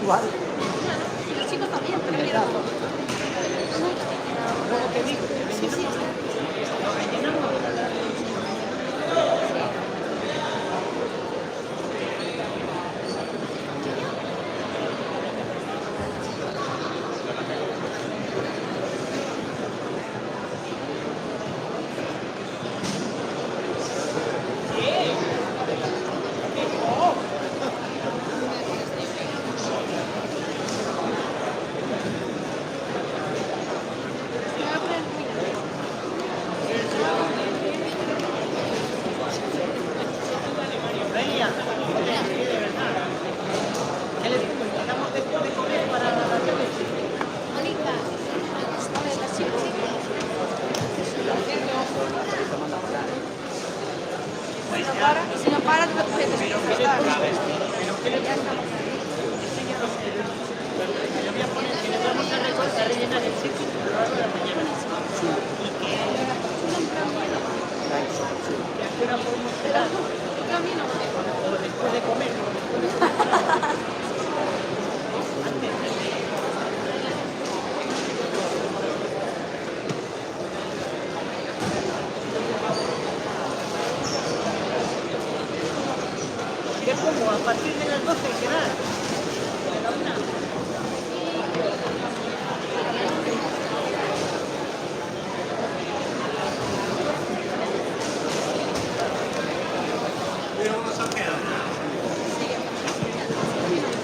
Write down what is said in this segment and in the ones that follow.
igual. Los chicos también, pero mira. Intentado. Luego te digo, Sí, sí. lo rellenamos. Reina, de verdad. ¿Qué le digo? Llegamos después de comer para la tarde. Mónica, a ver, las chicas. Pues Si no ya. para, y si no para, te Pero ¿qué le le voy a poner que le vamos a recortar, a rellenar el sitio a lo largo de la mañana. Y que a qué hora podemos quedar. Camino. O después de comer. ¿Qué pongo? A partir de las 12 quedar. De la 1. Sí.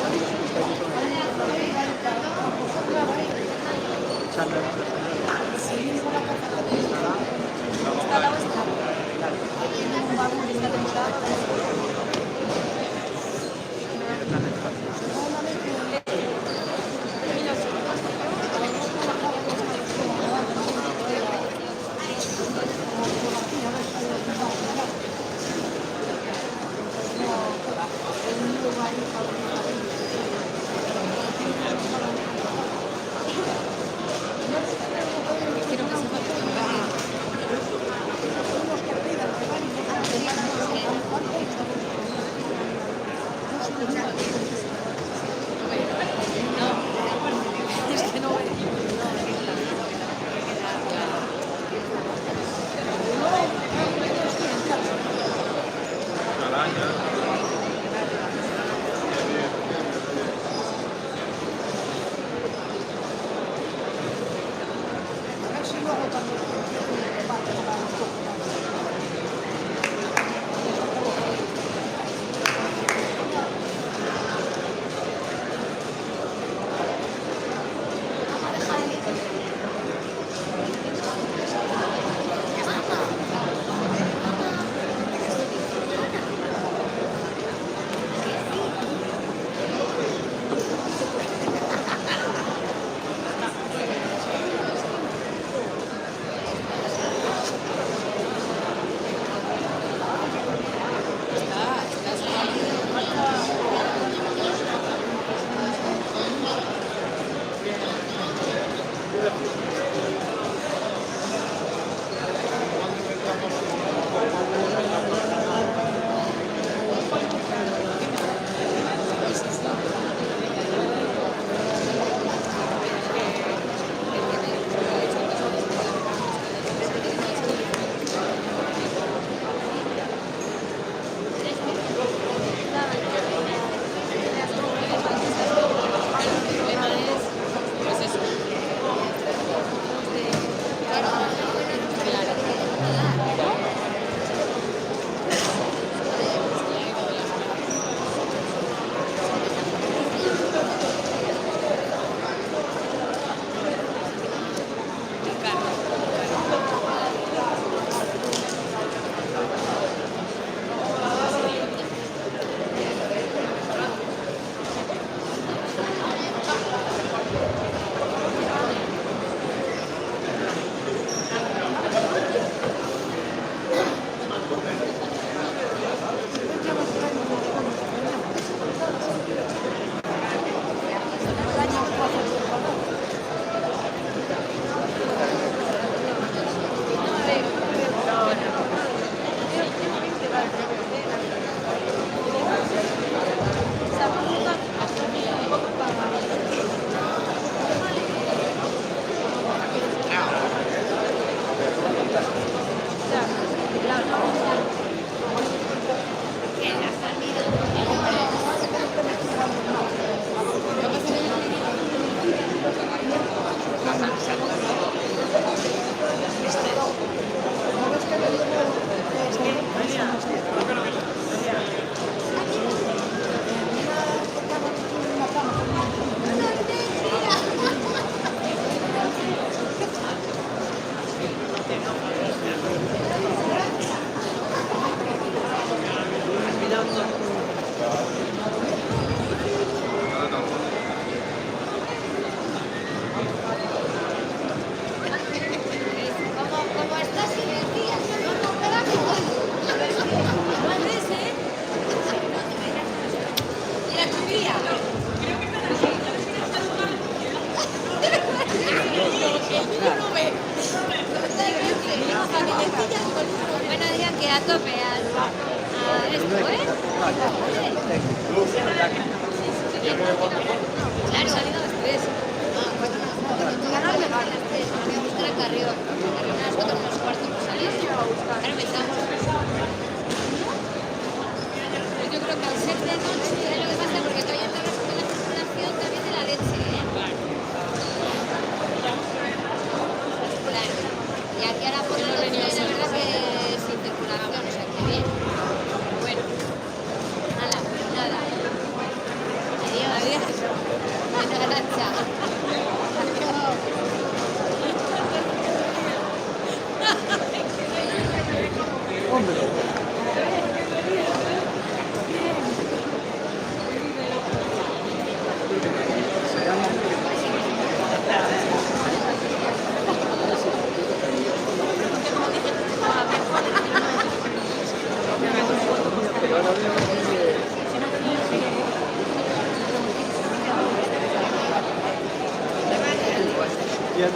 Bien.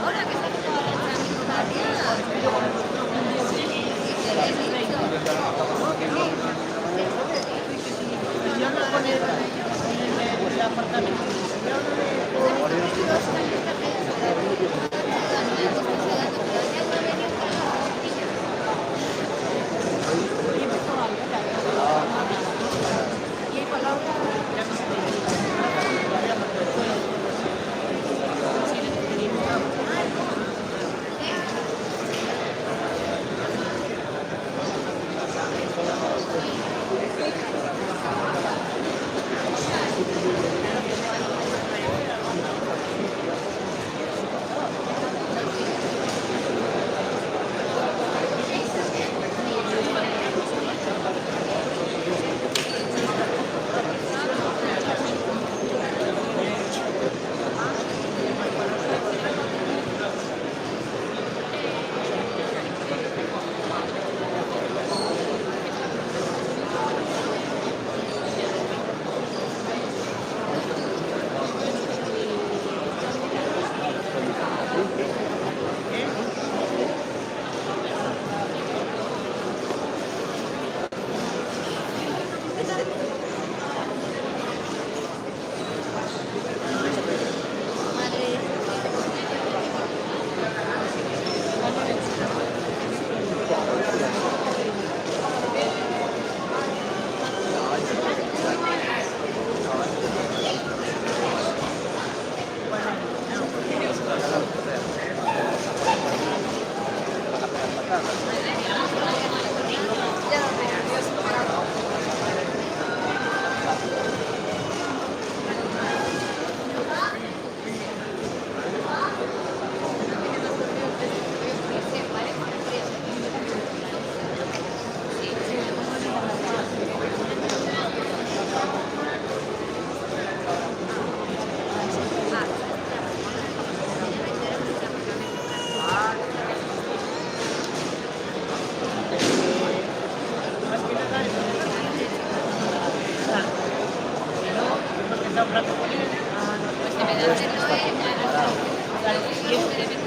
Ahora que está toda la Llama con el apartamento.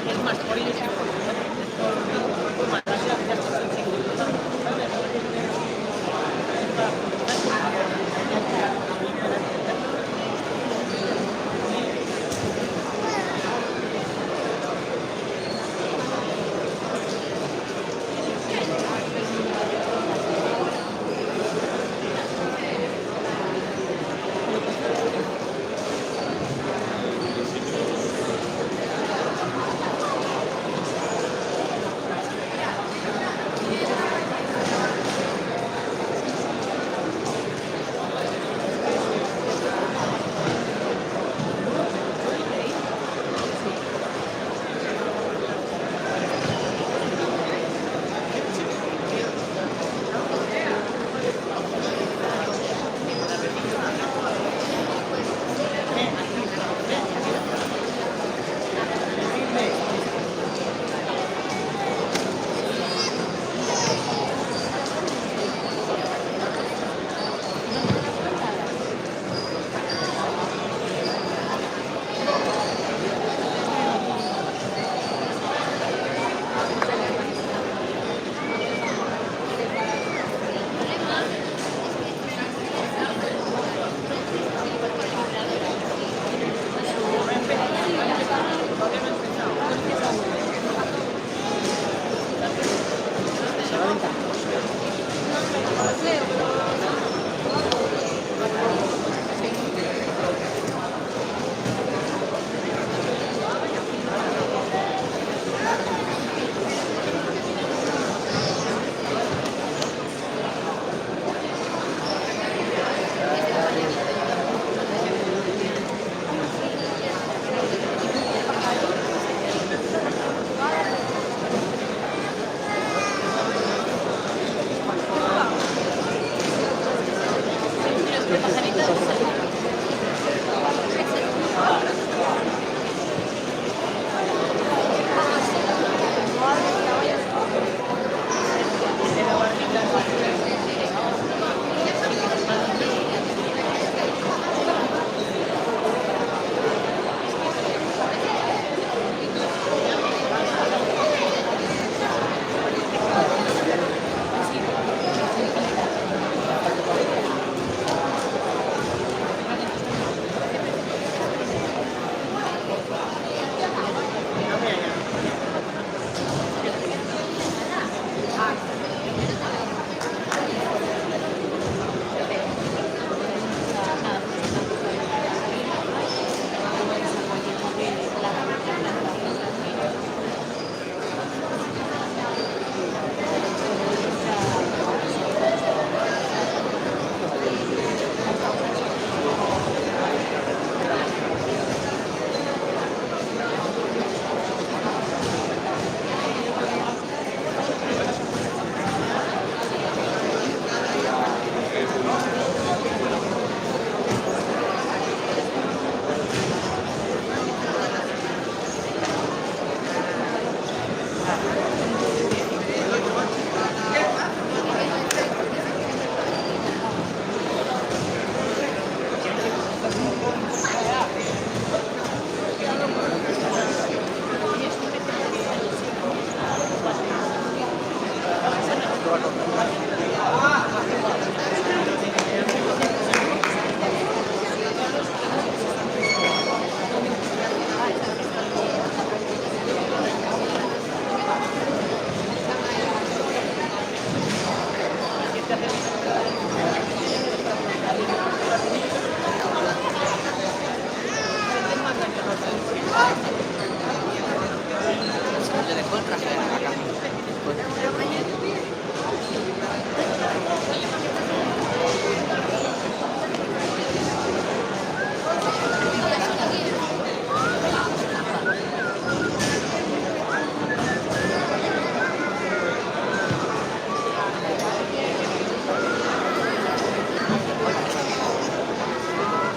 Es más, por ello es que por matar la vida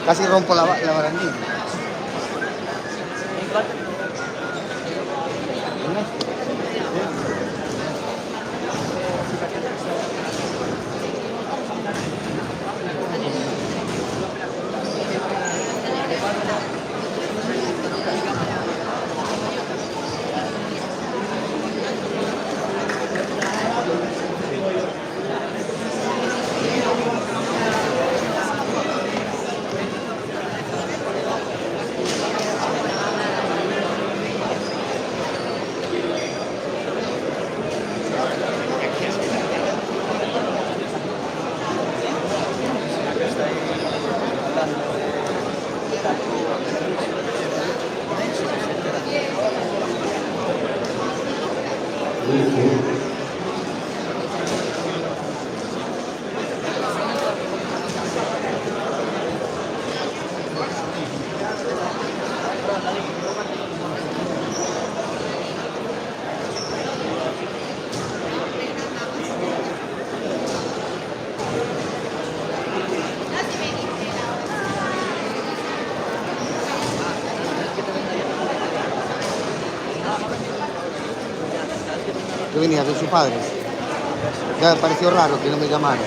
Casi rompo la barandilla. Yo venía con sus padres. Ya me pareció raro que no me llamaran.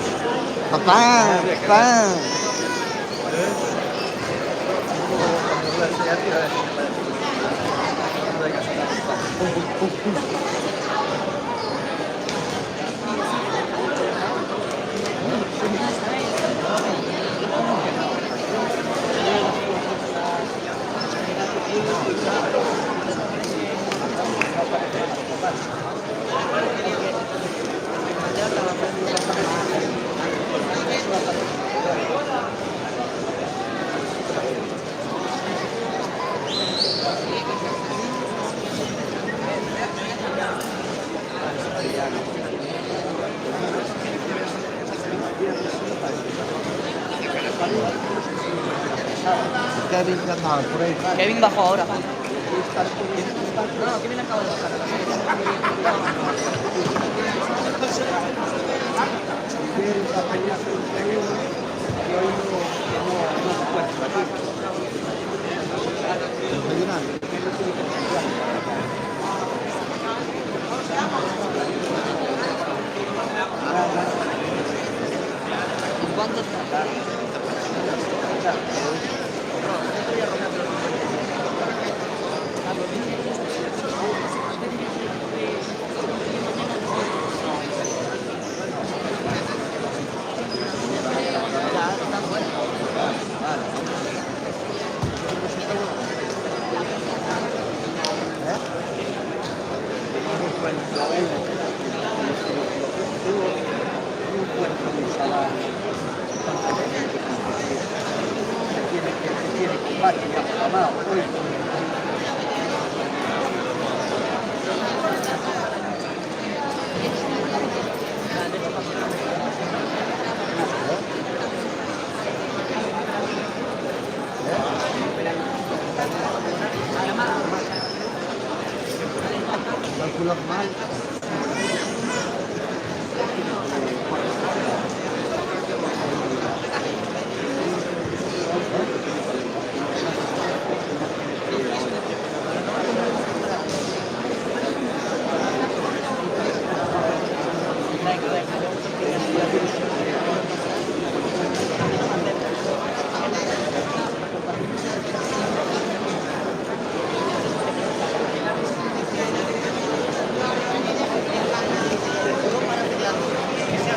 Papá, papá. Kevin ya estaba por ahí. Kevin bajó ahora. No, Kevin acaba de bajar. ¿Cuánto está? Calculas mal. Que sea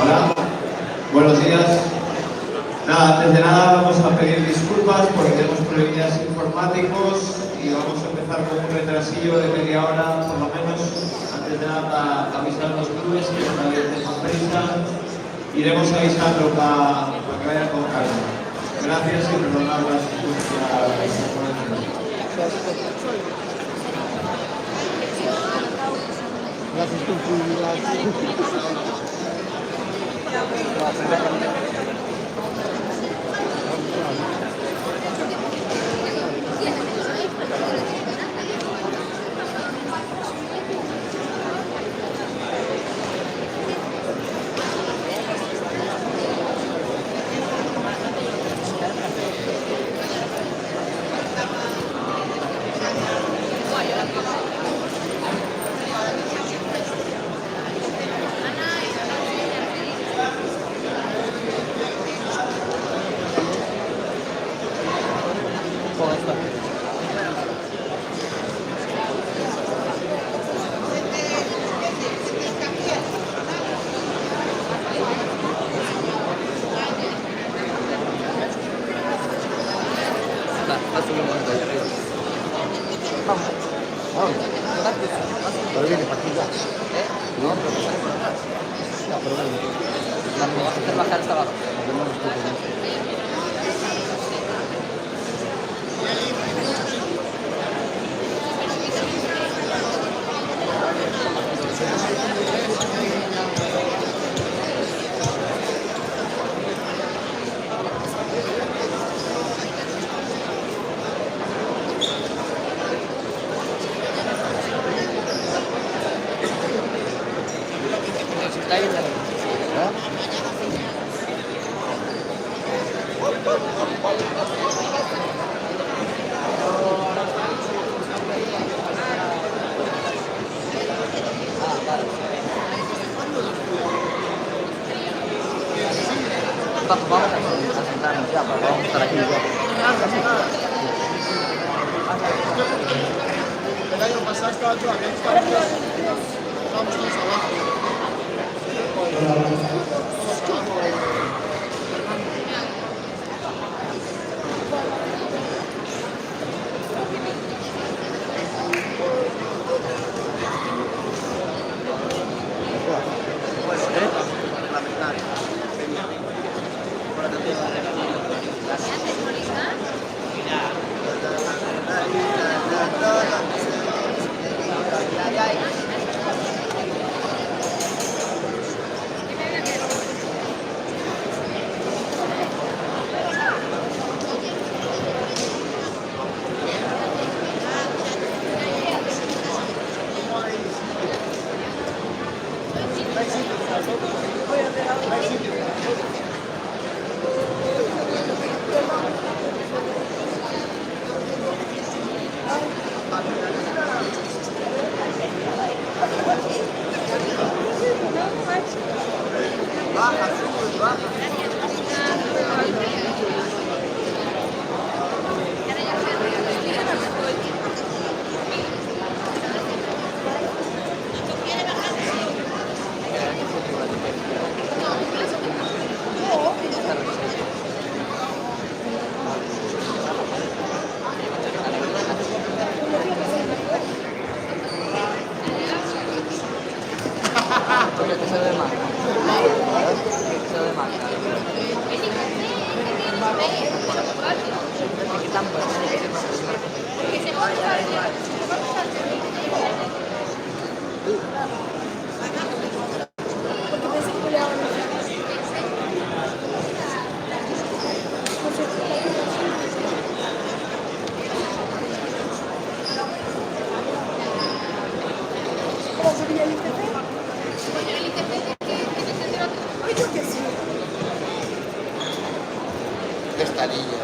Hola, buenos días. Nada, antes de nada vamos a pedir disculpas porque tenemos problemas informáticos y vamos a empezar con un retrasillo de media hora por lo menos. Antes de nada avisar a los clubes que todavía tenemos prisa. Iremos avisando para que vayan con calma. Gracias y perdonar las Pero viene para aquí ya. No, pero ya, pero bueno. Vamos a hacer bajar hasta abajo. Vamos a sentarnos ya, vamos a estar aquí ya. El año pasado estaba yo aquí, estábamos todos abajo. Esta niña.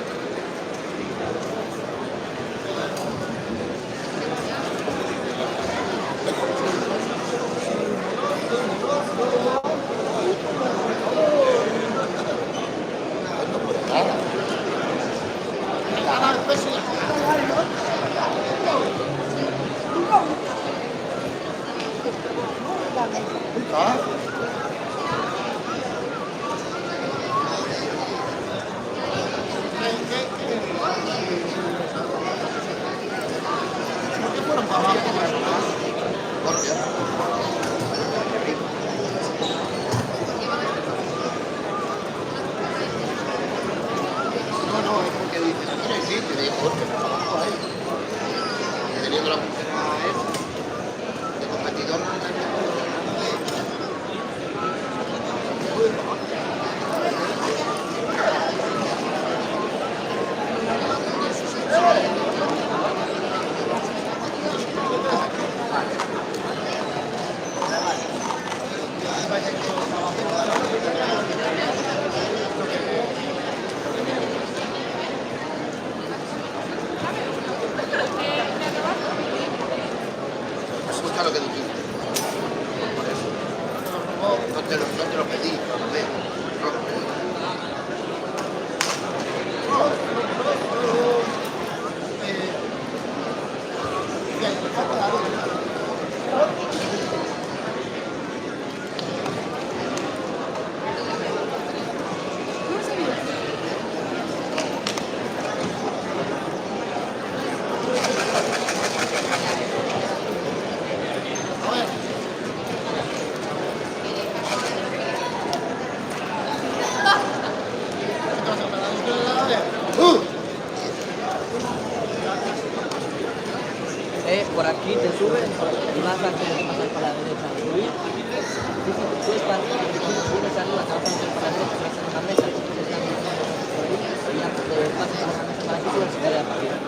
Yo te lo pedí, lo veo. Por aquí te subes y vas a tener que pasar para la derecha. Subir. Sí, sí, tú estás, subes arriba, te vas a meter para la derecha, te vas a hacer una mesa, después estás y ya te pasas para la mesa para aquí, subes y te da para arriba.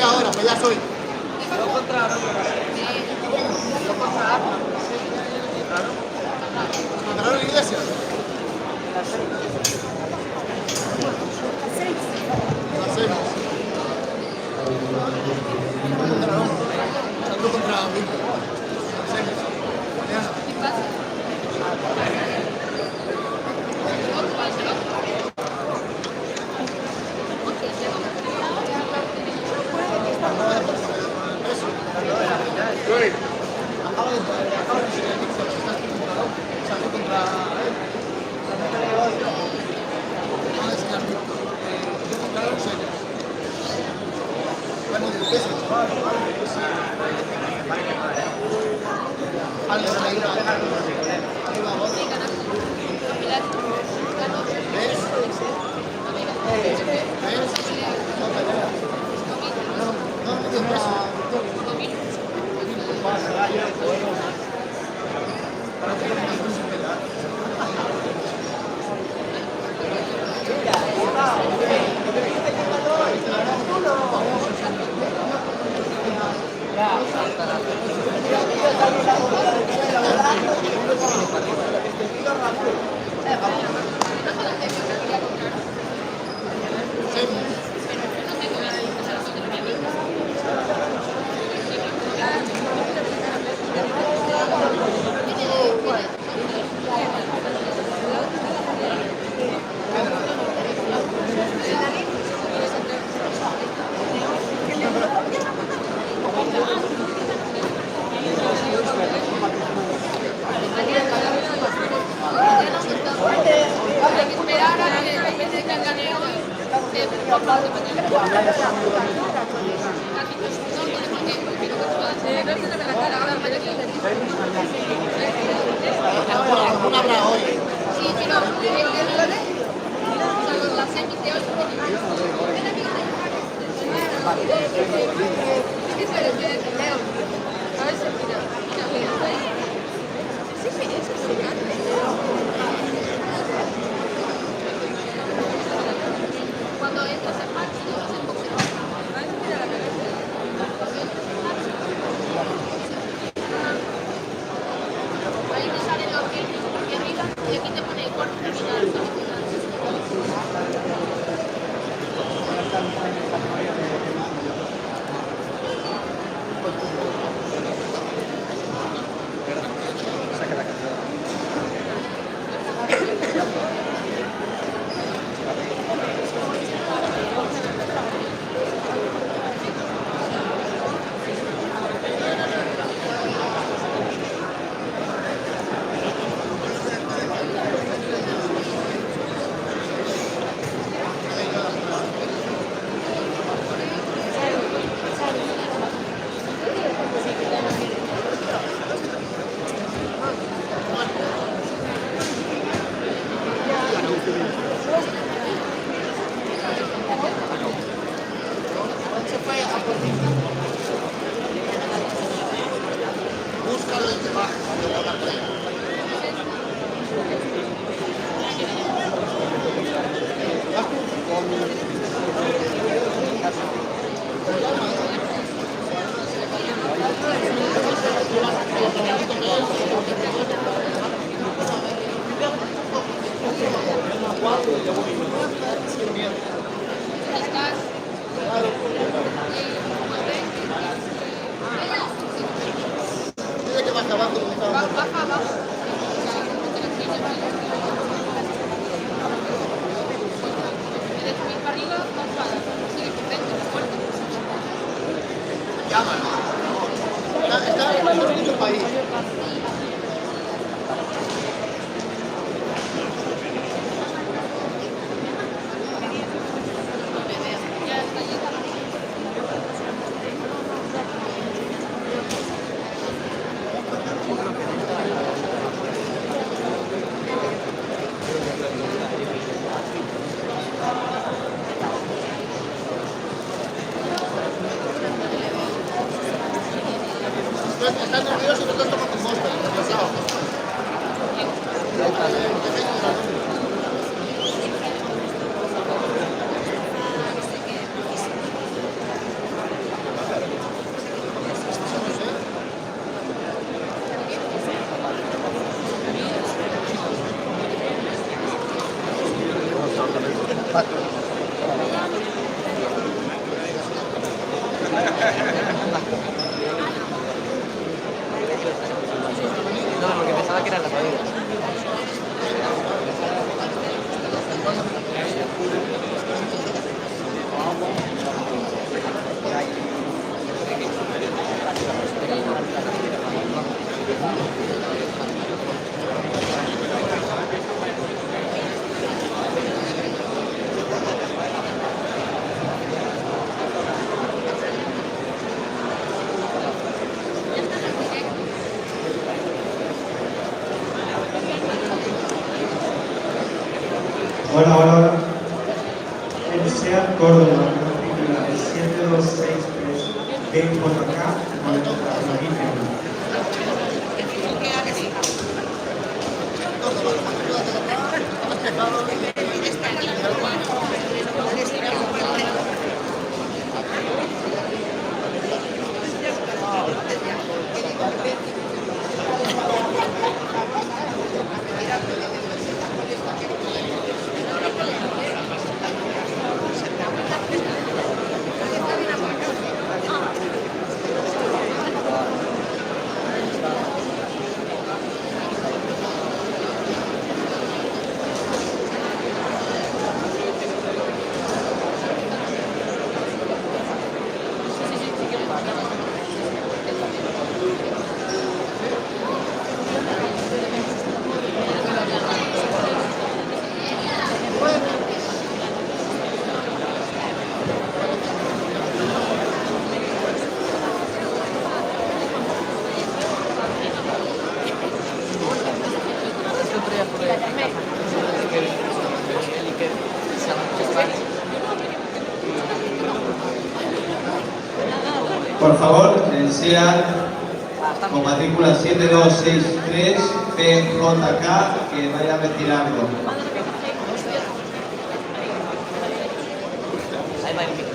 Ahora, pues ya soy. ¿Encontraron la iglesia? Las 6. ¿Encontraron? Salgo contra Víctor. Las 6. Mañana. ¿Alguna habrá hoy? Sí, pero las semis de hoy. Cuando entras en marcha, no vas a ahí te salen los vídeos aquí arriba y aquí te pone el cuarto terminal. Está en el mismo país. Estás nervioso y no estás tomando Monster, desgraciado. No, porque pensaba que eran las bebidas. Hola, hola. El SEAT Córdoba, matrícula de 7263 BJK, origen. SEAT con matrícula 7263 PJK, que vaya a retirarlo. Ahí va el micro.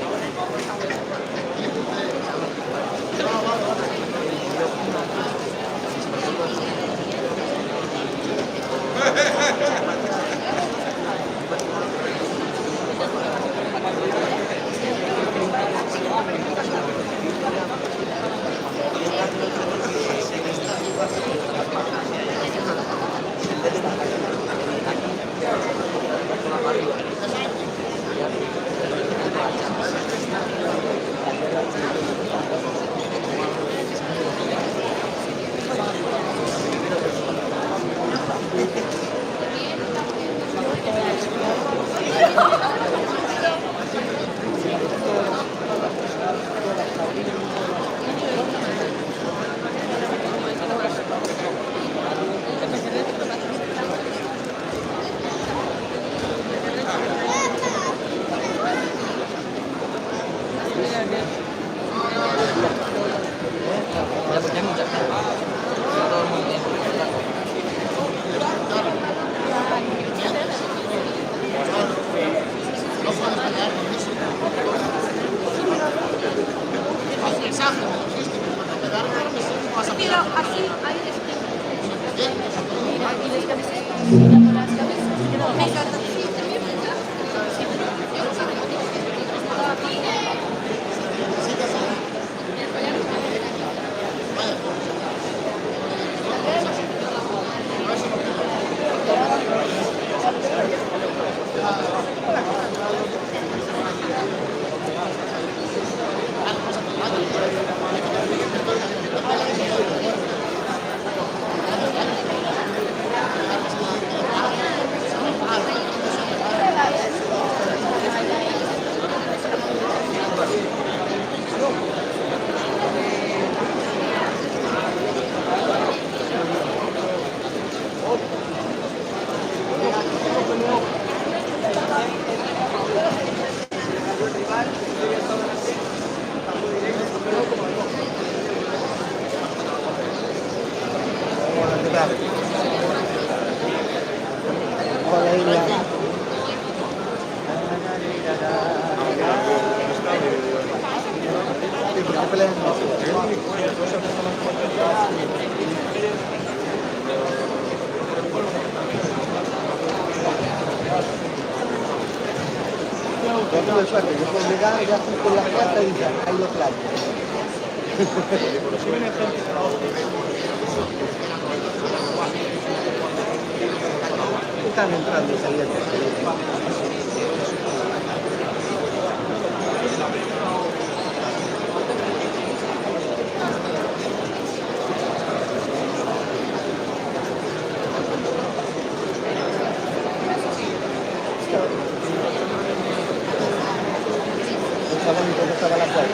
Pero así hay me encanta. Yo tuve suerte, yo puedo llegar, ya estoy con la puerta y dice, ahí lo clavo. Están entrando y saliendo.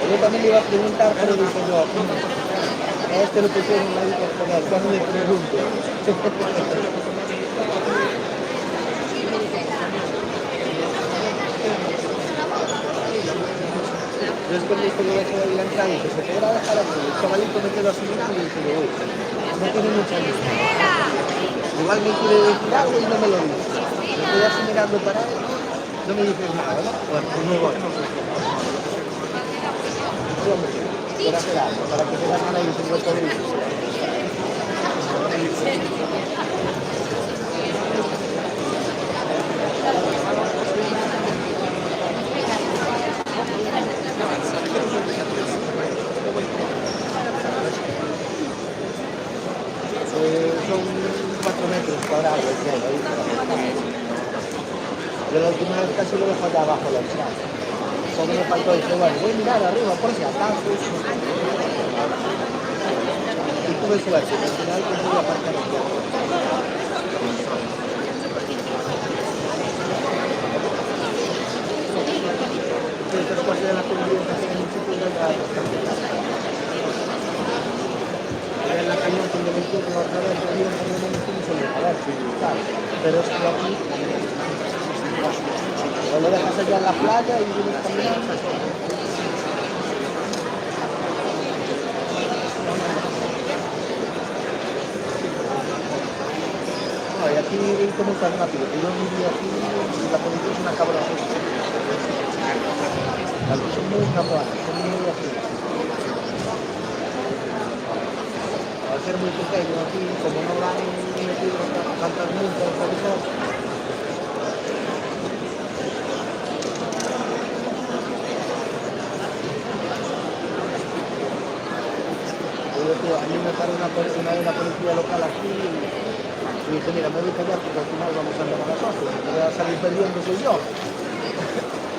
Yo también le iba a preguntar, pero dije yo, a este lo pusieron ahí por poner, cuando le pregunto. Después le dije, yo voy a hacer la entrada y dije, se podrá dejar aquí. El chavalito me quedó así mirando y dije, uy, no tiene mucha luz. Igual me quiere decir algo y no me lo dice. Me quedé así mirando para él, no me dices nada, ¿no? Bueno, pues me voy. Para hacer algo, para que se ganen ahí 50 euros. Son 4 metros cuadrados que hay ahí. Yo la última vez casi lo dejo allá abajo la entrada. Solo me faltó decir, bueno, voy a mirar arriba por si acaso. Y tuve suerte, al final conseguí aparcar aquí. Después de la convivencia en el sitio de la en la calle donde me quiero otra vez, yo vivo en un sitio a ver si tal. Pero es que aquí o lo dejas allá en la playa y vienes caminando. aquí como tan rápido, que yo viví aquí, la policía es una cabra. Aquí son muy cabrones, son muy así. Al ser muy pequeño aquí, como no van metido tantas multas, ¿sabes? A mí me paró una vez la policía local aquí y dije, mira, me voy a callar porque al final vamos a andar a las 8, que voy a salir perdiendo soy yo.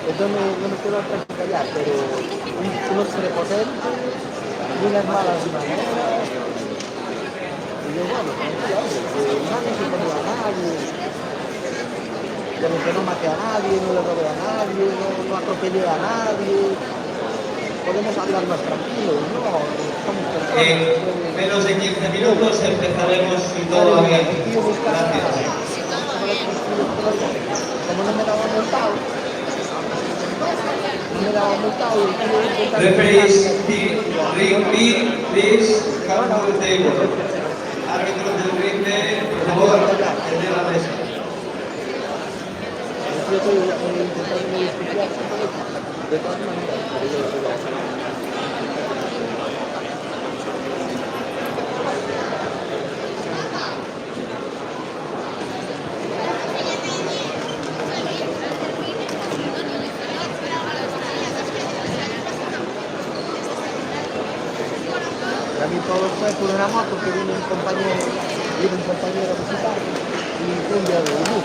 Entonces no me quedo atrás de callar, pero unos prepotentes y unas malas maneras. Y yo, bueno, nadie se ponía a nadie, que no mate a nadie, no le robe a nadie, no atropelle a nadie. Podemos hablar más tranquilos, ¿no? Somos personas. Menos de 15 minutos empezaremos si todo va bien. Gracias. Como no me daba multado, Referees, ring B, please, come to the table. Árbitros del ring B, por favor, desde la mesa. Yo estoy intentando explicar de todas maneras, pero yo lo voy a hacer. A mí todo fue por una moto que vino un compañero a visitar y fue un día de debut.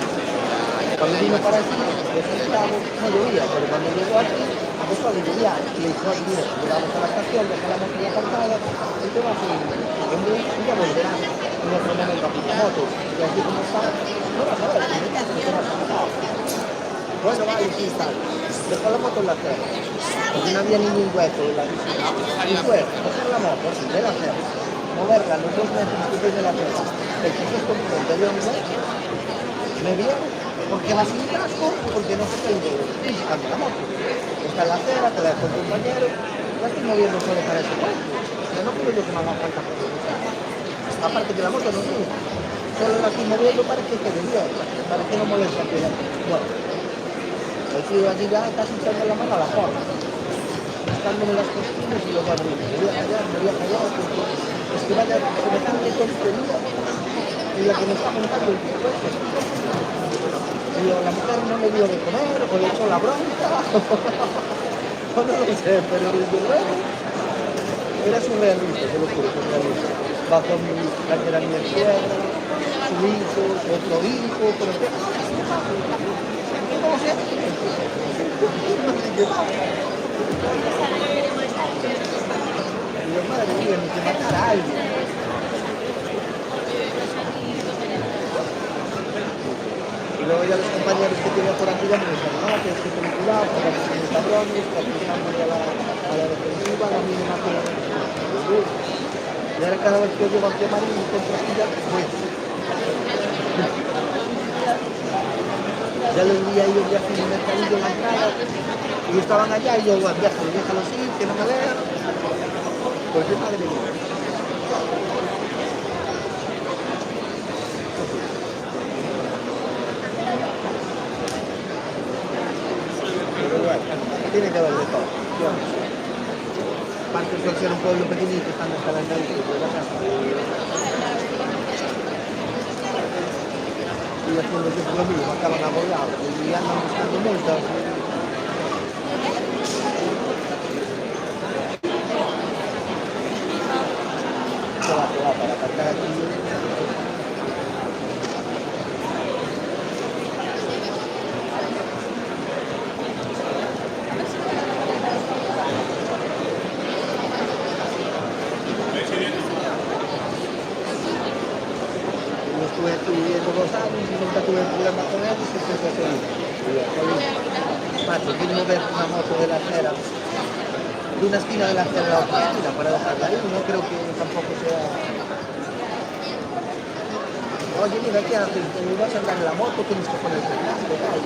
Cuando vino para aquí, no llovía, pero cuando llegó aquí, empezó a llover y le dijo, mira, llegamos a la estación, dejé la moto aparcada y te vas en bus y ya volverán en otro momento a la moto. Y así como está, no vas a ver, si me caso, te vas a matar. Bueno, vale, sí, tal. Dejó la moto en la acera, porque no había ningún hueco en la visita. Y fue, coger la moto, así, de la acera, moverla los 2 metros que tiene la acera, el que se comprende de hombre, me vieron, porque va sin casco, porque no se prende físicamente la moto. Está en la acera, te la dejó el compañero, la estoy moviendo solo para ese puesto. Pero no creo yo que me haga falta por eso. Aparte que la moto no sube, solo la estoy moviendo para que quede bien, para que no moleste a aquella. Bueno, el tío allí ya casi echando la mano a la forma, buscándome las costillas y los abriles. Me voy a callar, porque es que vaya semejante tontería y la que me está montando el tipo este. Y la mujer no me dio de comer, o le echó la bronca, o no lo sé, pero desde luego era surrealista, te lo juro, surrealista. Bajo la que era mi suegra, su hijo, otro hijo, pero ¿qué? ¿Cómo se hace? Y yo, madre mía, ni que matar a alguien. Y luego ya los compañeros que tenía por aquí ya me decían, no, tienes que tener cuidado, porque aquí son muy cabrones, que aquí están muy a la defensiva, a la mínima que la defensiva. Y ahora cada vez que yo llego aquí a Marín y encuentro aquí ya, pues. Ya los vi a ellos ya en el mercadillo en la entrada, y estaban allá, y yo, bueno, déjalo así, que no me vean. Pues qué madre mía. Tiene que haber de todo. Aparte de ser un pueblo pequeñito, están los calendarios de la casa. Y haciendo siempre lo mismo, acaban abordados y andan buscando multas. Se va para aparcar aquí. Estuve viviendo 2 años y nunca tuve problema con él y siempre fue feliz. Macho, quiero mover una moto de la acera, de una esquina de la acera a la otra esquina para dejarla ahí, no creo que tampoco sea... Oye, mira, ¿qué haces? ¿Vas a andar en la moto? Tienes que poner el casco, tal.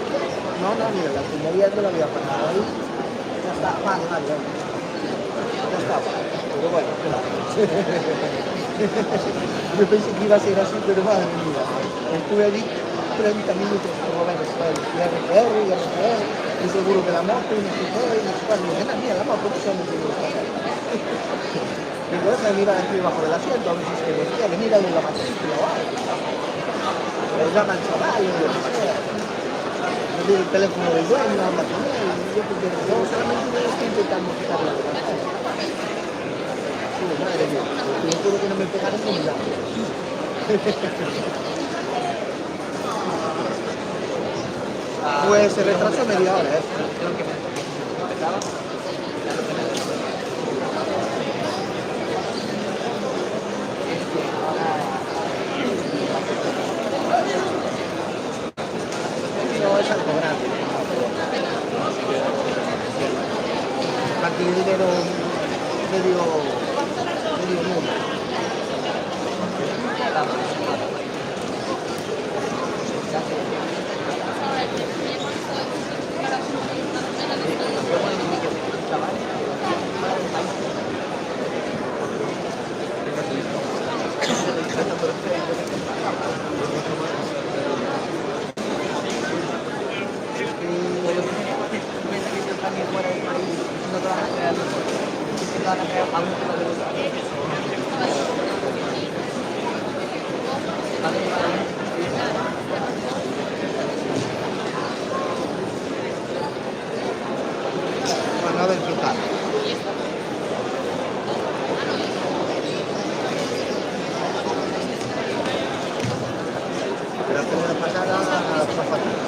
No, mira, la estoy moviendo, la voy a parar ahí. Ya está, vale, ya está. Pero bueno, claro. Yo pensé que iba a ser así, pero madre mía. Estuve allí 30 minutos por lo menos, ¿sabes? Y RPR, y seguro que la moto, y no sé qué, y no sé cuál. Y dije, mira, la moto, pues no tiene que hacer. Y entonces me mira aquí debajo del asiento, a ver si se le decía, que mira de la matrícula o algo. Le llama al chaval, o lo que sea. Le doy el teléfono del dueño, habla con él, y yo solamente me estoy intentando quitar la verdad. Sí, madre mía, yo juro que no me pegaron ni un lado. Pues se retrasó media hora, ¿eh? No, es algo grande. Aquí el dinero medio mundo. Bueno, a ver qué tal. Pero primero pasar a la zapatilla.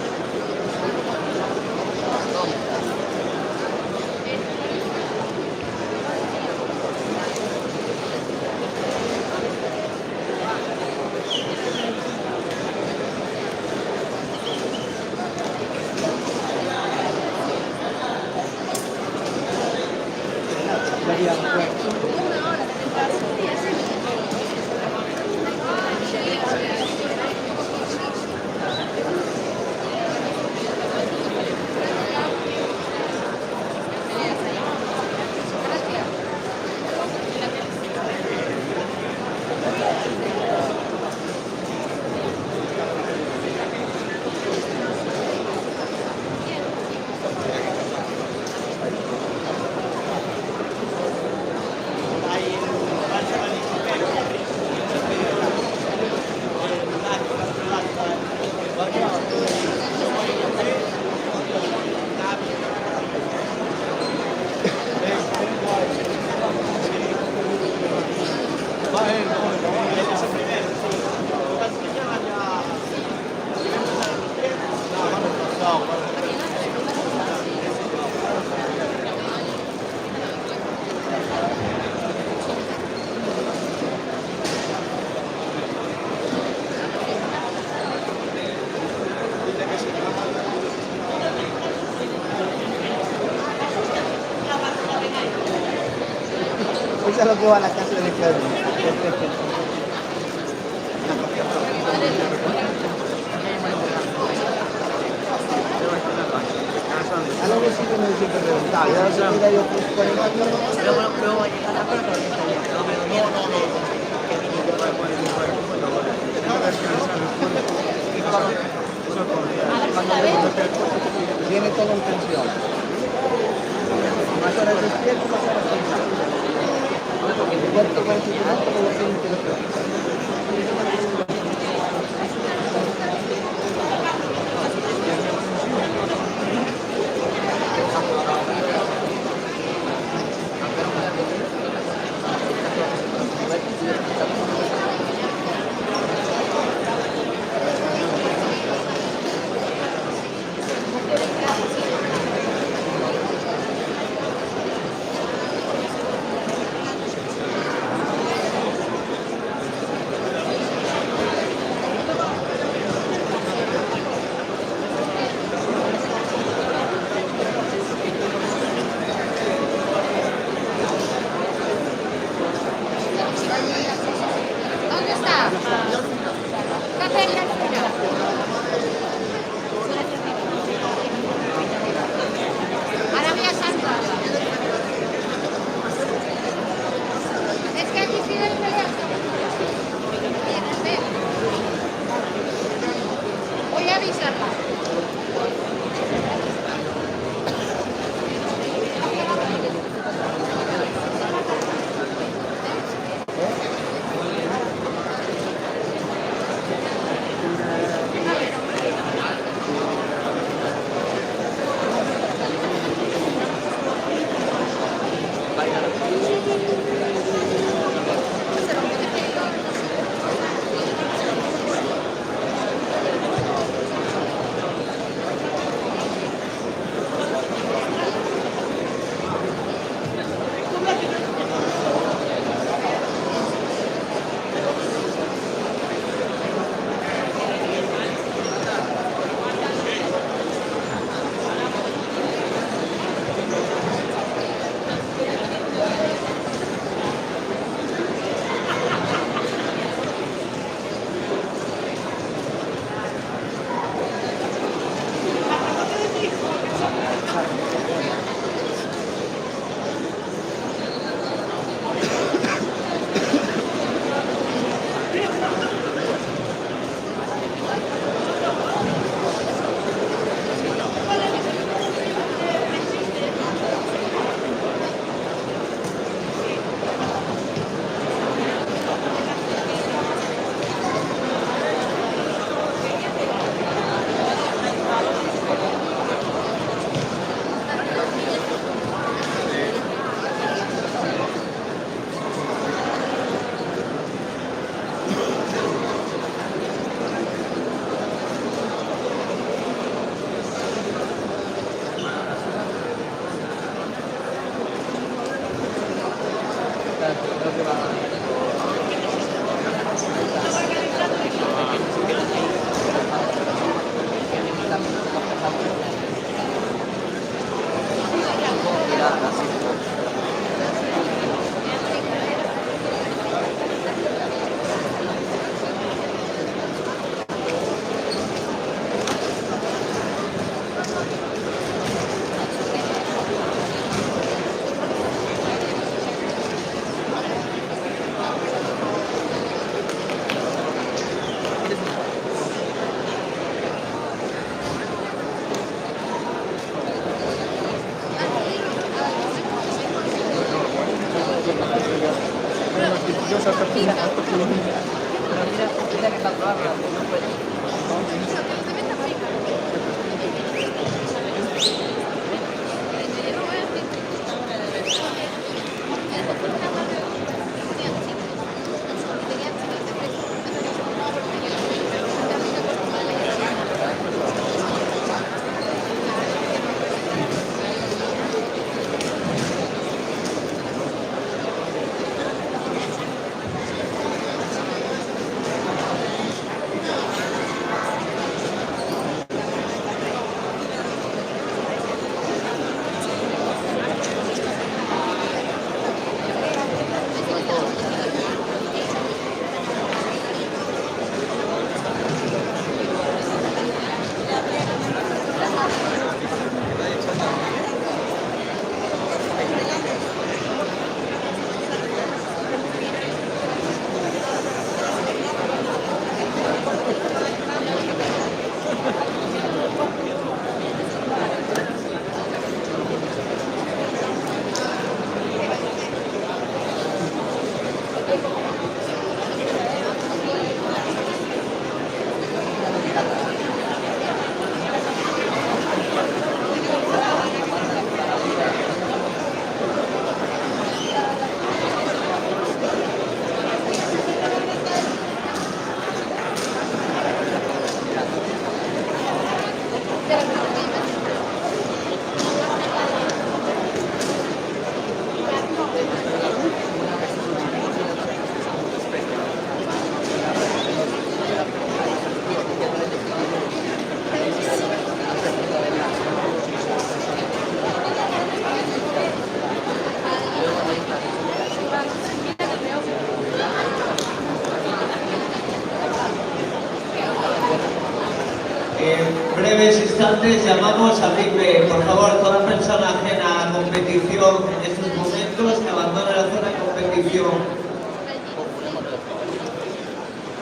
Eso es lo que va a la casa de Claudio. Algo sí que me siempre preguntaba. Y ahora se mira yo pues por el otro. Luego va a llegar a la puerta porque está bien. Viene todo en tensión. Más horas despierto, más horas pensando. El cuerpo con el sentimiento con lo que es intelectual. mira que está probando, no puede. En breves instantes llamamos a RIPE. Por favor, toda persona ajena a competición en estos momentos que abandone la zona de competición.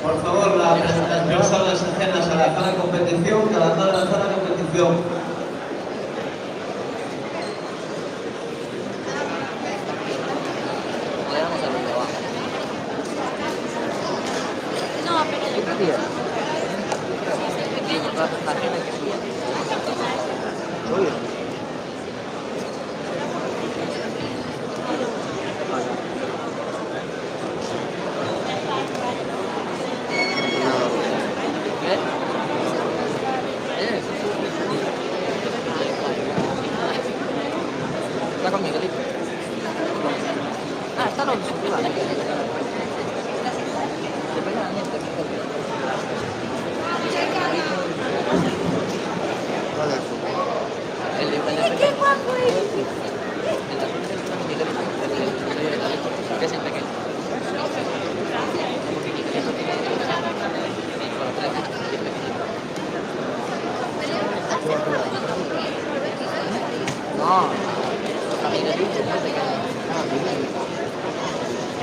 Por favor, las personas ajenas a la zona de competición que abandonen la zona de competición. Está con Miguelito. Ah, está Alonso, arriba. Se pega la gente, ¡qué guapo es! Que es el pequeño. No, los Miguelitos no se quedan.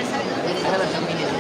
Esa es la versión Miguelito.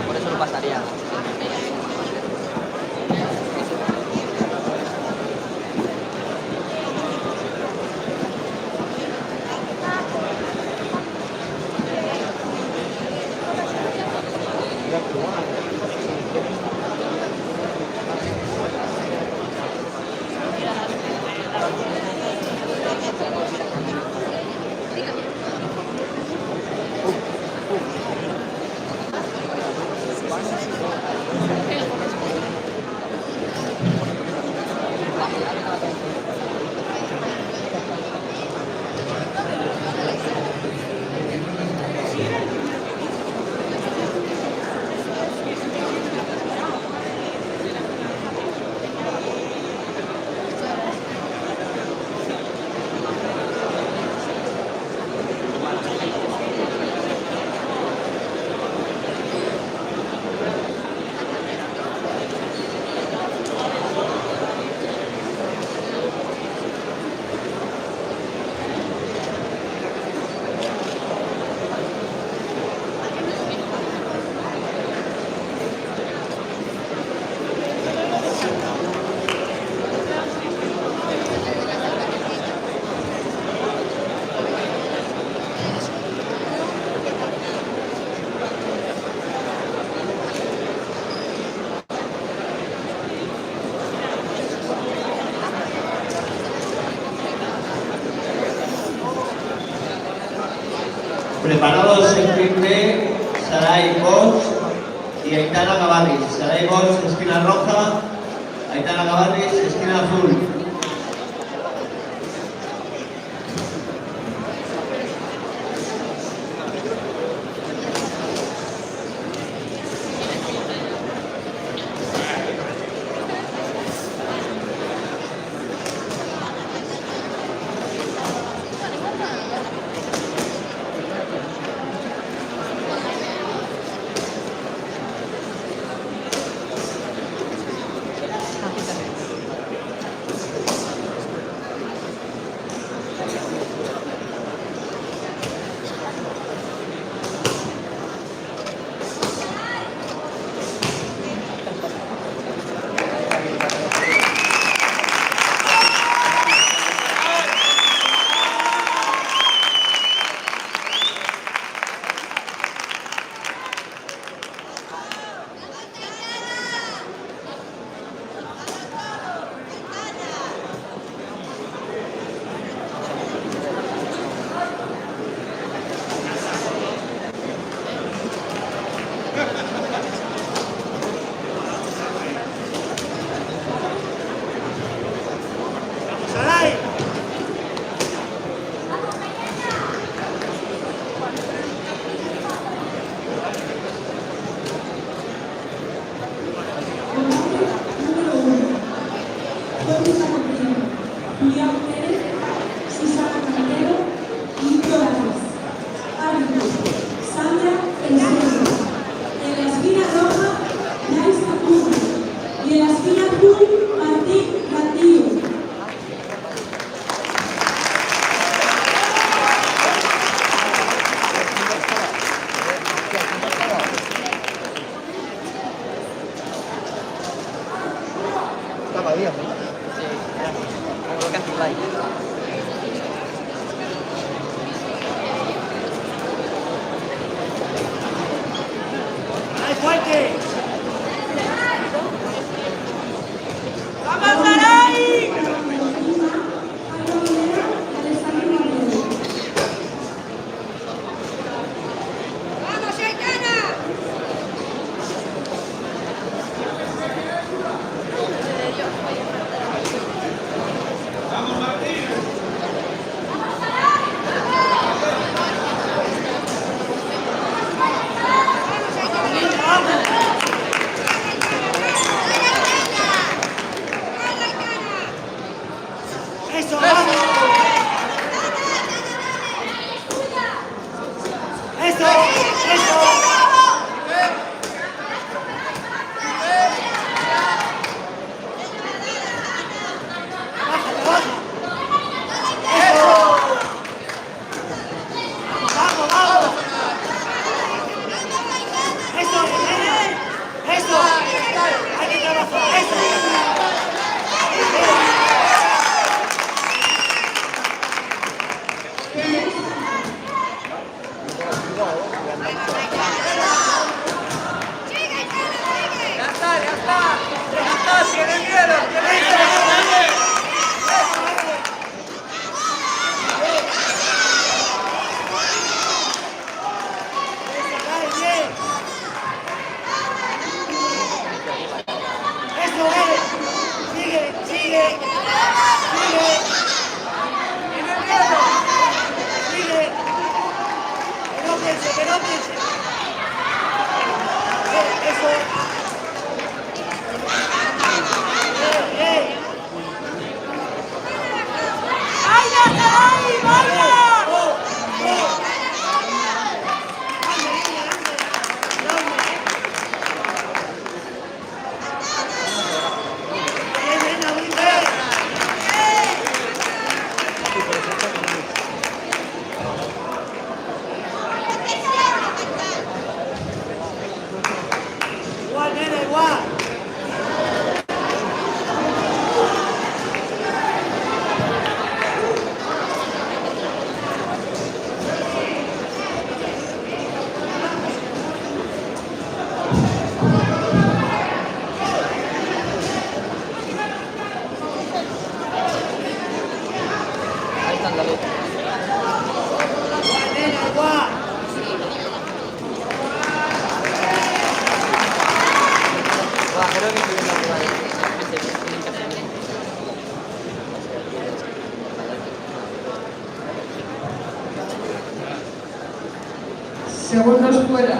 Por eso no pasaría. Gavarris. Saray Bosch, esquina roja. Aitana Gavarris, esquina azul. Estaba bien, ¿no? Algo casi light. ¡Ay, fuerte! ¡Eso, vamos! ¡Eso! ¡Eso! ¡Vamos, vamos! ¡Eso! ¡Eso! ¡Hay que trabajar! ¡Eso! Que no piense. Segundos fuera.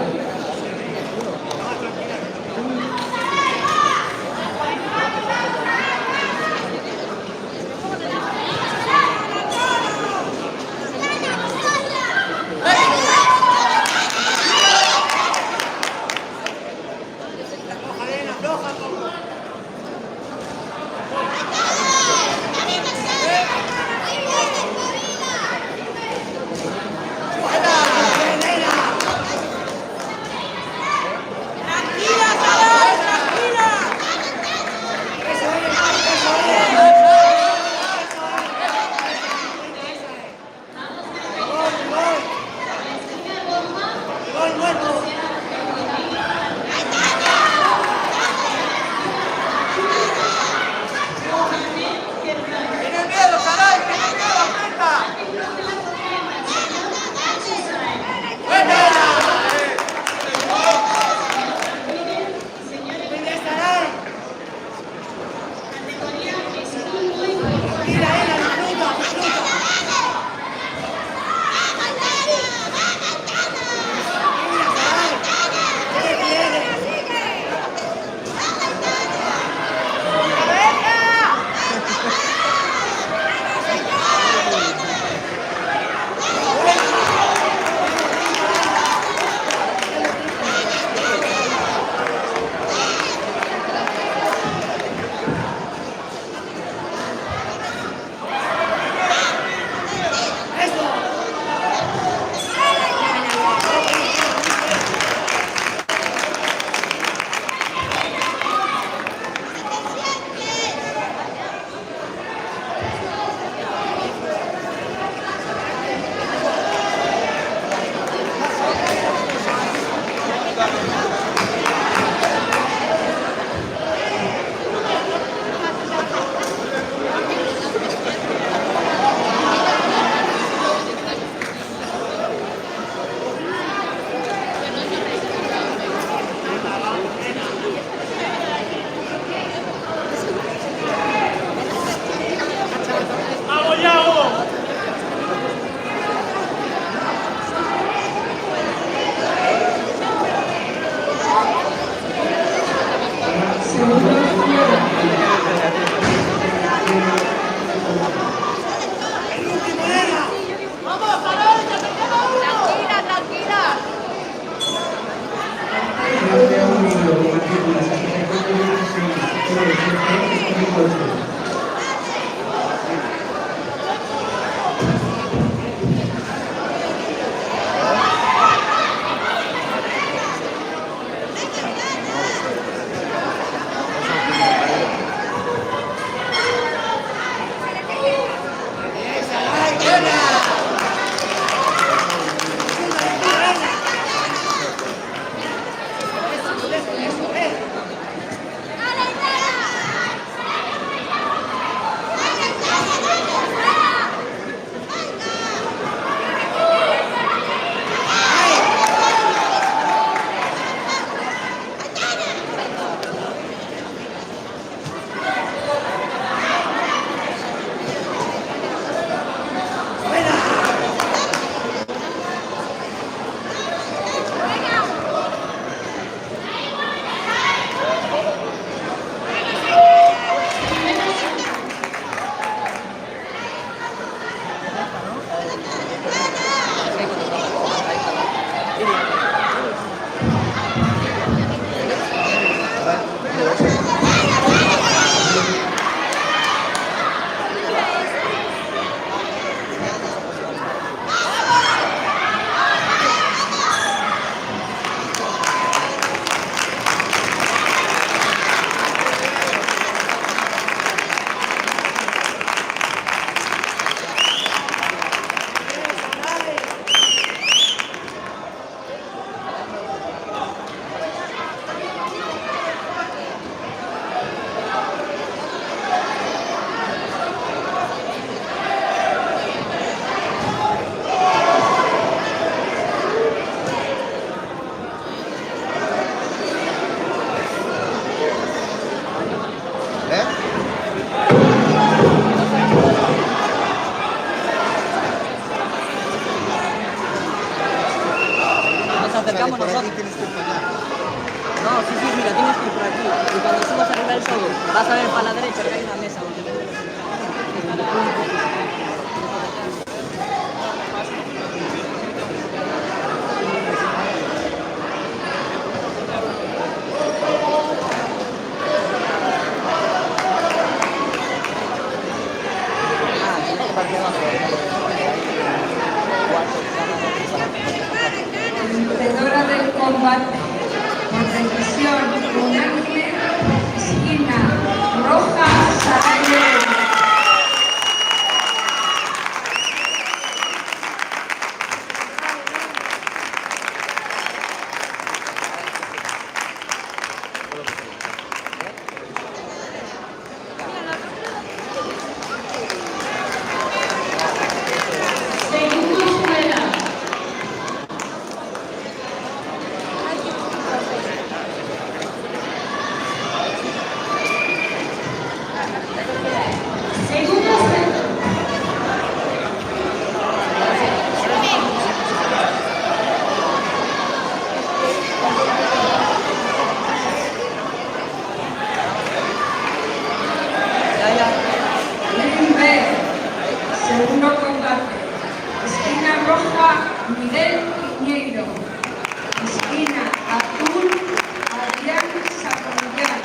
acercamos por aquí nosotros. tienes que ir para allá. No, sí, mira, tienes que ir por aquí. Y cuando subas arriba del todo, vas a ver para la derecha que hay una mesa donde venden los entradas. Vencedora del combate por decisión unánime, esquina roja, Sarajevo. Segundo combate. Esquina roja, Miguel Piñeiro. Esquina azul, Adrián Sacrillán.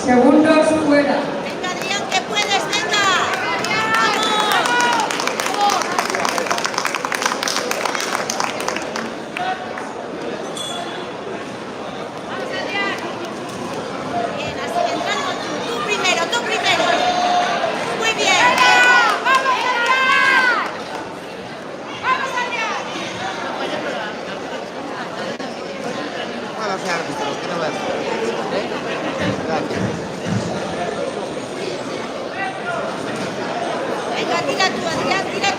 Segundos fuera. Venga, Adrián, que puedes, venga. ¡Vamos! ¡Vamos, Adrián! Bien, así entrando tú. Tú primero, tú primero. Muy bien. ¡Vamos, Adrián! ¡Vamos, Adrián! Bueno, sea árbitro, que no veas. Gracias. Venga, tira tú, Adrián, tira tú.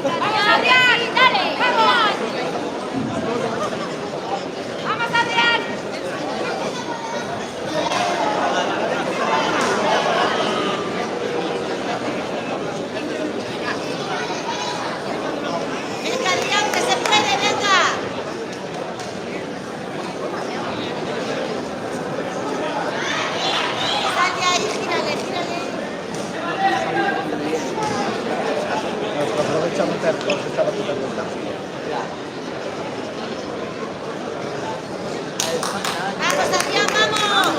¡Vamos, Adrián! ¡Dale! ¡Vamos! ¡Vamos, Adrián! Venga, Adrián, que se puede, venga. Sal de ahí, gírale, gírale. Nos aprovechamos de hacer cosas, estaba súper bien. ¡Vamos, Adrián, vamos!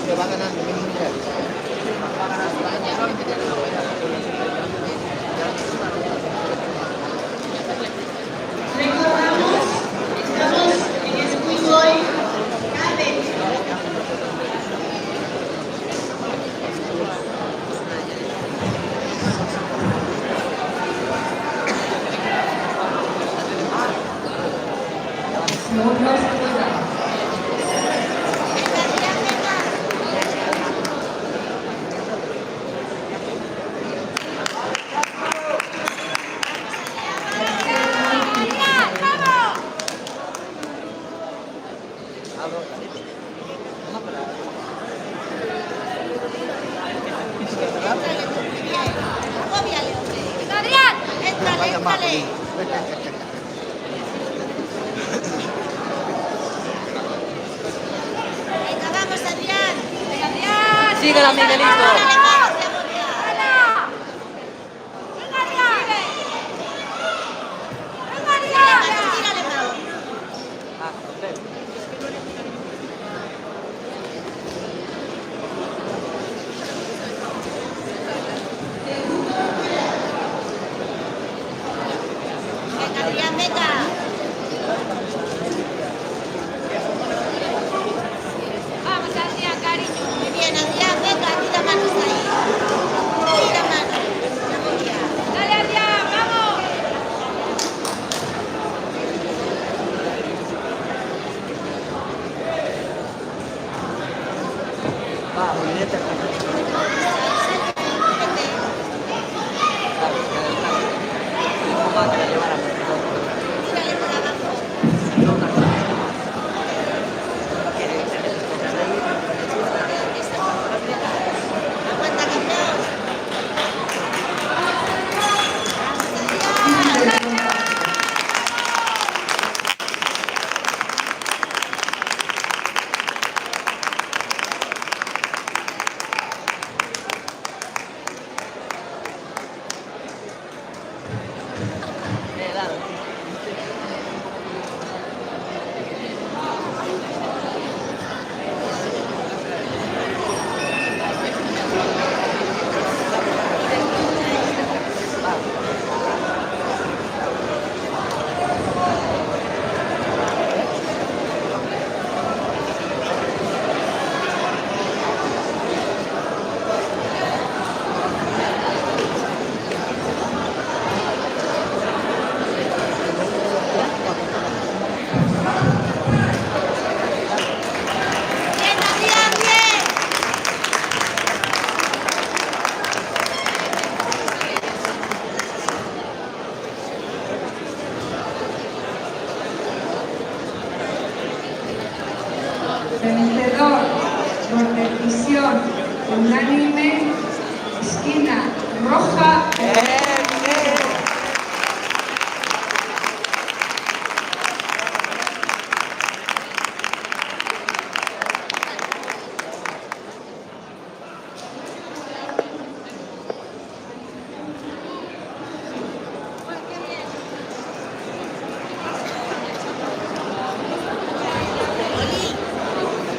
Que va ganando mi mujer. Recordamos, estamos en el fútbol cadete. Segundos fuera. Venga, Adrián, venga. Adrián, vamos. Agóbiale, hombre. Venga, Adrián. Éntrale, Vaya más, éntrale. Venga, vamos, Adrián. Venga, Adrián. Síguela, Miguelito. Dale más, Segovia. Venga, Adrián. Venga, Adrián. Tírale más. Venga, Adrián, venga. Vamos, Adrián, cariño. Muy bien, Adrián, venga, tira manos ahí. Tira manos. Segovia. Dale, Adrián, vamos. Va, muy bien, Tírale por abajo. Aguanta, campeón. Vamos, Adrián. unánime, esquina roja.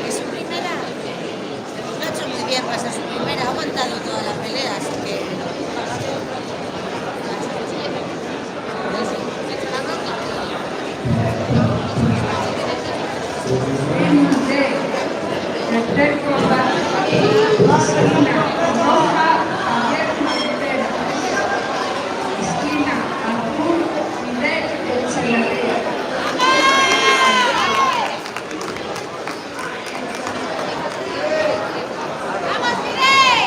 Es su primera. Lo ha hecho muy bien para ser su primera. Ha aguantado toda la pelea, así que... Tercer combate, esquina roja, Javier Montero. Esquina azul, Miguel Echeverría. ¡Vamos, Miguel!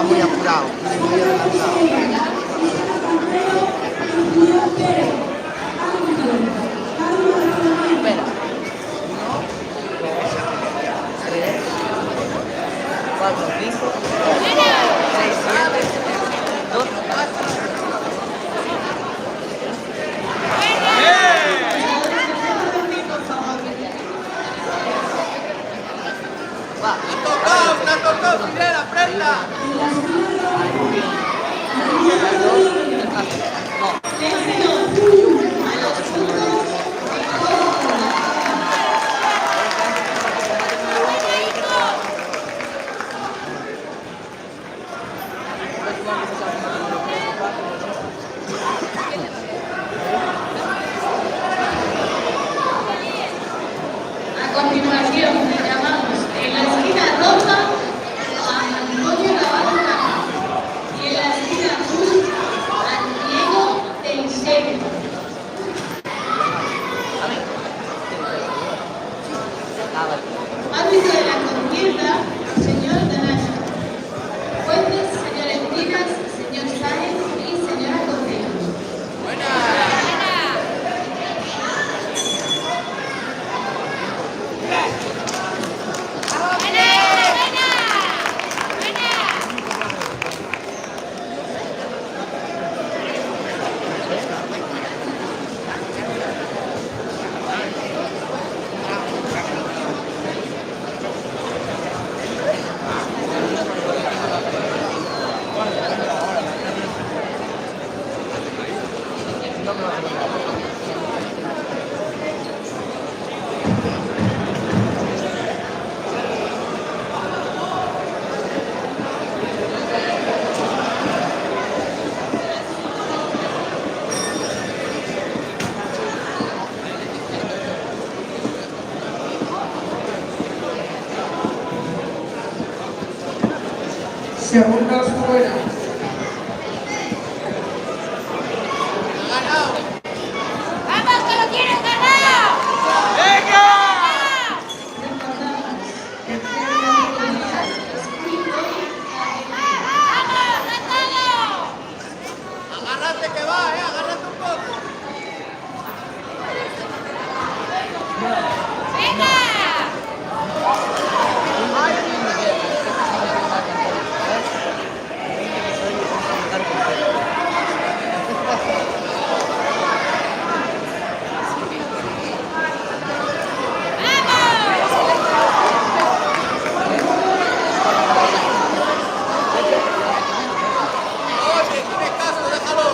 muy apurado, viene muy adelantado. Espera. 3, 4, 5, 6, 7, 12. Va. ¡Está tocado, Fidel, aprenda! A continuación, llamamos en la esquina roja a Antonio Navarro Cama y en la esquina azul a Diego Teixeira. Árbitro de la contienda, señor Danaya. Jueces, señores Minas, señor Sáenz y señora Correa. Segundos fuera. ¡Vamos, que lo tienes ganado! ¡Vamos, Natalia! ¡Agárrate que va, agárrate un poco! ¡Venga! Oye, tiene caso, déjalo.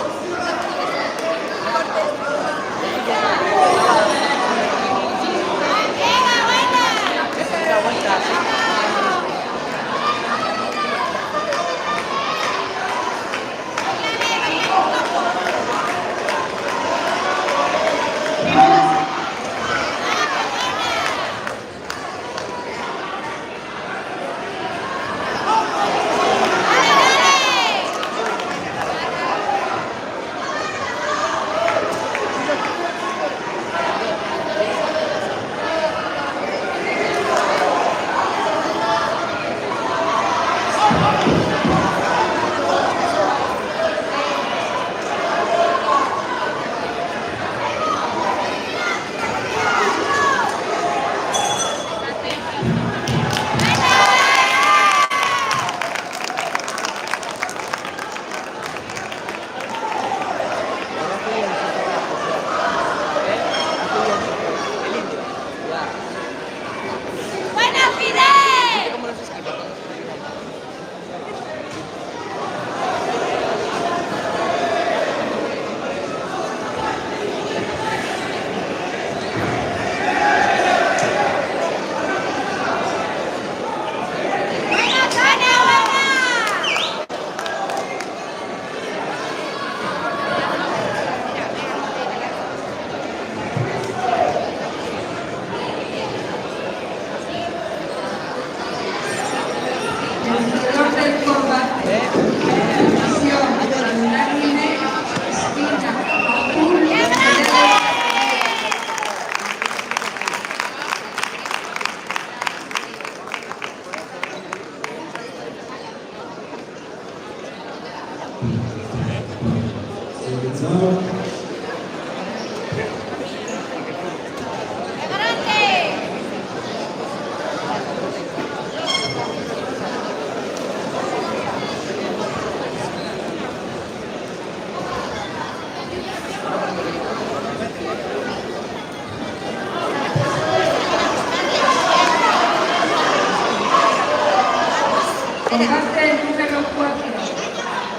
Combate número 4.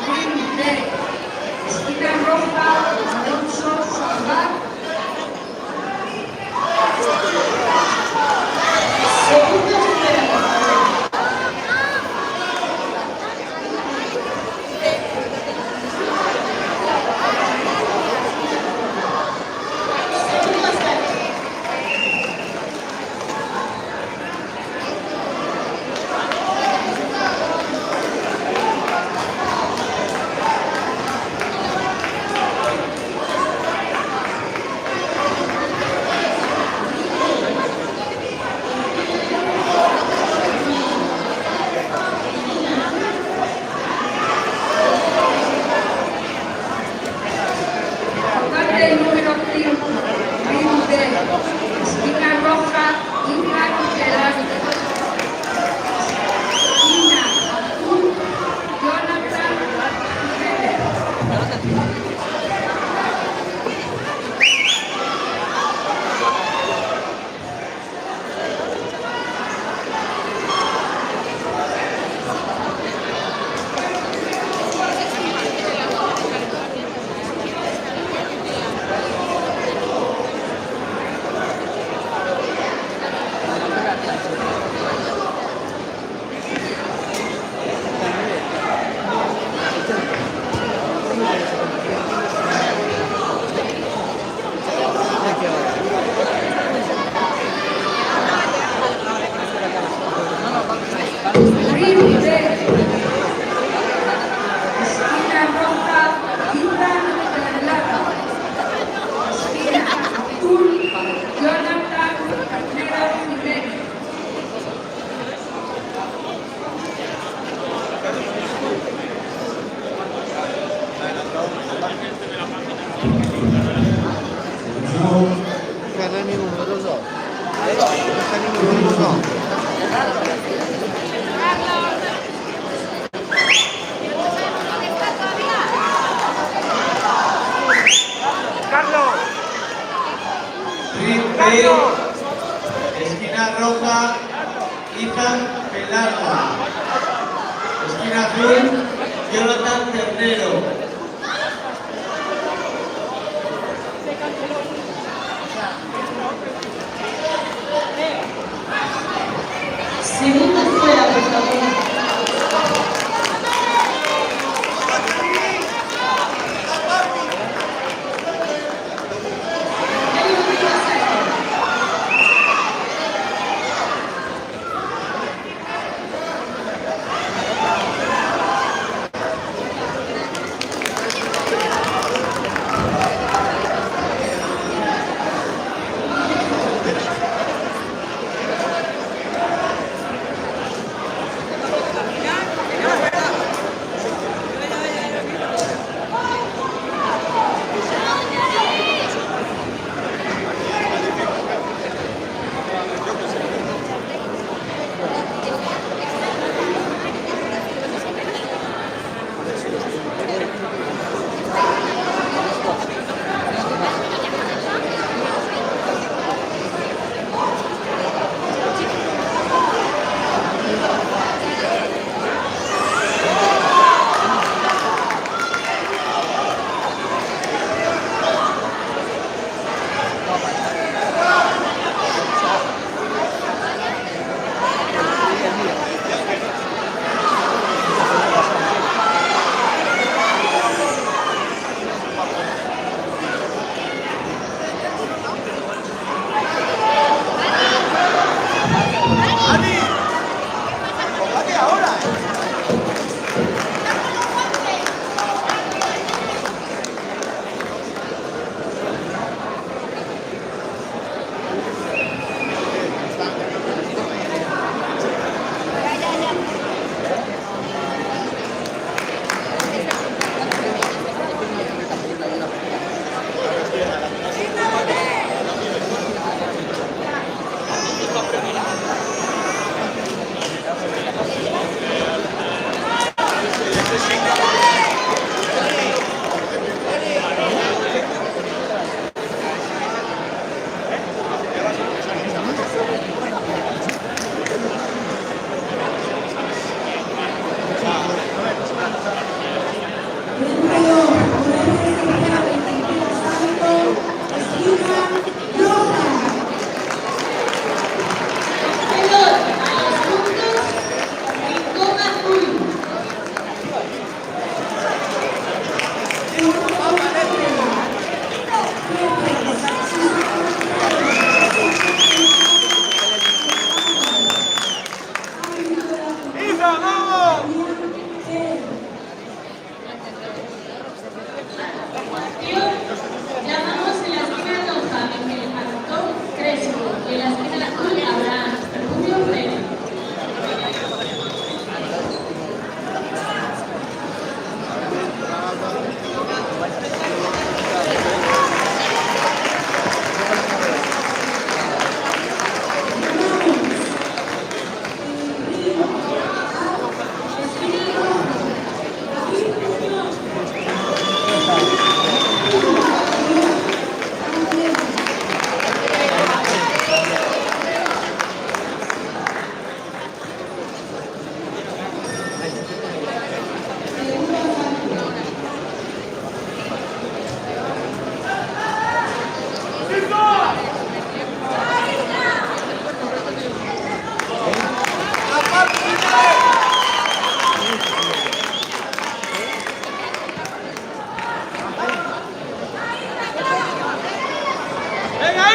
Ring D. Esquina roja, Alonso Salvar. Segundo número. Segundo asalto. Combate número 5. Ring D. Esquina roja, Iván Gelante. Esquina azul, Jonathan Jiménez. Ring D. Esquina roja, Iván Perlata. Esquina azul, Jonathan Carnero Jiménez. Que no hay ningún número 2. No está ningún número 2. Ring B, esquina roja, Ethan Pelarga. Esquina azul, Jonathan Ternero. Segundo fuera, por favor. Hay un único asalto.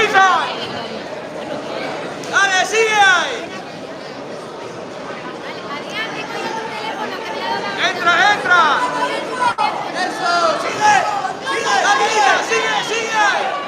Isa! ¡Dale, sigue ahí! ¡Entra, entra! ¡Eso! ¡Sigue! ¡Sigue! ¡Dale, Isa! ¡Sigue, sigue!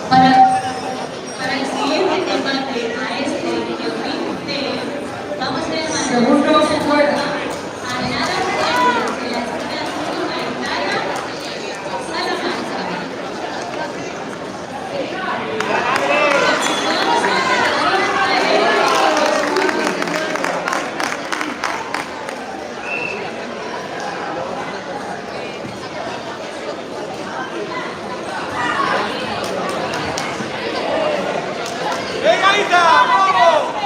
Para el siguiente debate a este videoclip, vamos a llamar Segundo fuera. a Lara Fuentes de la Escuela Humanitaria Salamanca. ¡Venga, Isa! ¡Vamos!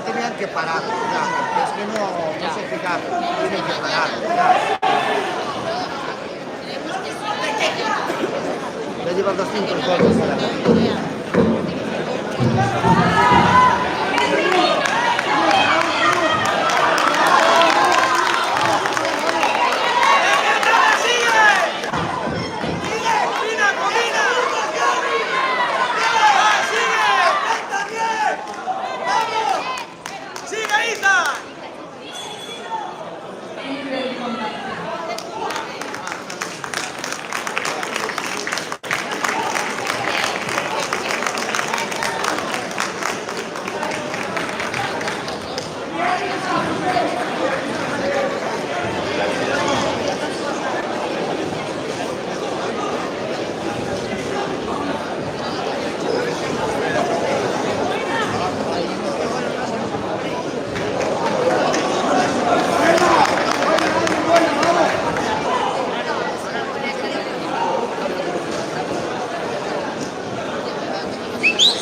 tenían que parar. Ya, es que no sé explicar, tienen que parar. Ya llevan 200 goles a la categoría.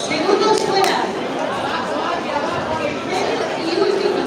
Segundos fuera. Y última.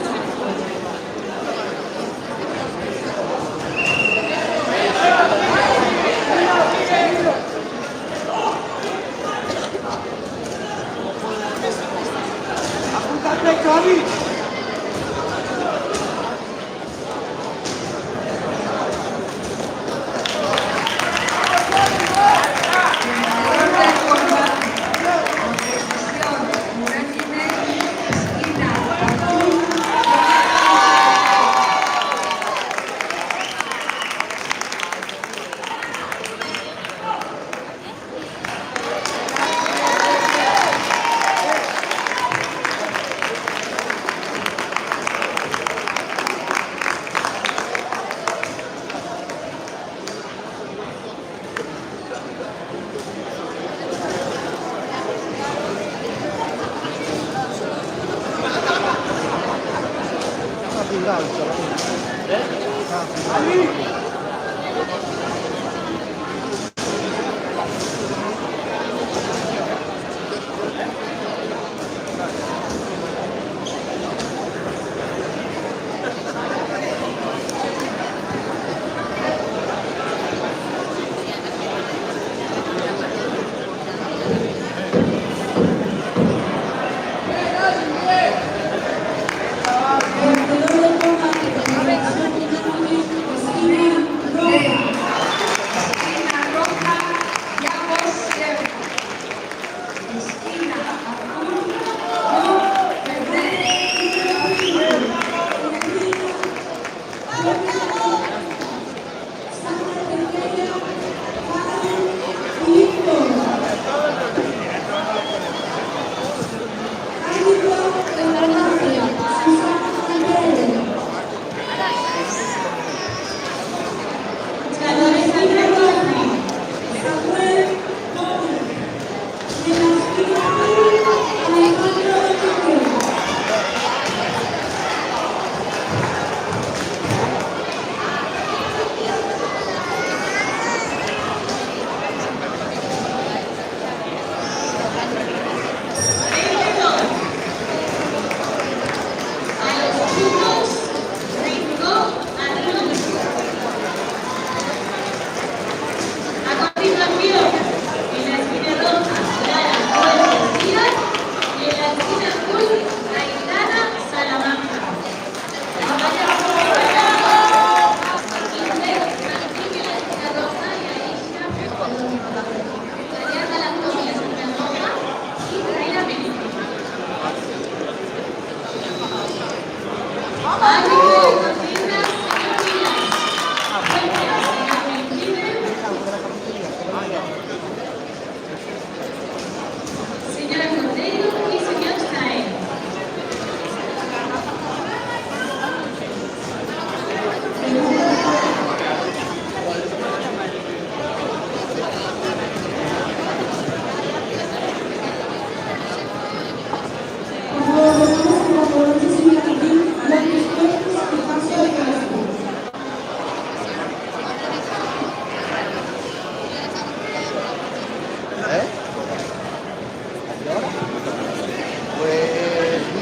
Por favor, vamos a la población civil aquí, la que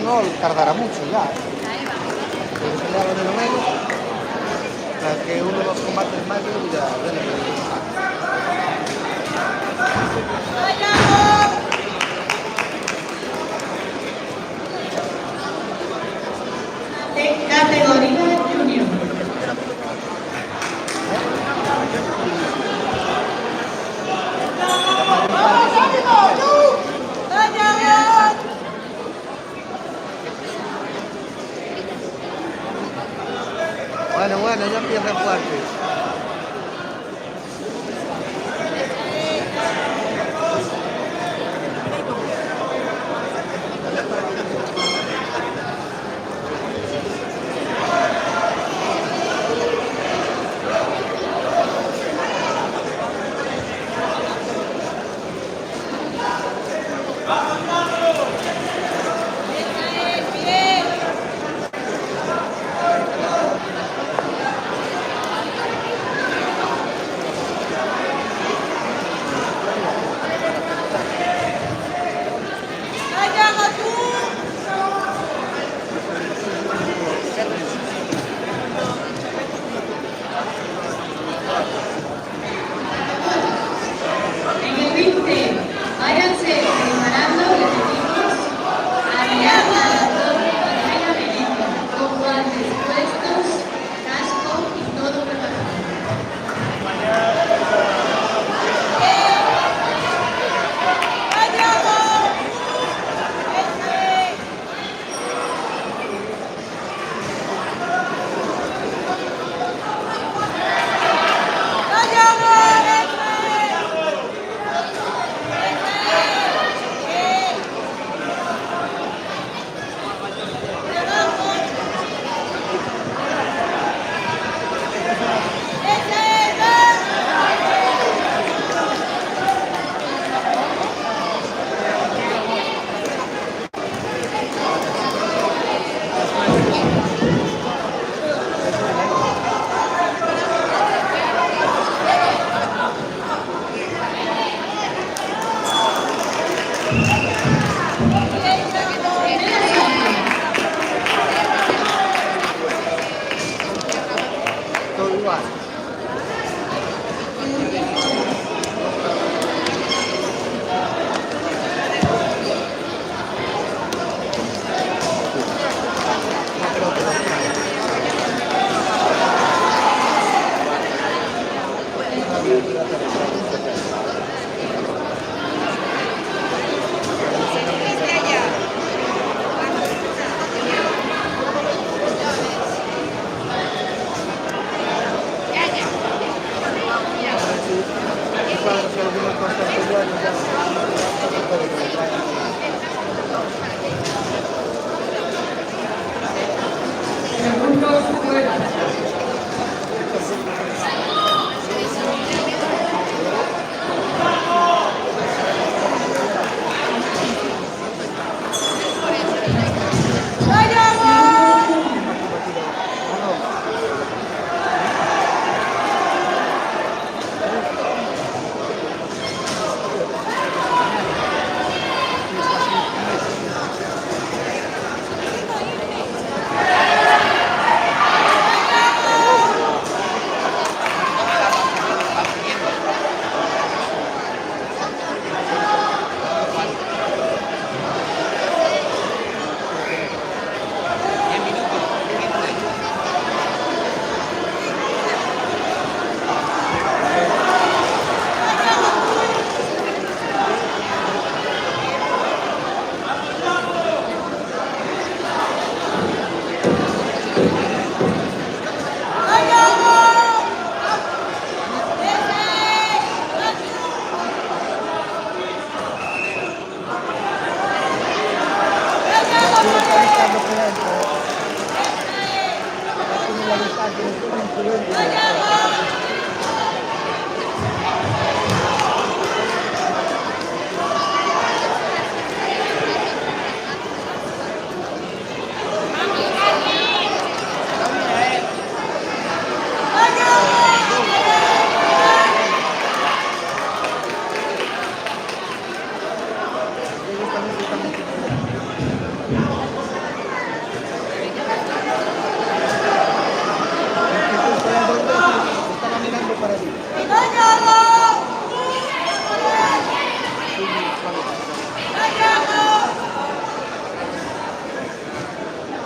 no tardará mucho ya. Pero se le haga de lo menos, para que uno de los combates más ya Categoría junior. Bueno, ya empieza fuerte. En el 20, váyanse preparando los equipos. Ariadna, Andrea Benito, con guantes puestos, casco y todo preparado. Todo igual. Segundos fuera.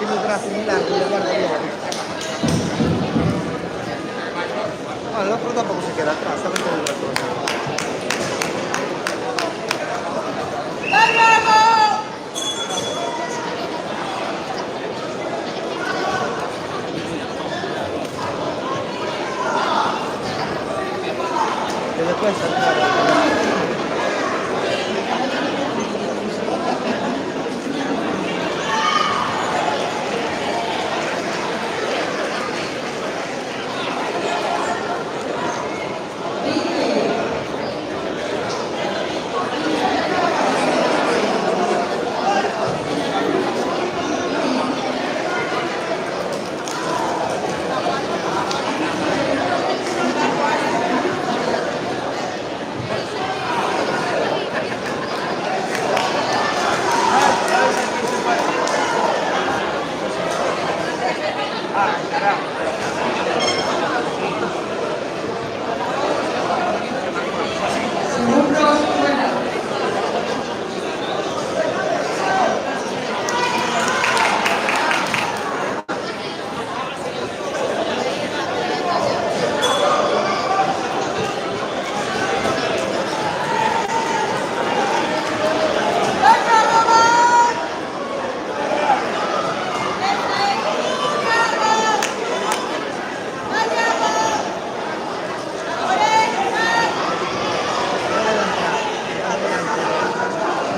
tiene el brazo muy largo y el guarda luego. No, el otro tampoco se queda atrás, saben todo el rato. Que le cuesta entrar. Segundos fuera.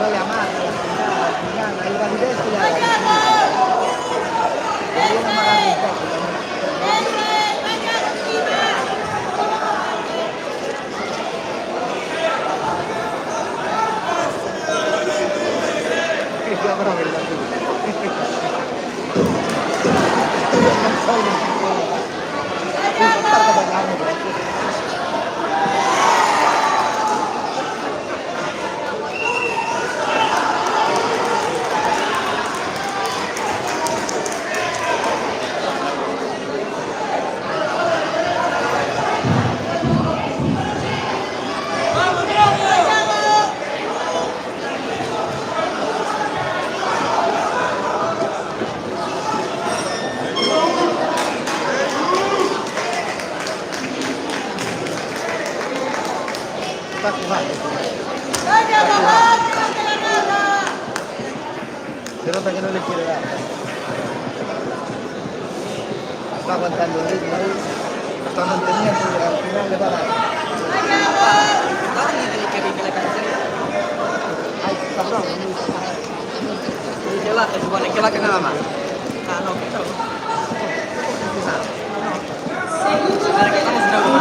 No llamar, hay validez que ya deberían amagar un poco también. Qué broma, ¿verdad? Está jugando. Se nota que no le quiere dar. Está aguantando el ritmo ahí. Está manteniendo y al final le va a dar. Ay, cabrón. ¿Qué va? Se supone que va que nada más. Ah, no, claro. Espera, que estamos en algo más.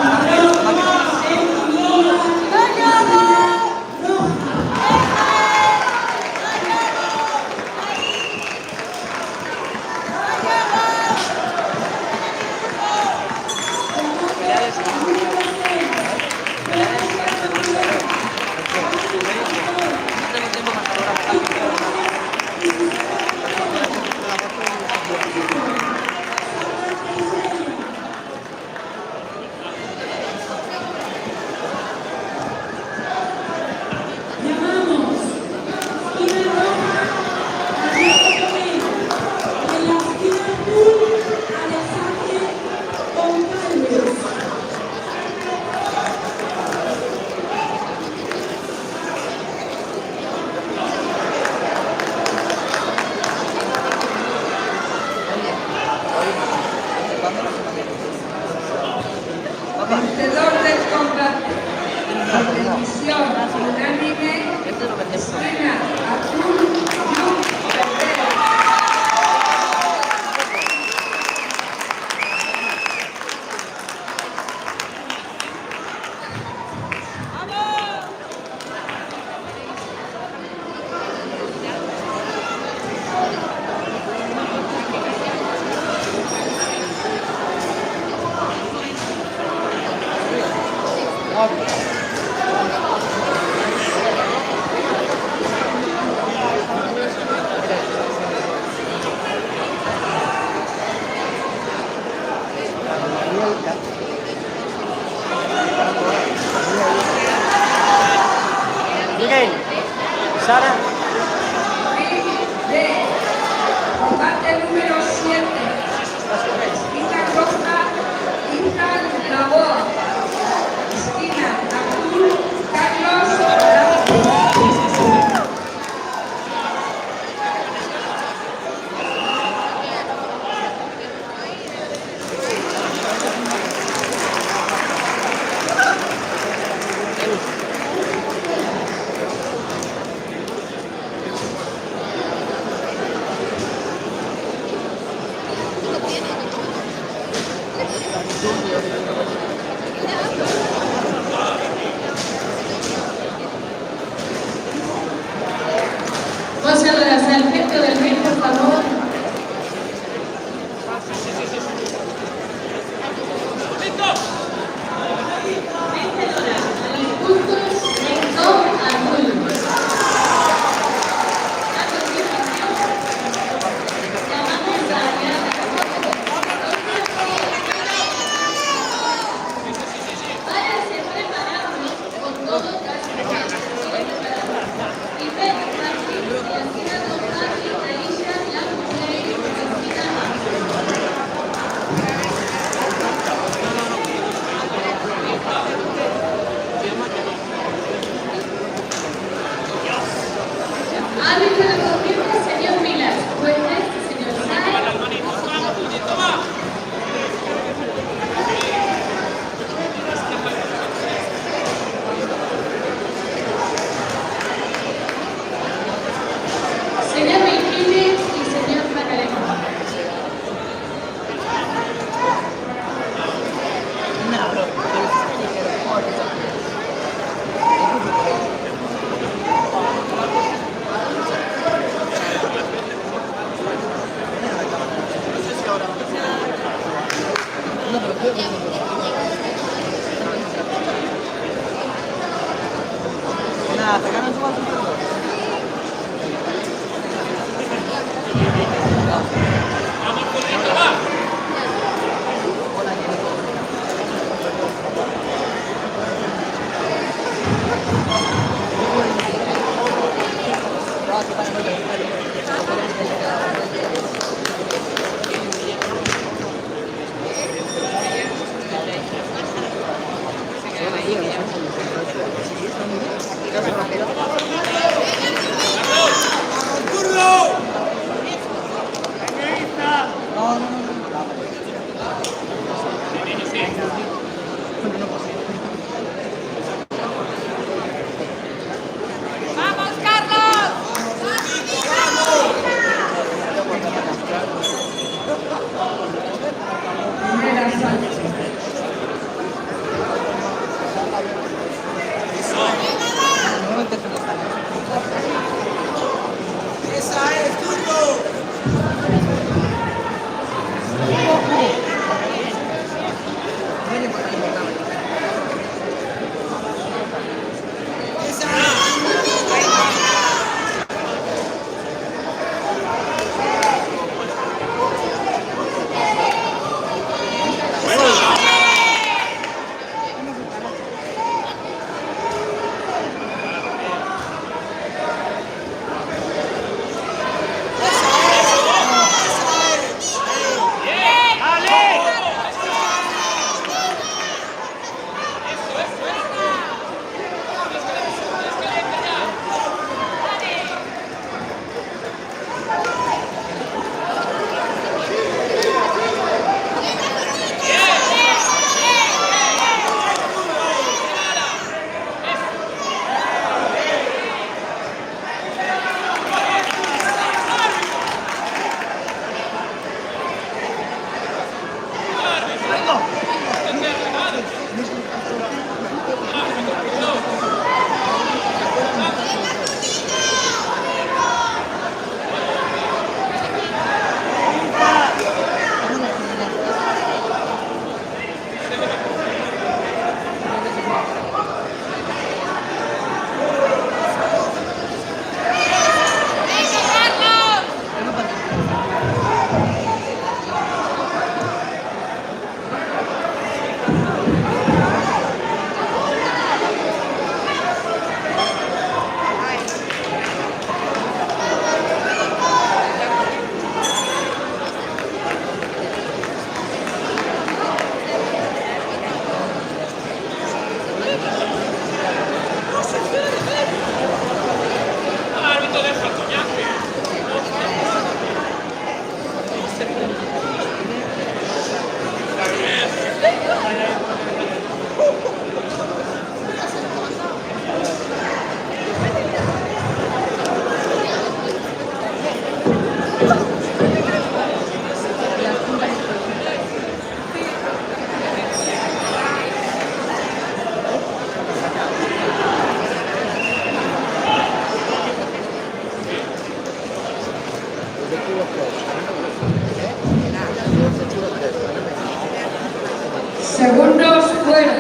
Segundos fuera.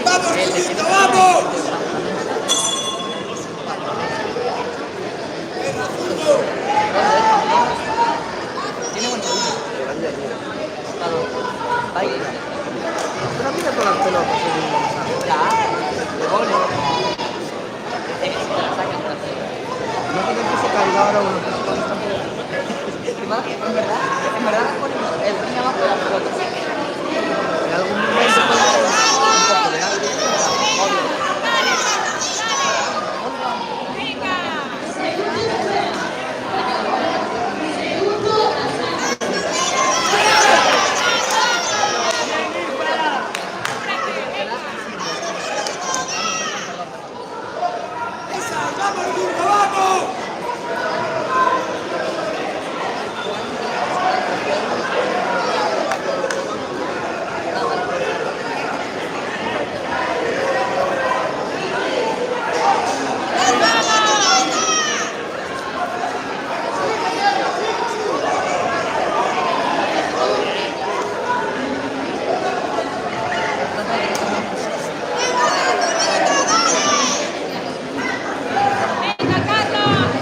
¡Vamos, Luisito, vamos! Tiene buen ritmo. Baila. Pero mira todas las pelotas. Ya. De goles. Es que si te la sacan, te la sacan. No tienen que se caiga ahora uno. En verdad las ponen el ring abajo de las pelotas. En algún momento puede haber un poco de algo. Obvio. ¡Vamos, Curva, vamos! Venga, Carlos.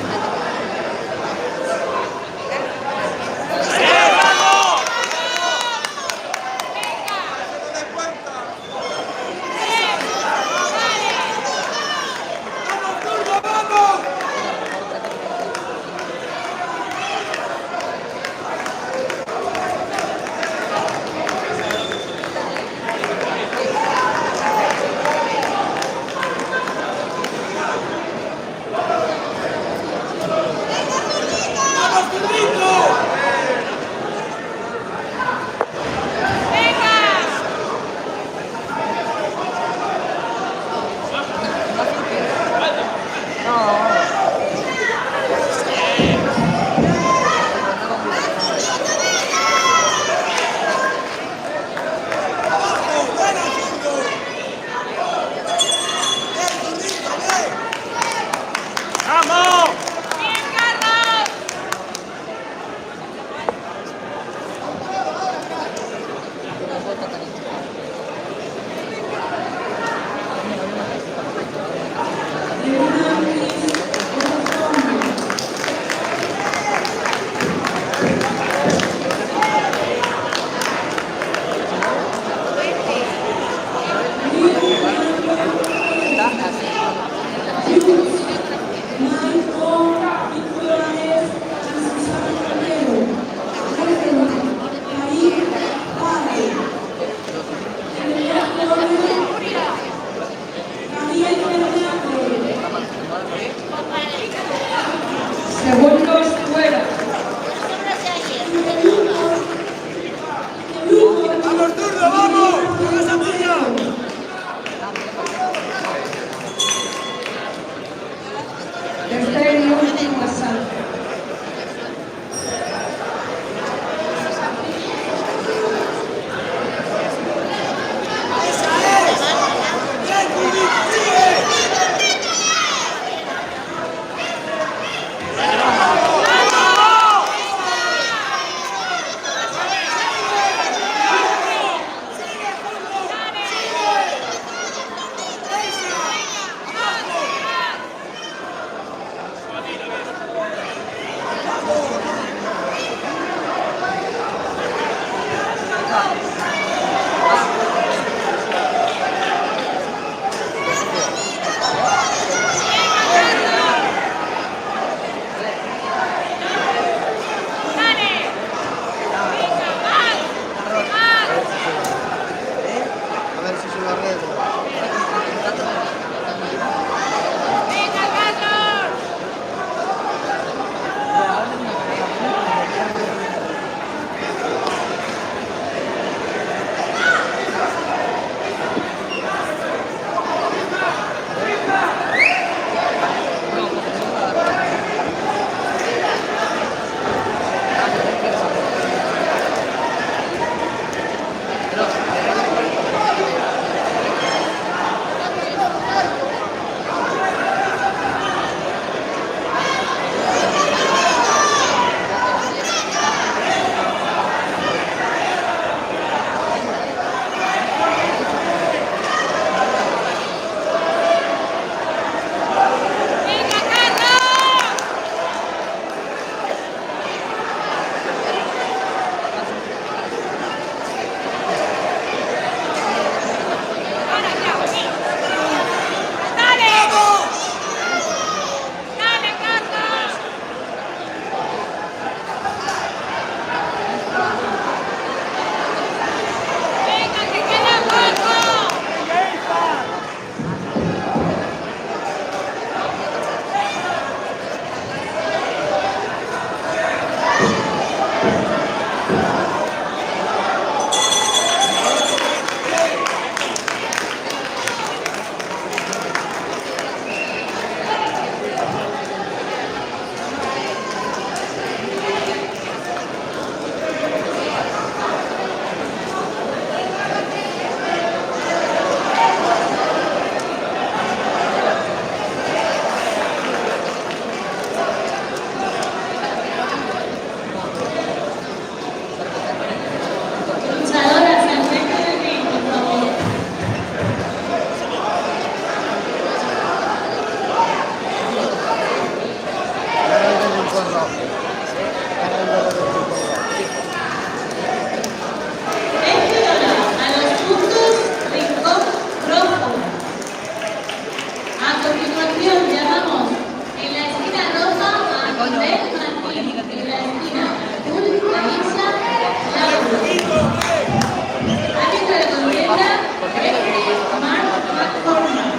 Mark McCormack.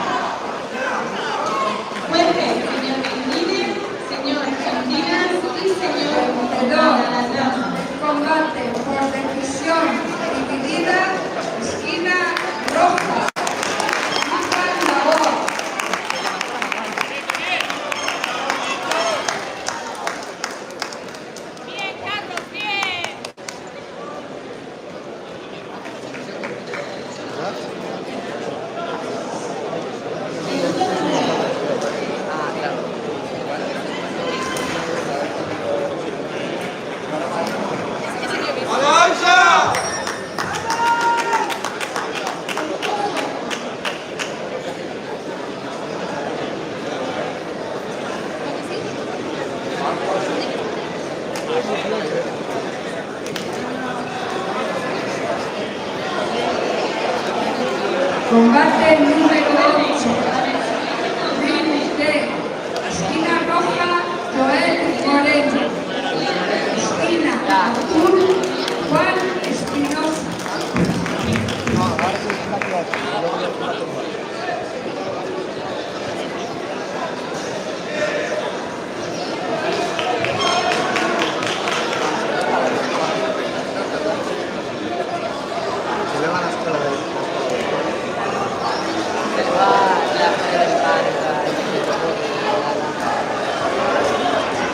Jueces, señor Benítez, señor Candinas y señor Maradama. Combate por decisión dividida, esquina roja. Rafa Labor. Bien, Carlos, bien. Ah, claro. Combate número 8. Ring de esquina roja, Joel Moreno. Esquina azul, Juan Espinosa. No, ahora sí está claro. Luego ya está todo. Se le van las caras de Se le va la playa del padre,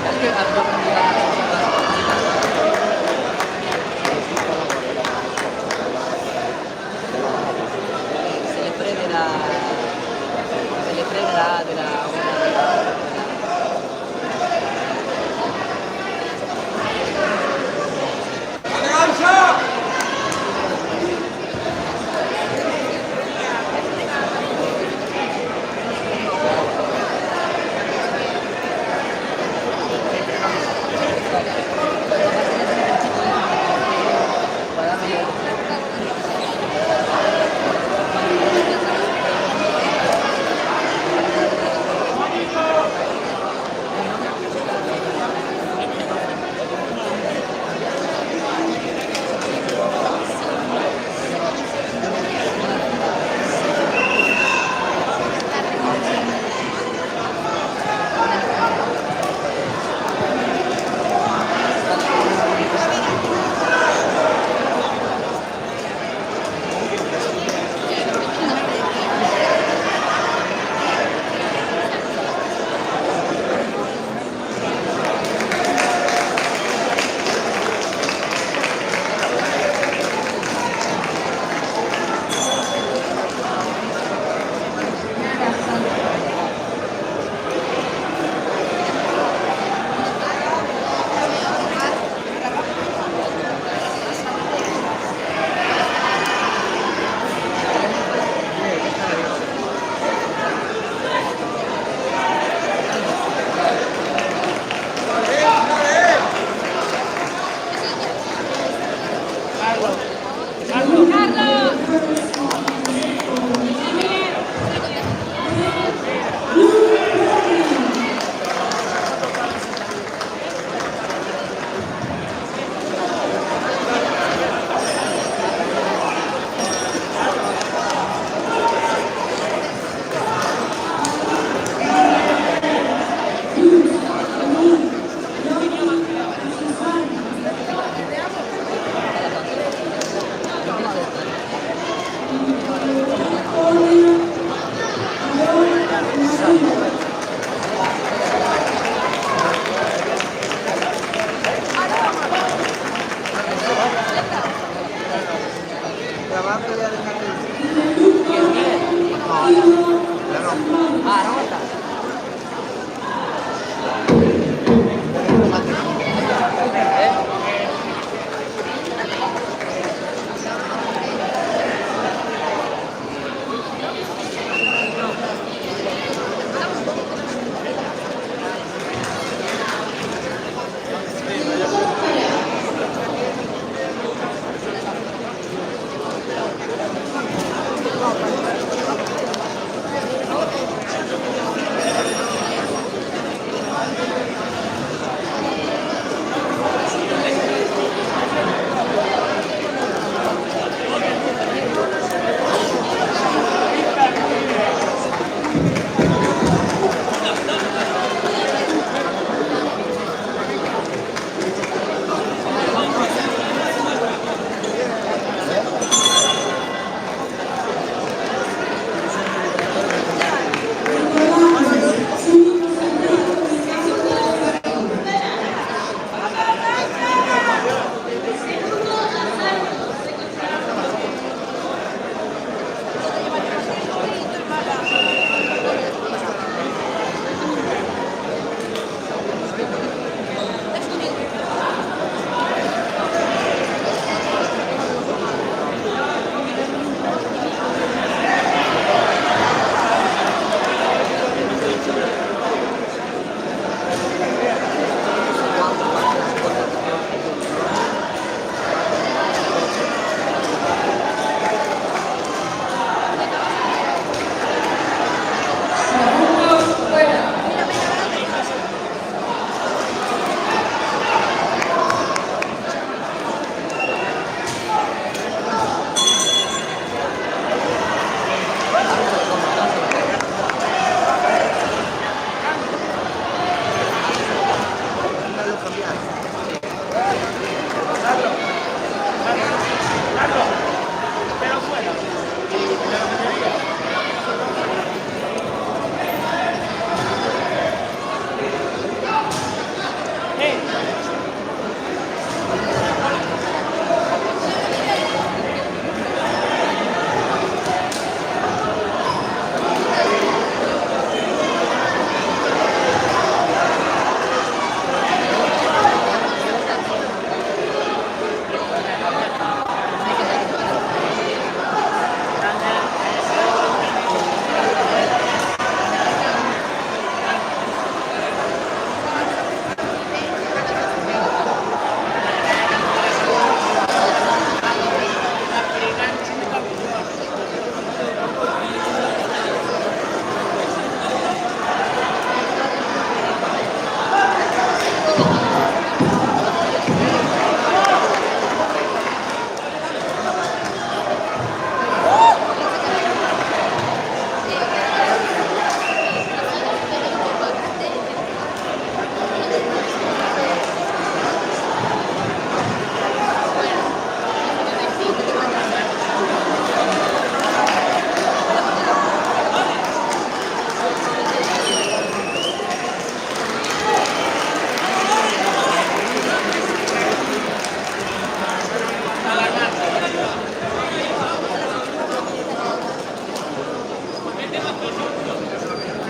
es que a se le prende la de la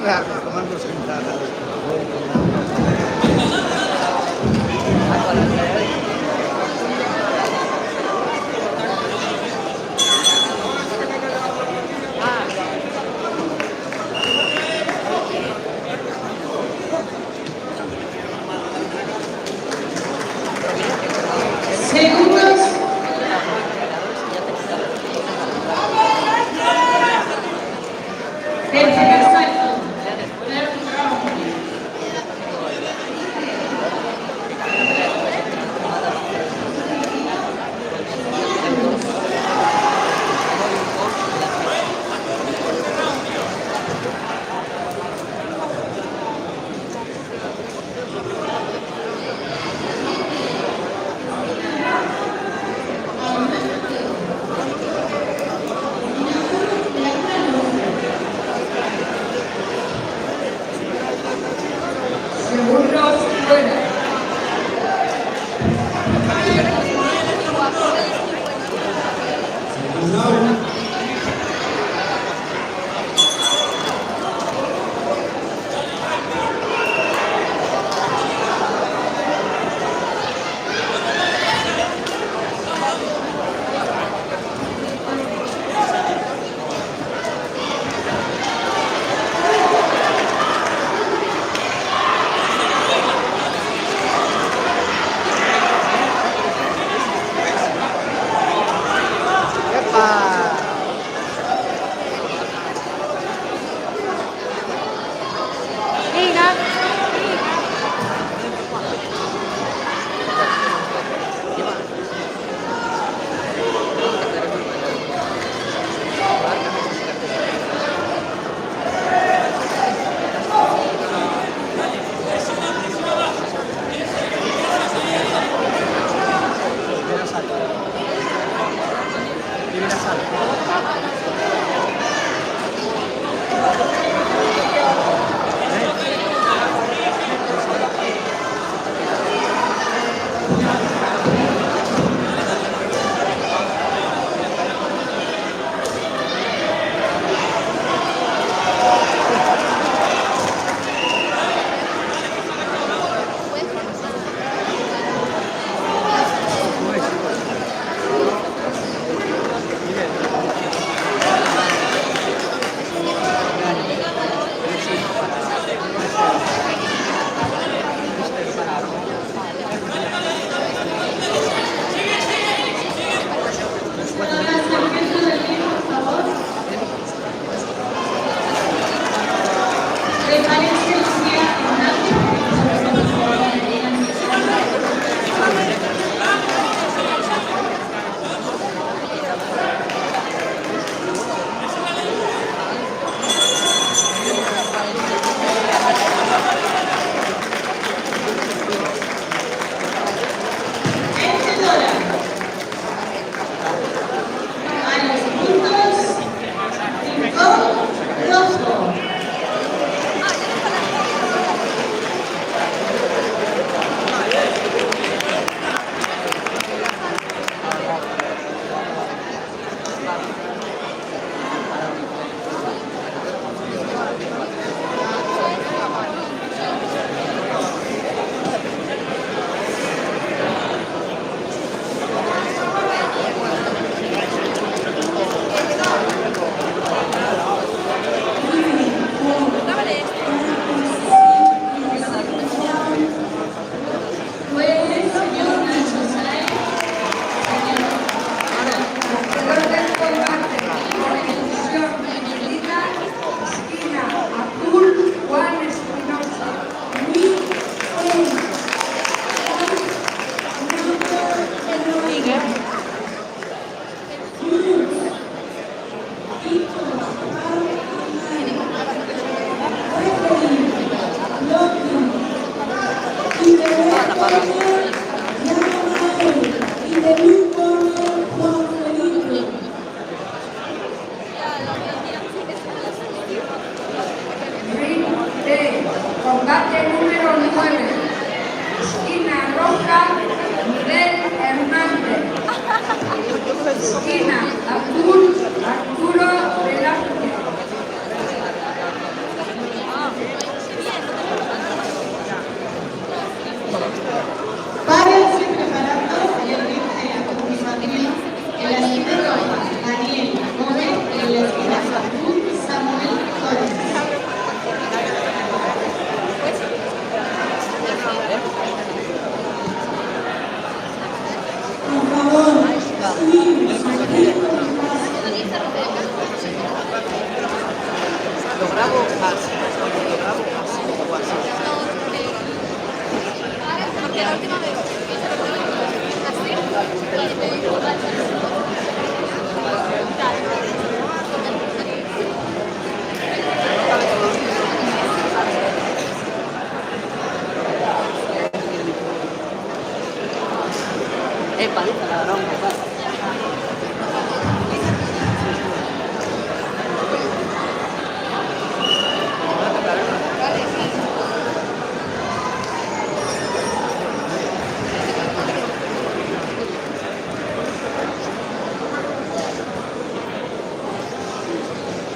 Claro, tomando sentadas. Segundos. Del primer salto. Segundos fuera. Combate número 9. Esquina roja, Miguel Hernández. Esquina azul, Arturo Velázquez. Paliza la broma,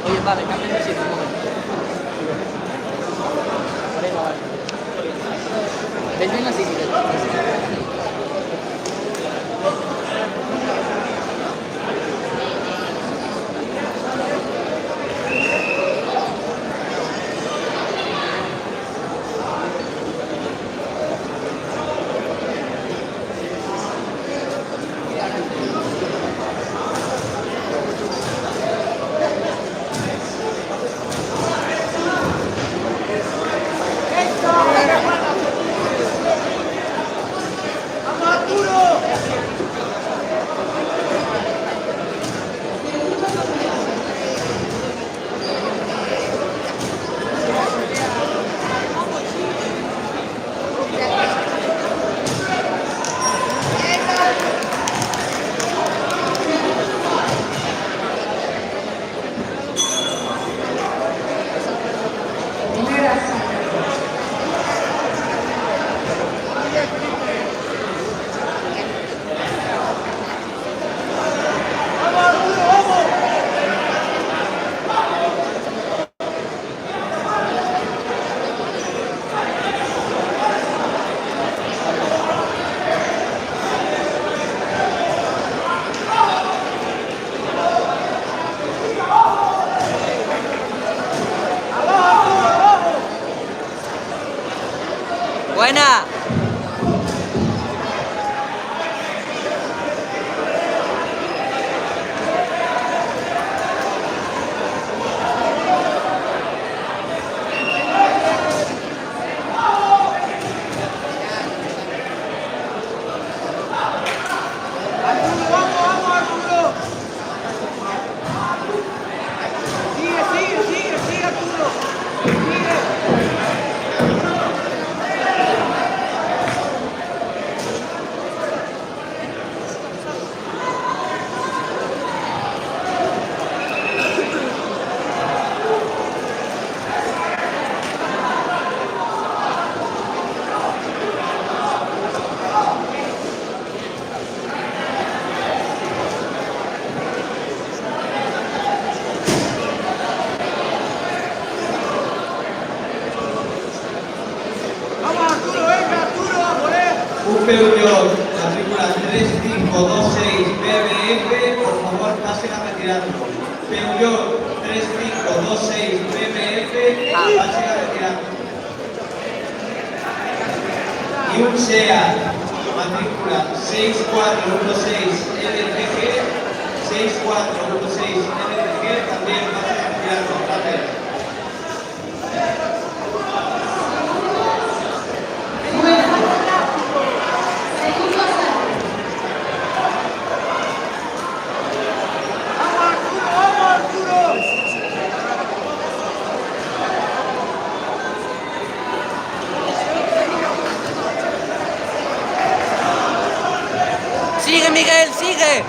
oye, vale, cambia de sitio un momento. Moreno, vale. Vente así, buena. Un Peugeot, matrícula 3526 BBF, por favor pasen a retirarlo. Peugeot 3526 BBF, pasen a retirarlo. Y un SEAT, matrícula 6416 LTG, 6416 LTG, también pasen a retirarlo. Gracias. Sigue, Miguel, sigue.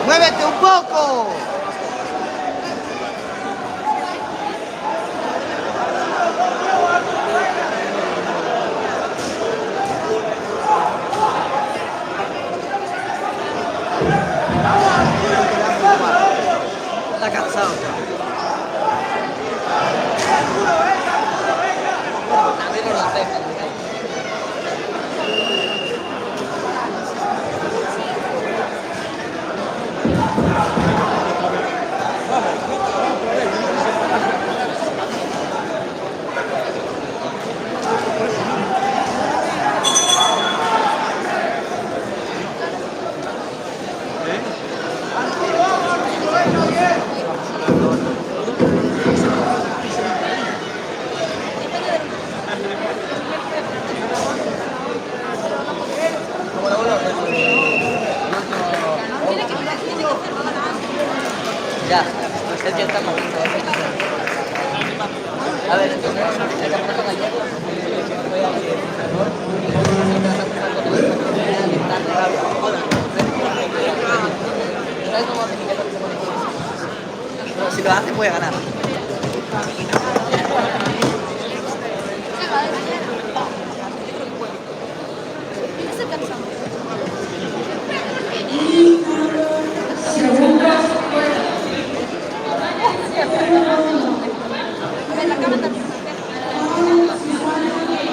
¡Muévete un poco! Está cansado. A mí no lo aceptan. Ya, es que está comiendo. A ver, entonces, el campeonato gallego fue al si lo hace puede ganar.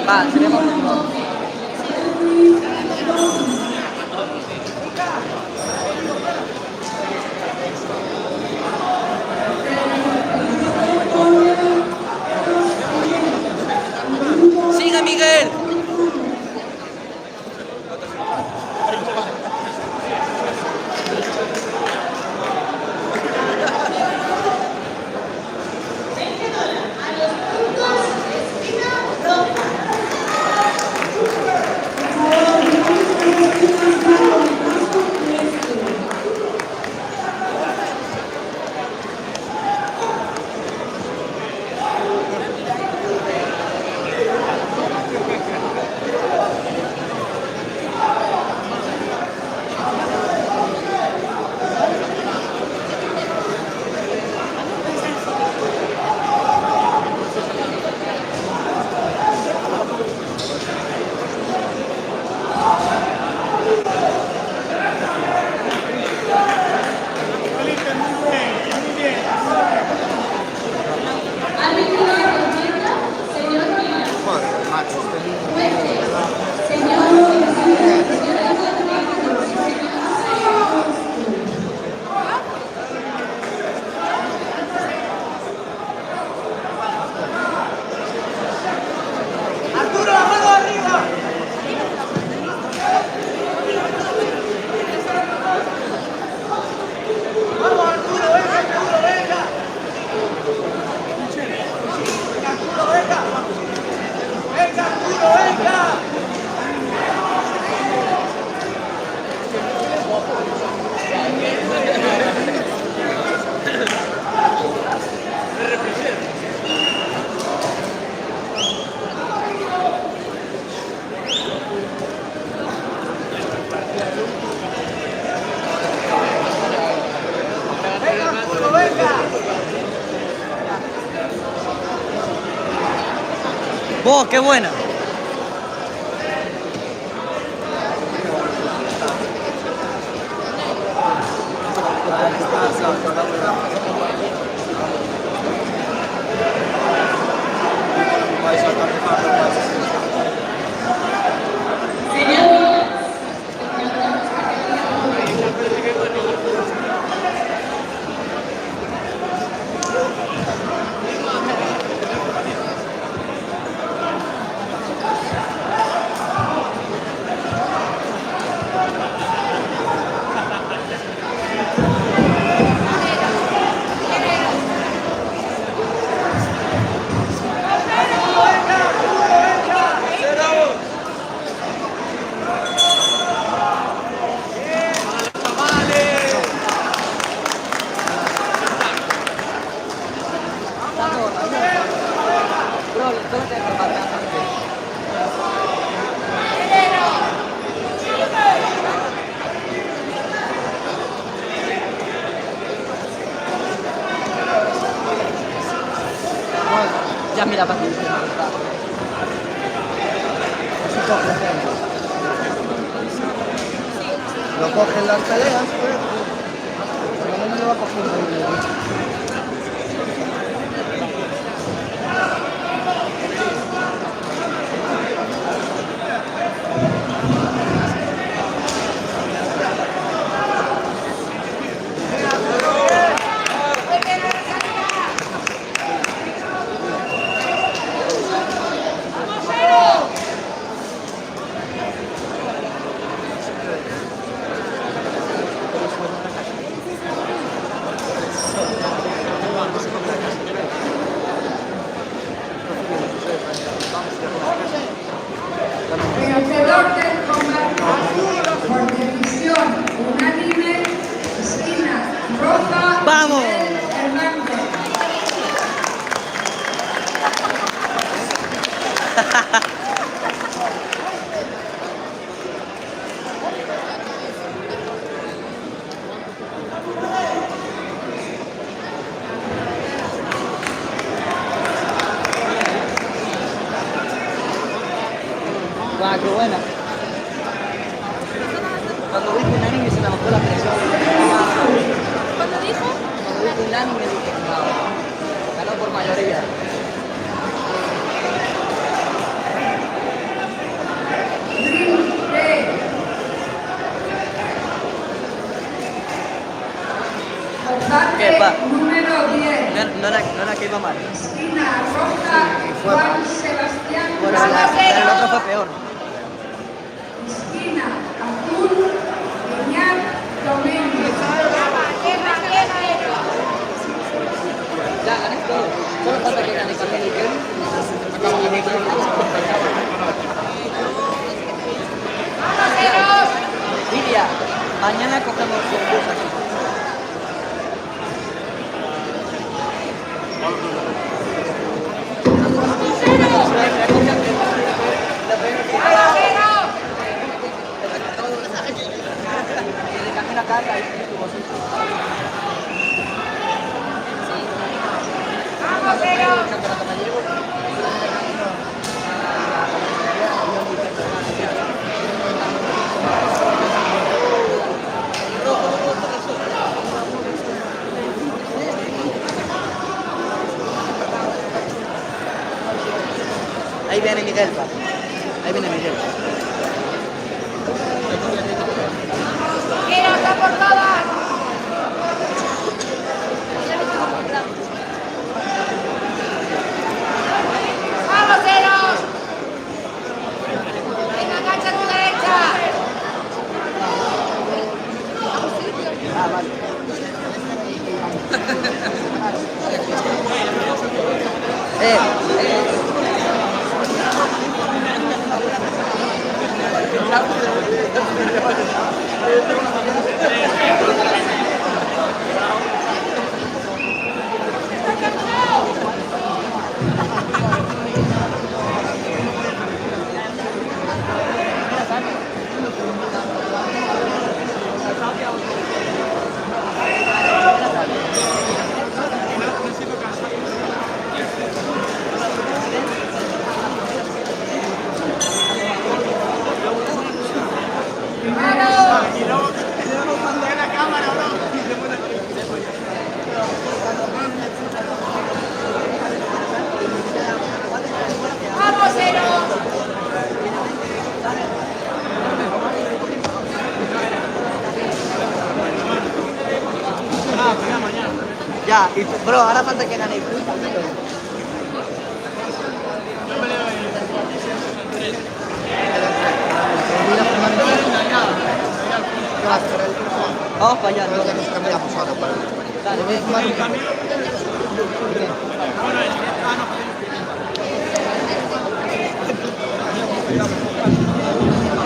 Va, tenemos ¡sigue, Miguel! ¡Vos, qué buena! Ya mira, para Lo cogen las peleas, pues. Por lo menos lo va cogiendo ahí. Vencedor del combate por decisión unánime, esquina roja. ¡Vamos! Miguel Hernández. ¡Guau, qué buena! Cuando vi unánime se me bajó la presión. ¿Cuándo dijo? Cuando vi unánime dije, no, ganó por mayoría. ¿Qué, pa? Combate número 10. No la que iba mal. Esquina roja, Juan Sebastián Bueno, Caballero. el otro fue peor. Esquina azul, Iñak Domínguez. Ya, gané todo. Solo falta que gane Carmen y Kevin. Lidia, mañana cogemos un bus aquí. Ahí viene Miguel, pa. Ahí viene Miguel. ¡Mira, está por todas! ¡Vamos, Eros! Venga, engancha a tu derecha. Ah, vale. Ya, bro, ahora falta que ganéis. Vamos para allá, Creo que nos cambiamos ahora para el último. Dale, Voy a fumar un poco.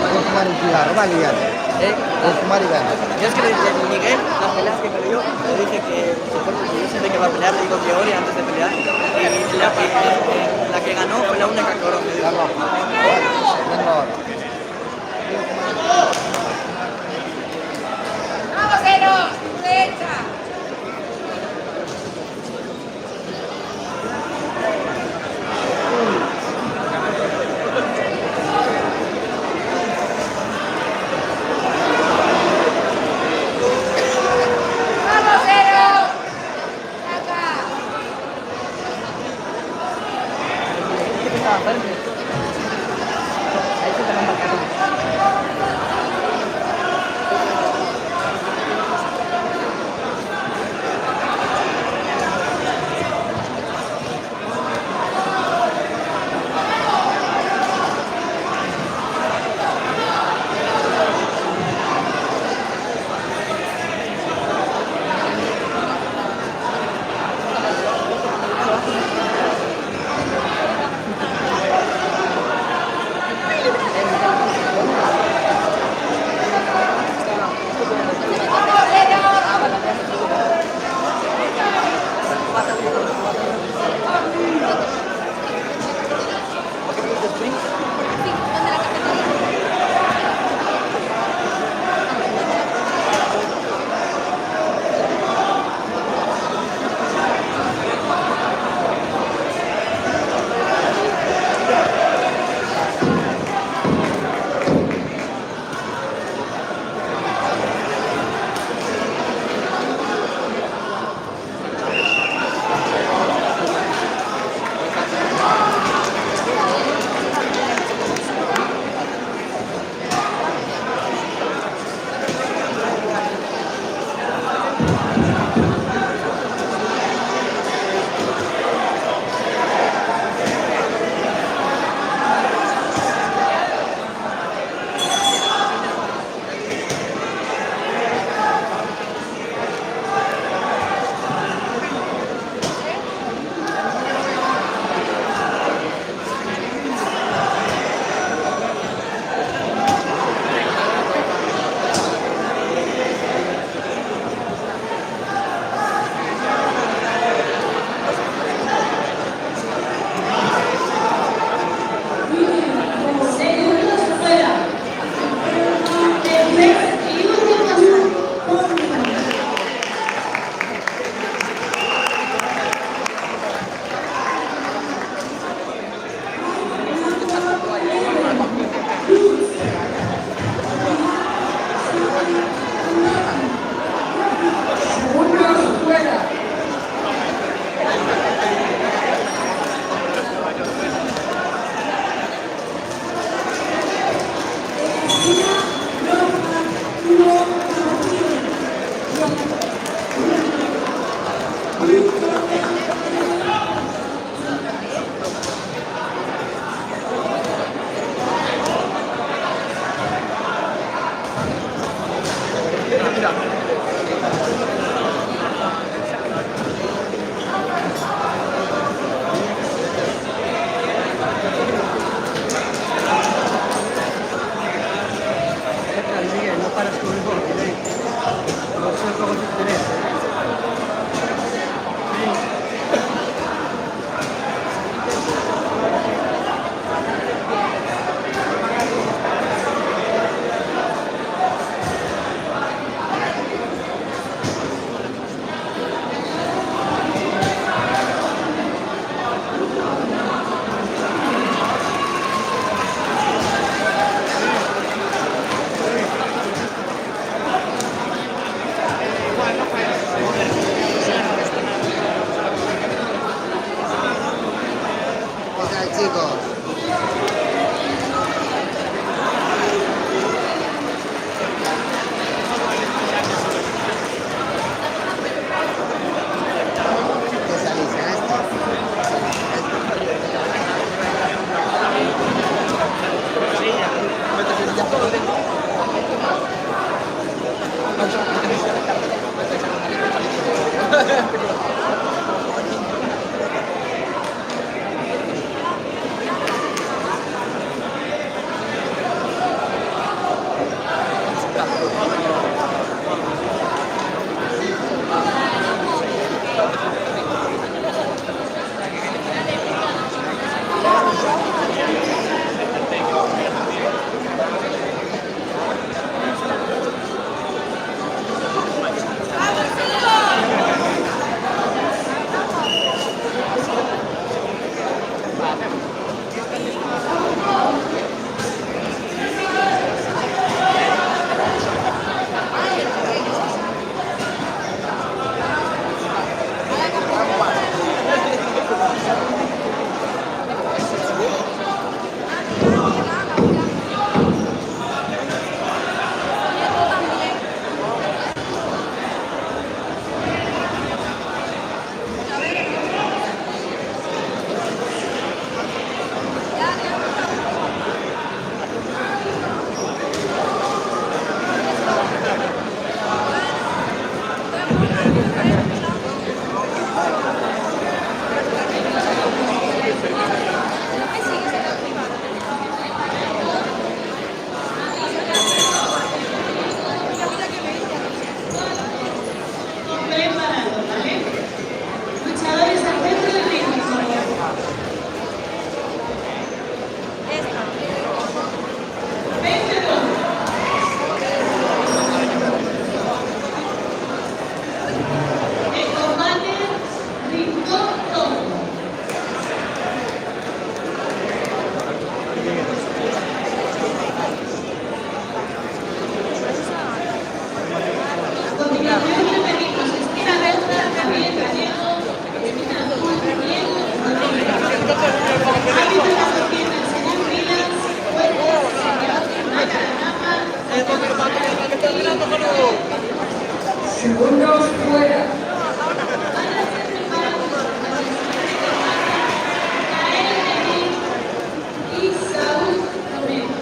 Voy a fumar un cigarro, vale, ya. Voy a fumar y gano. Yo es que le dije a Miguel, las peleas que perdió, le dije que yo siempre que va a pelear le digo que ore antes de pelear. Y la que ganó fue la única que oró. Me dijo. La roja. Vale, vengo ahora. ¡Vamos, Eros! ¡Derecha! ¡Vamos, Eros! ¡Saca! Ahí se te va a marcar. Preparado, ¿vale? Luchadores al centro del ring, por favor. Vencedor. El combate Rincón Todo. A continuación repetimos esquina recta, Gabriel Gallego, esquina azul, Diego Rodríguez. Árbitro las defiendas, señor Vilas, jueces, señor Macaranapa, Segundos fuera. van a ser preparados los escritores de Mara, Gael Lenin y Saúl Romero.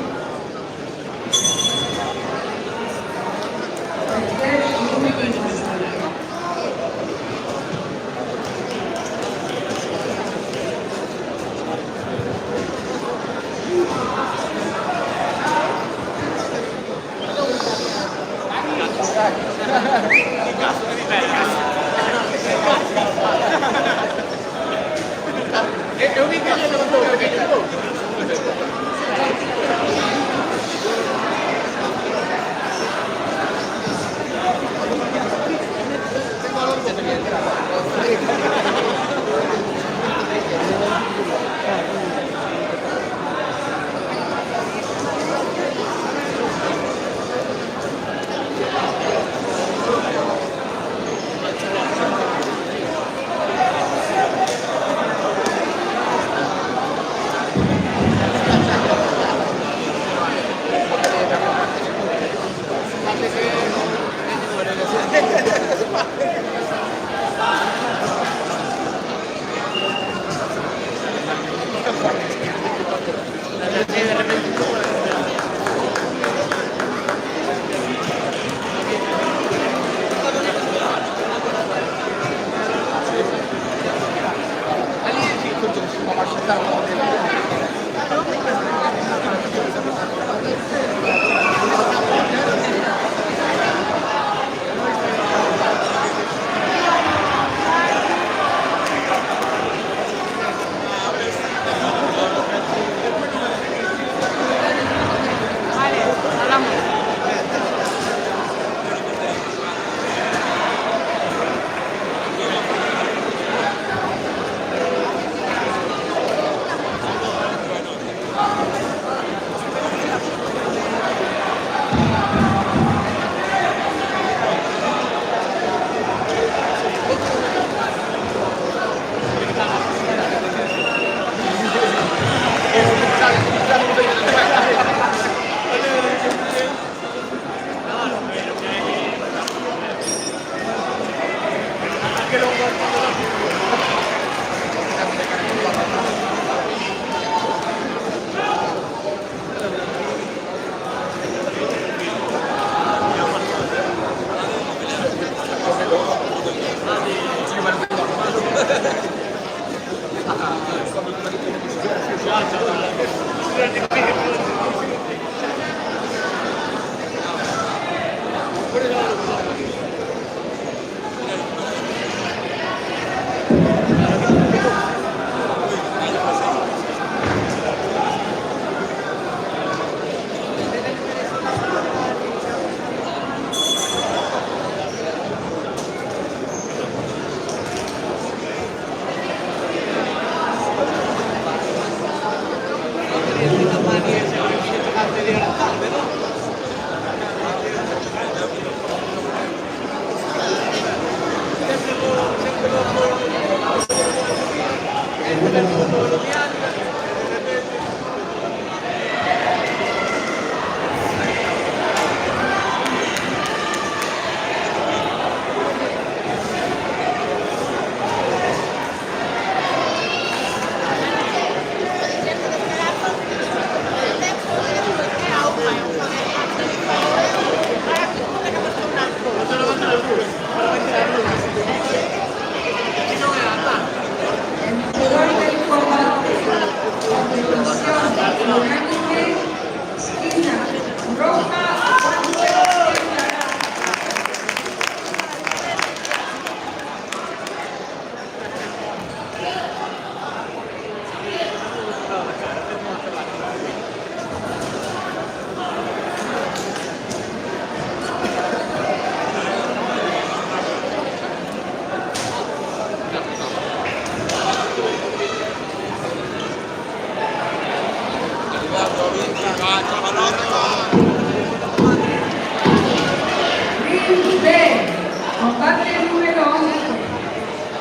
Combate número 11.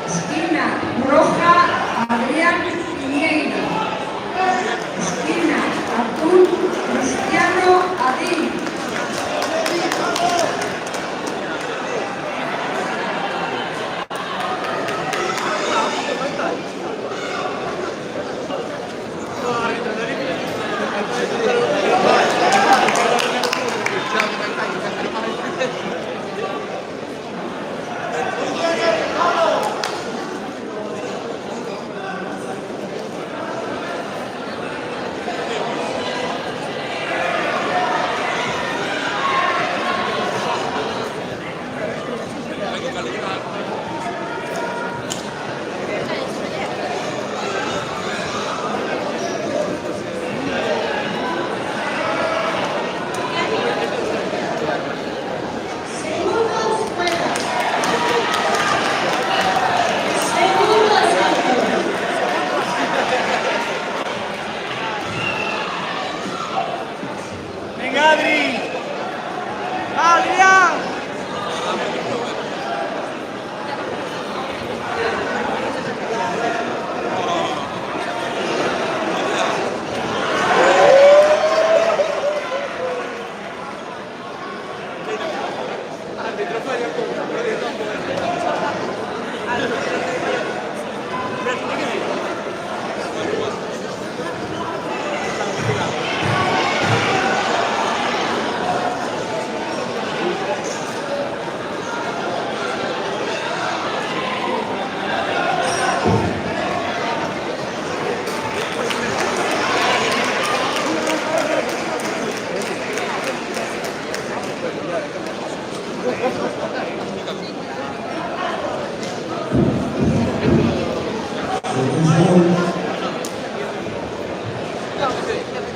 Esquina roja, Adrián Piñeiro. Esquina azul, Cristiano Adil. Venga, Adri. ¡Adrián!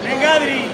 Venga, Adri.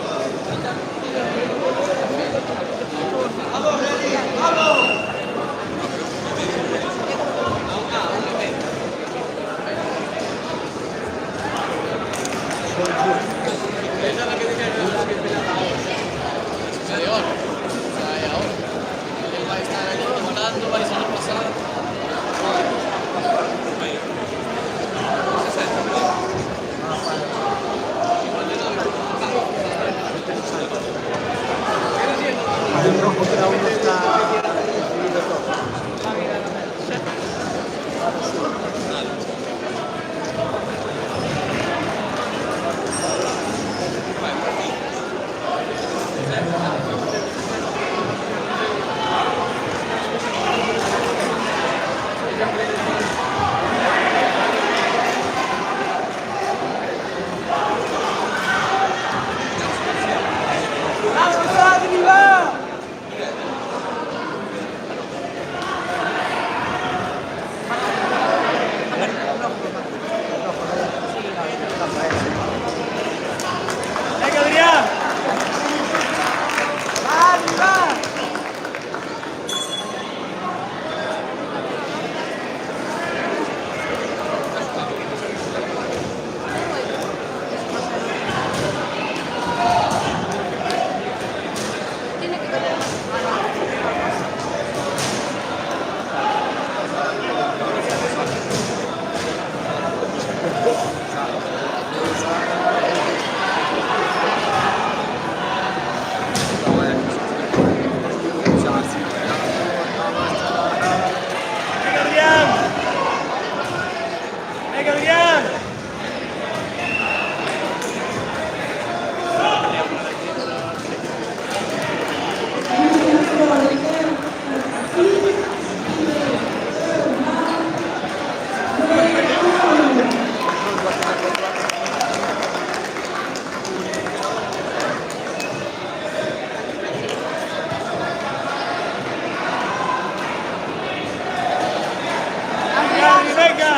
venga.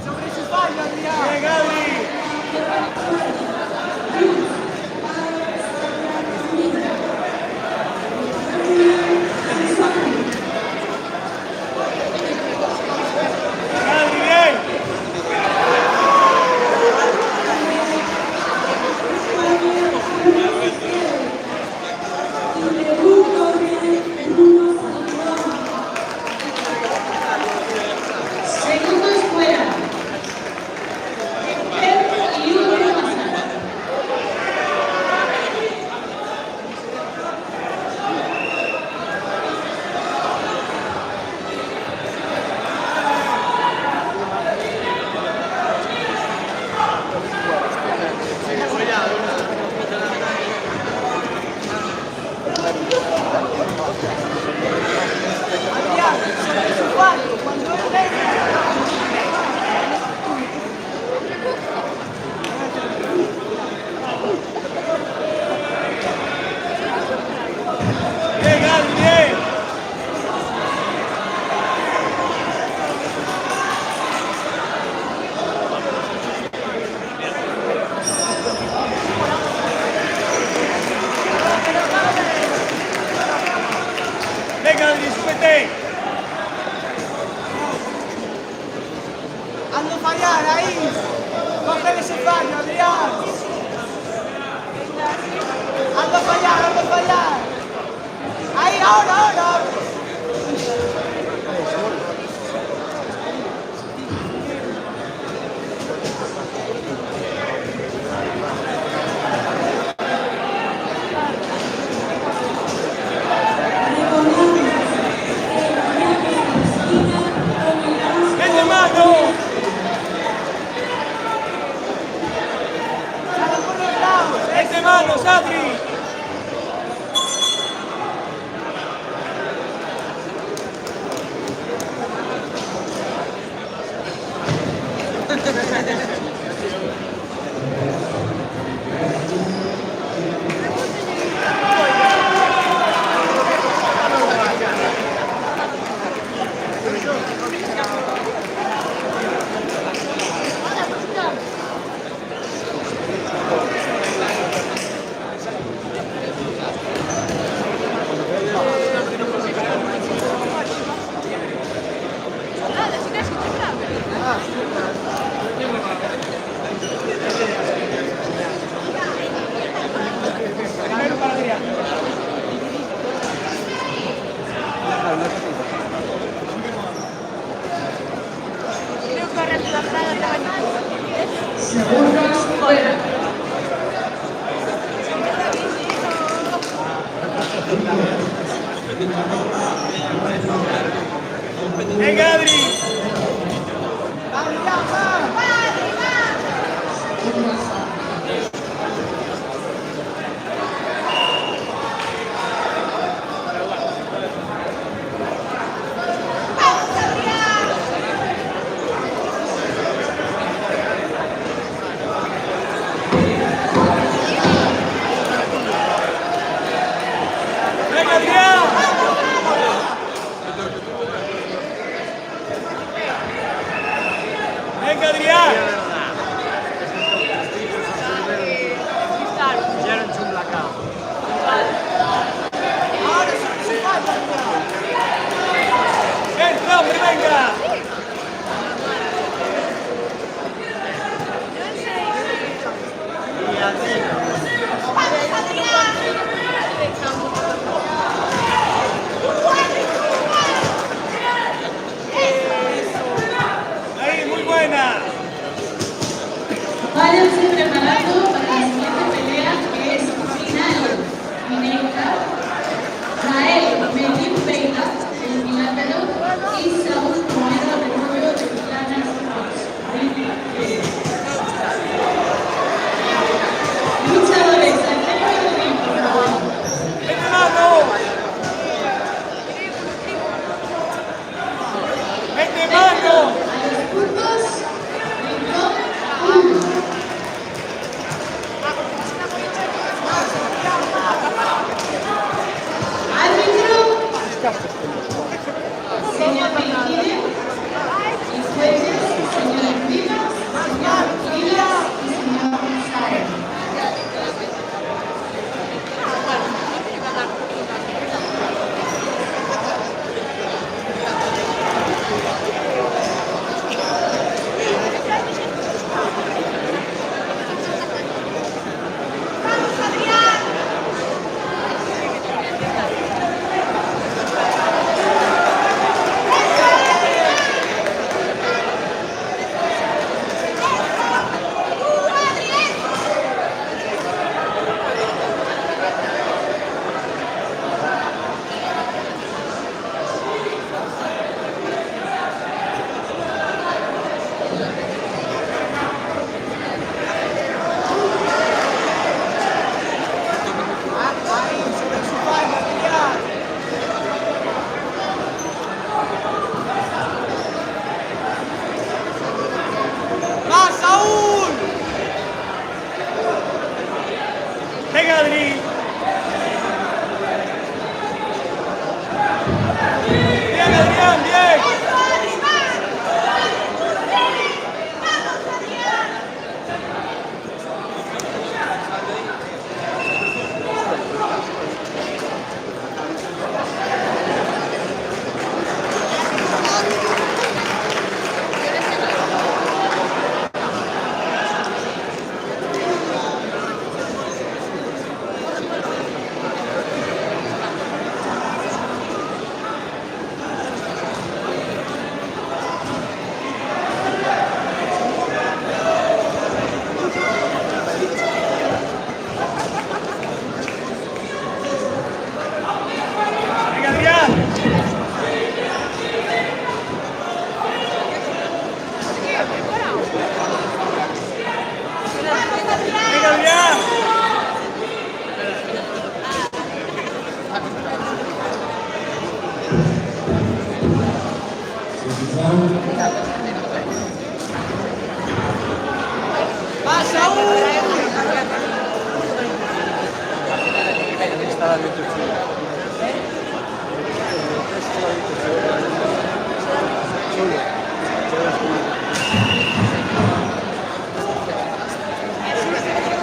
Sobre su fallo, Adrián. Venga, Adri. Segundos fuera. Y uno pasar. Adrián, sobre su fallo, cuando él venga. Bien, Adri, bien. Venga, Adri, súbete. Hazlo fallar, ahí. Cógele ese fallo, Adrián. Hazlo fallar, hazlo fallar. Ahí, ahora. ¡Mete mano! ¡Sale por los lados! ¡Mete manos, Adri! Primero para Adrián. Segundos fuera. Venga, Adri. Adrián, va. Venga, Adrián. Venga, Adrián.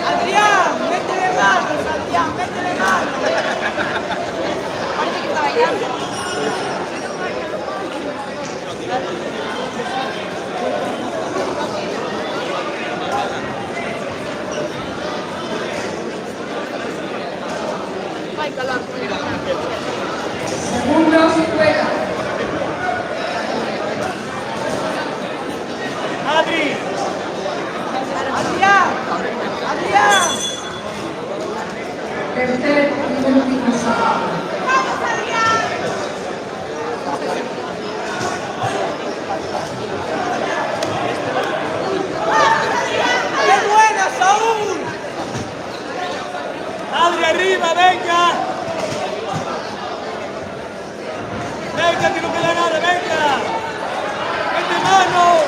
Adrián, métele manos, Adrián, métele manos. Parece que está bailando. Segundos fuera. Adri. Adrián. Adrián. Tercer y último salto. ¡Vamos, Adrián! ¡Qué buena, Saúl! Adri, arriba, venga. Venga, que no queda nada, venga. Mete manos.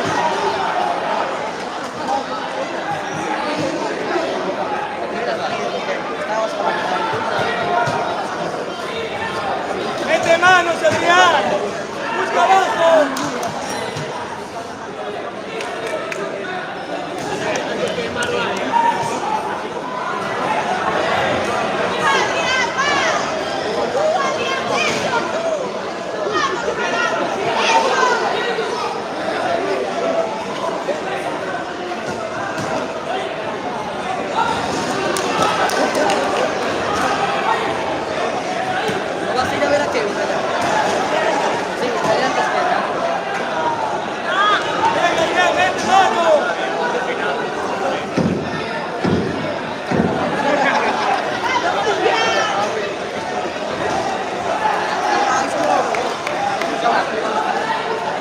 Mete manos, Adrián. Busca abajo. ¿No vas a ir a ver a Kevin allá? Sí, adelante, espera. Venga, Adrián, mete manos.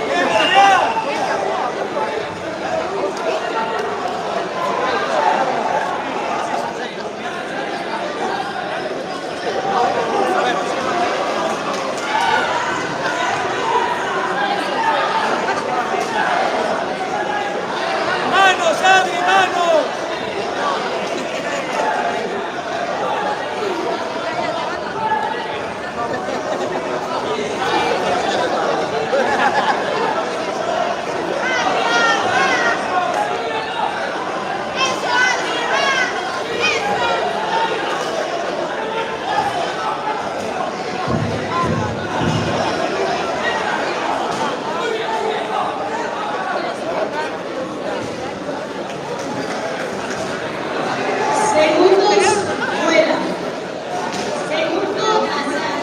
Bien, Adrián. Manos, Adri, manos. Segundos fuera. Segundo azar.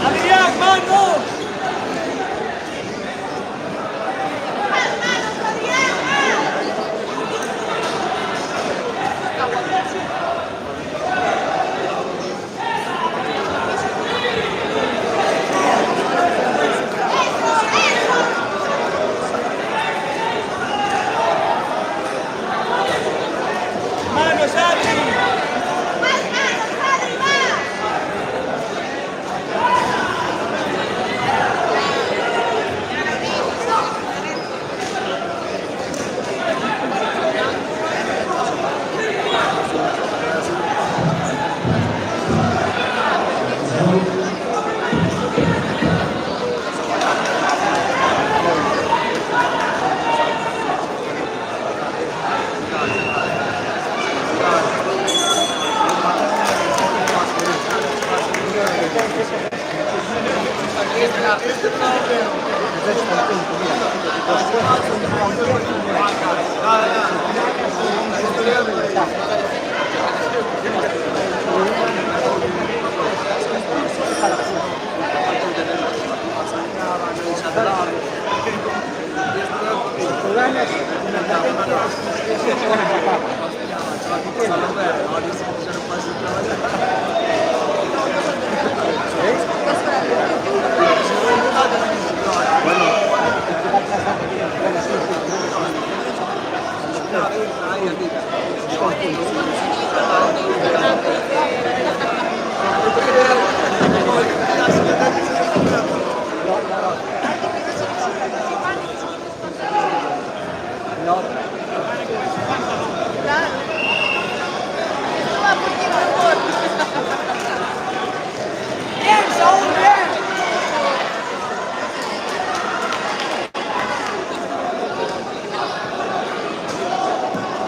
Adrián, manos. Manos, Adri.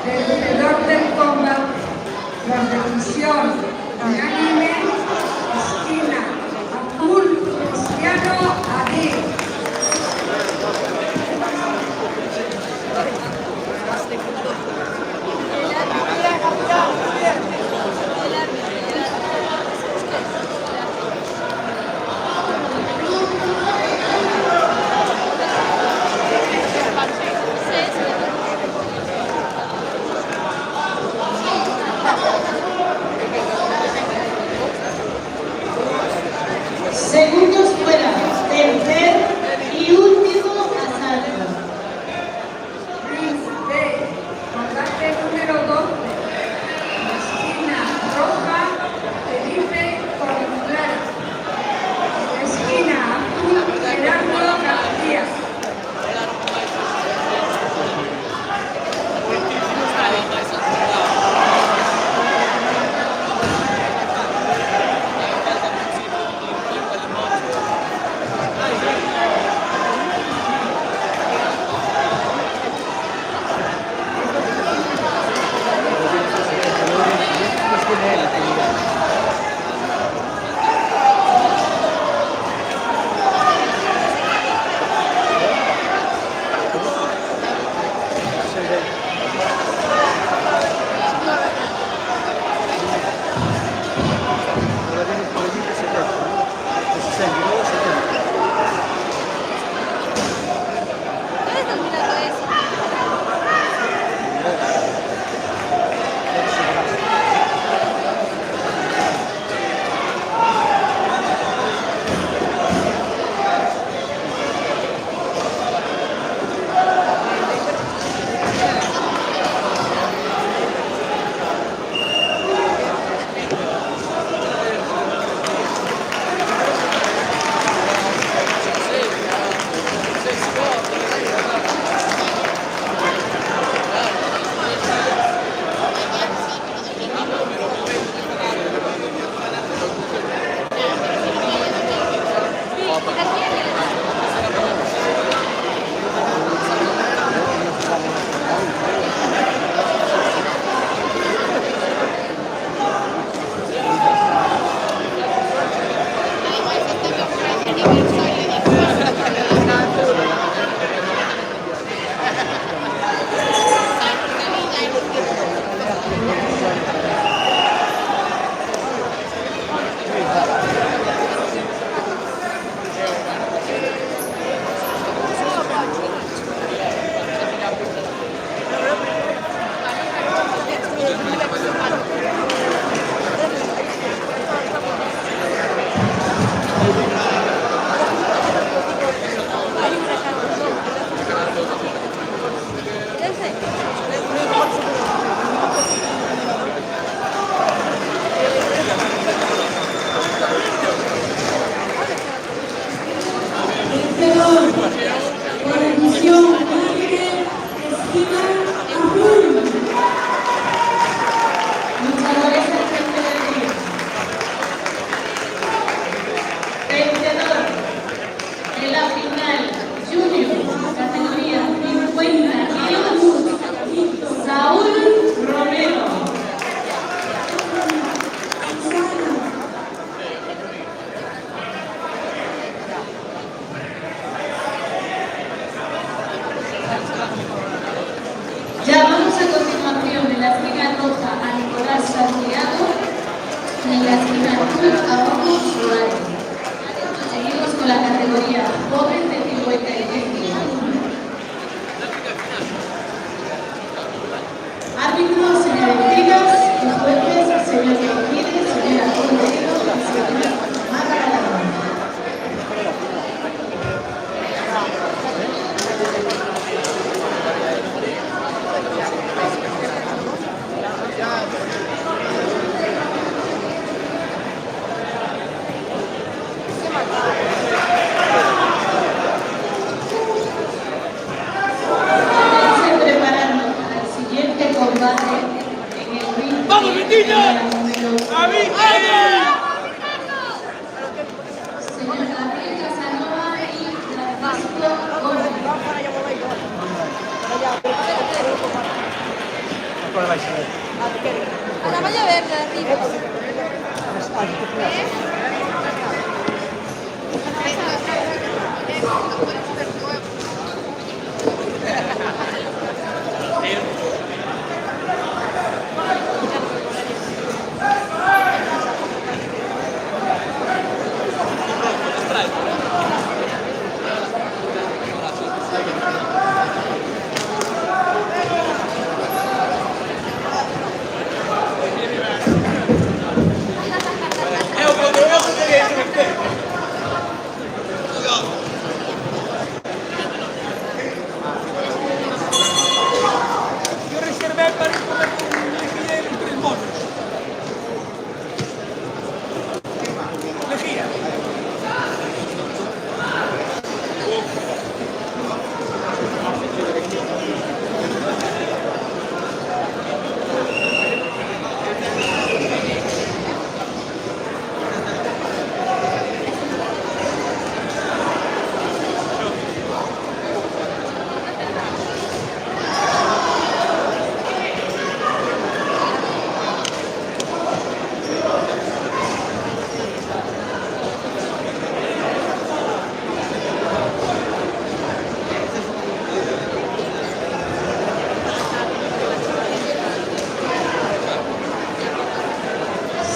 Vencedor del combate por decisión unánime, esquina azul, Cristiano Adil. Segundos fuera, tercer y último asalto. Príncipe, combate número 12, esquina roja, Felipe Contreras. Esquina azul, Gerardo García. Llamamos a continuación en la esquina roja a Nicolás Santiago, en la esquina azul a Hugo Suárez. Seguimos con la categoría joven de 55 años. Árbitros, señora Ventinas, y jueces, señor Martínez, señora Cordero, señora Magallanes. Ya, Señor Gabriel Casanova y Francisco Gómez. A la valla verde, arriba.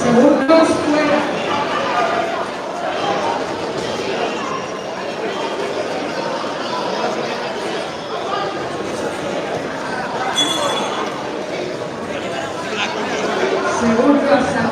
Segundos fuera. Segundos afuera.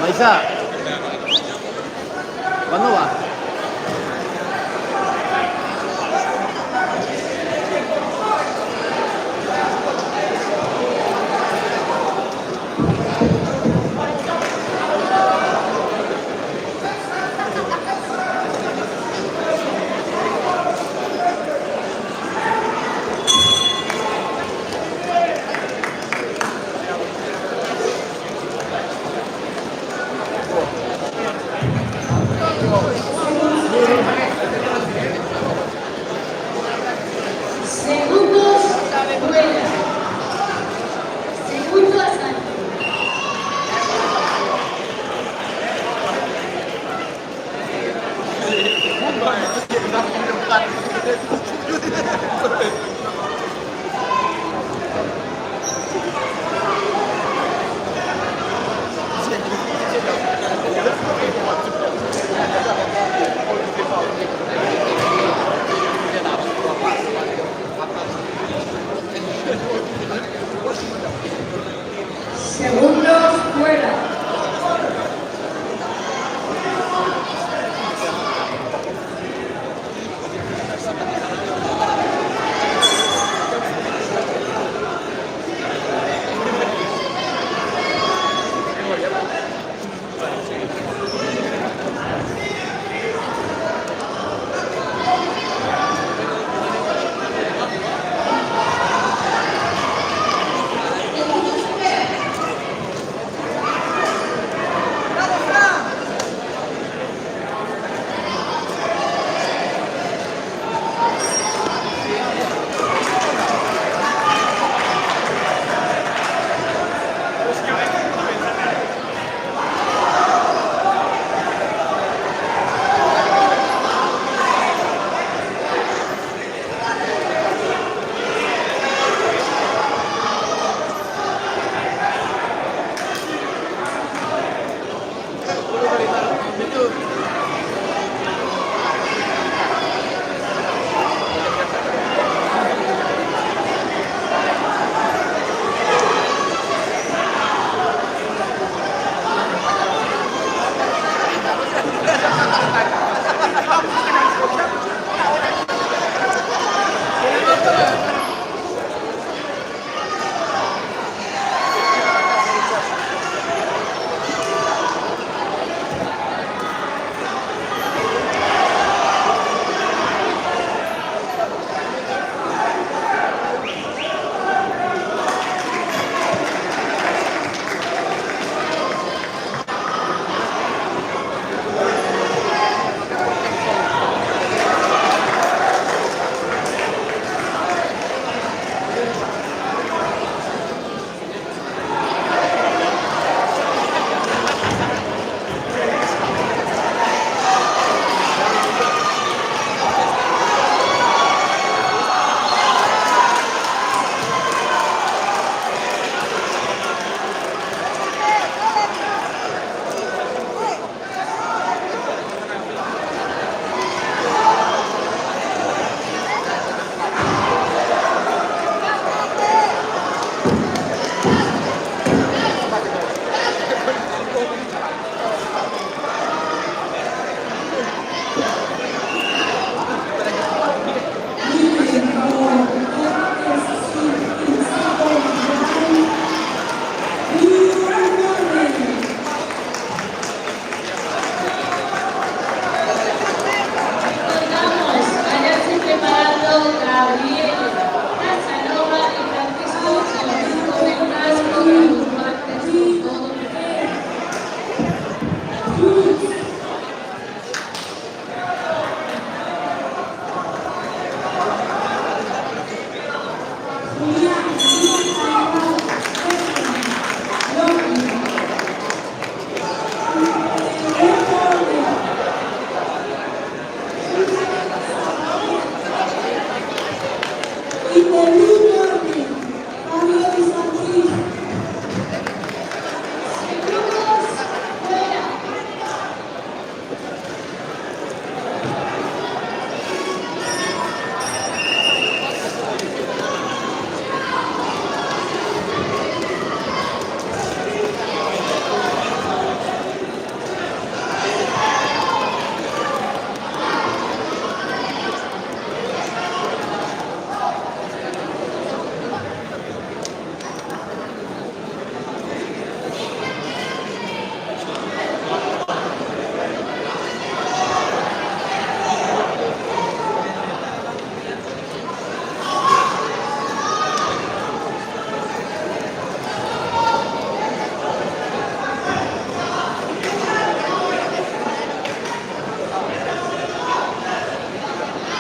Maisa, ¿cuándo va? Segundos fuera.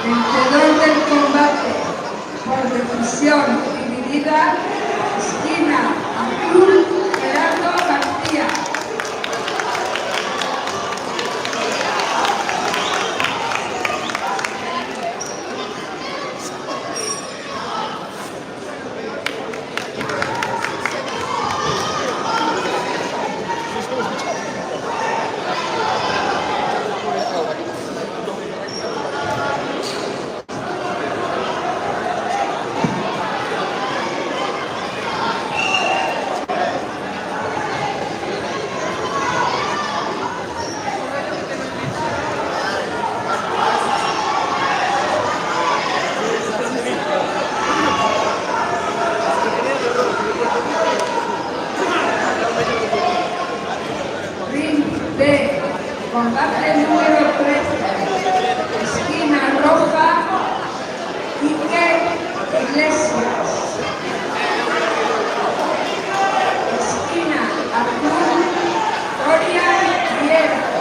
Vencedor del combate por decisión dividida, esquina azul, Gerardo García. Iglesias. Esquina Azul, Gloria Riera.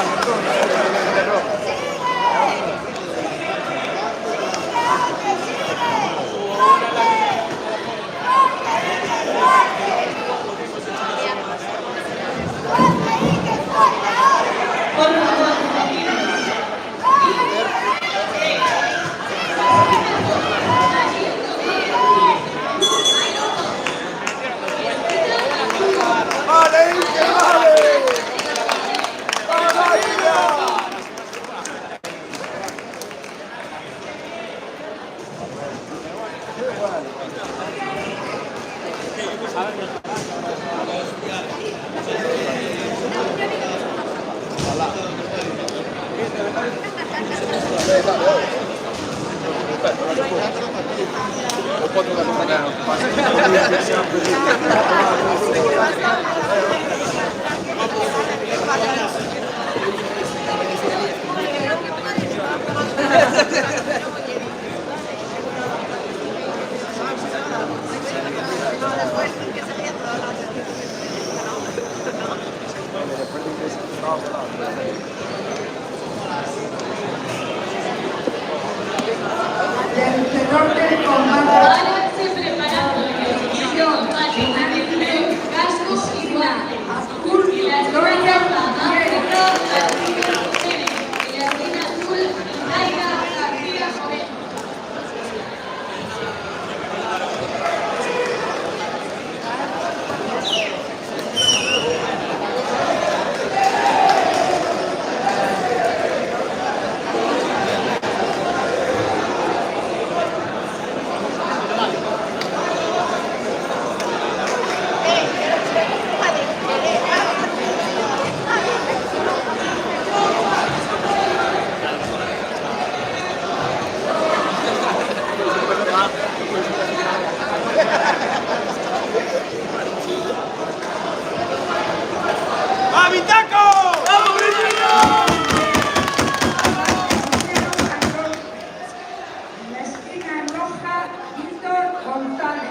Por favor, Vencedor del combate. ahora se prepara por la ejecución de cascos y guantes. Azul, Y la esquina Gloria roja, Gutiérrez. García Jiménez. Y la esquina azul, Laika García Moreno. En la esquina roja, Víctor González.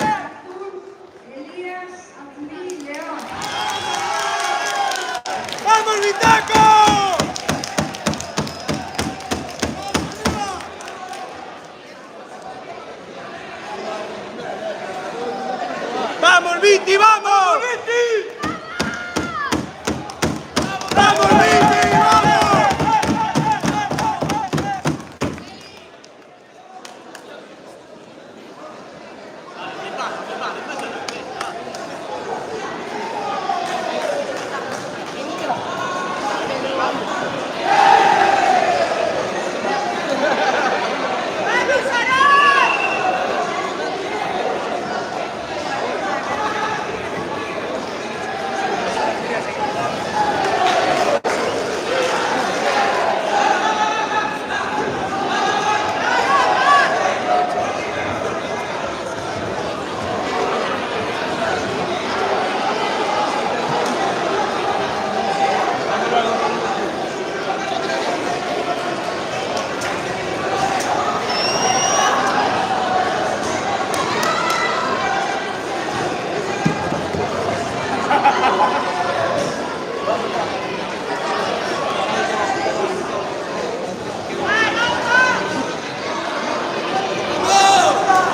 Azul, Elías Azulí León. ¡Vamos, Vitaco! ¡Vamos, Viti, vamos! ¡Vamos, Viti, vamos!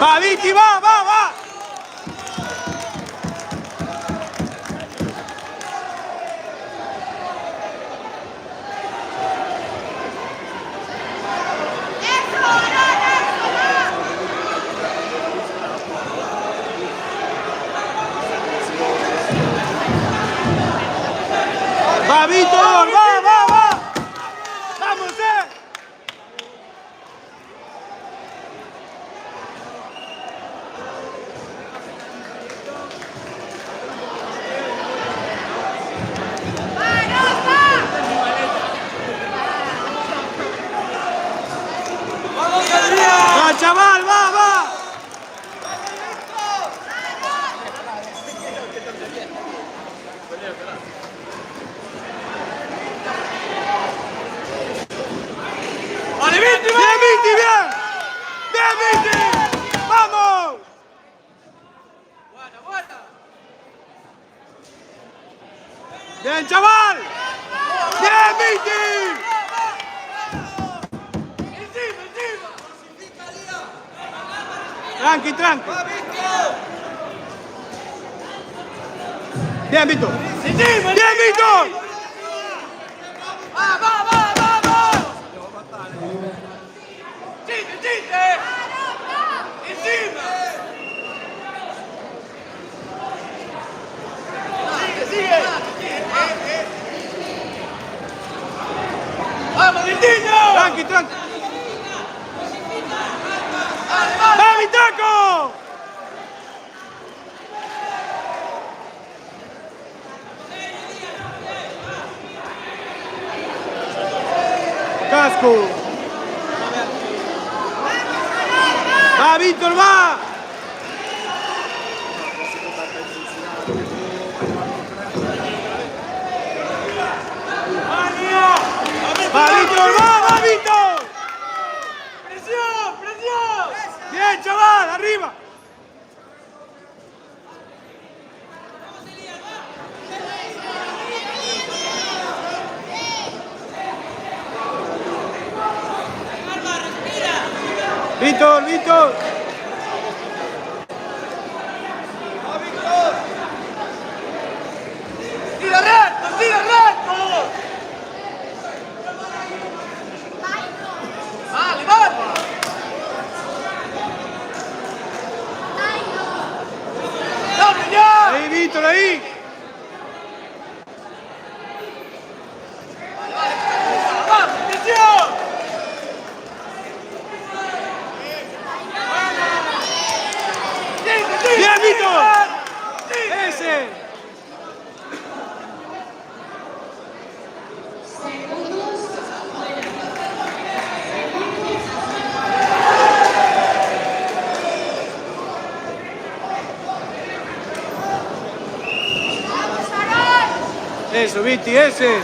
¡Va, Viti, va, va, va! ¡Va, Víctor! ¡Va, va, va! ¡Vamos, ¡Va, chaval, va, va! ¡Vale, Viti, bien, Viti, bien! ¡Bien, Viti! ¡Vamos! ¡Buena, buena! ¡Bien, chaval! ¡Bien, Viti! Tranqui, tranqui. Bien, Víctor. Bien, Víctor. Tranqui, tranqui. ¡Va, Vitaco! Casco. Va, Víctor, va. Va, Víctor, va, Víctor. Presión, presión. Bien, chaval, arriba. Víctor, Víctor. ¡Tira recto, tira recto! ¡Vale, vale! ¡Dame ya! Ahí, Víctor, ahí. ¡Vamos, atención! ¡Bien, Víctor! ¡Ese! Segundos fuera. Eso, Viti, ese.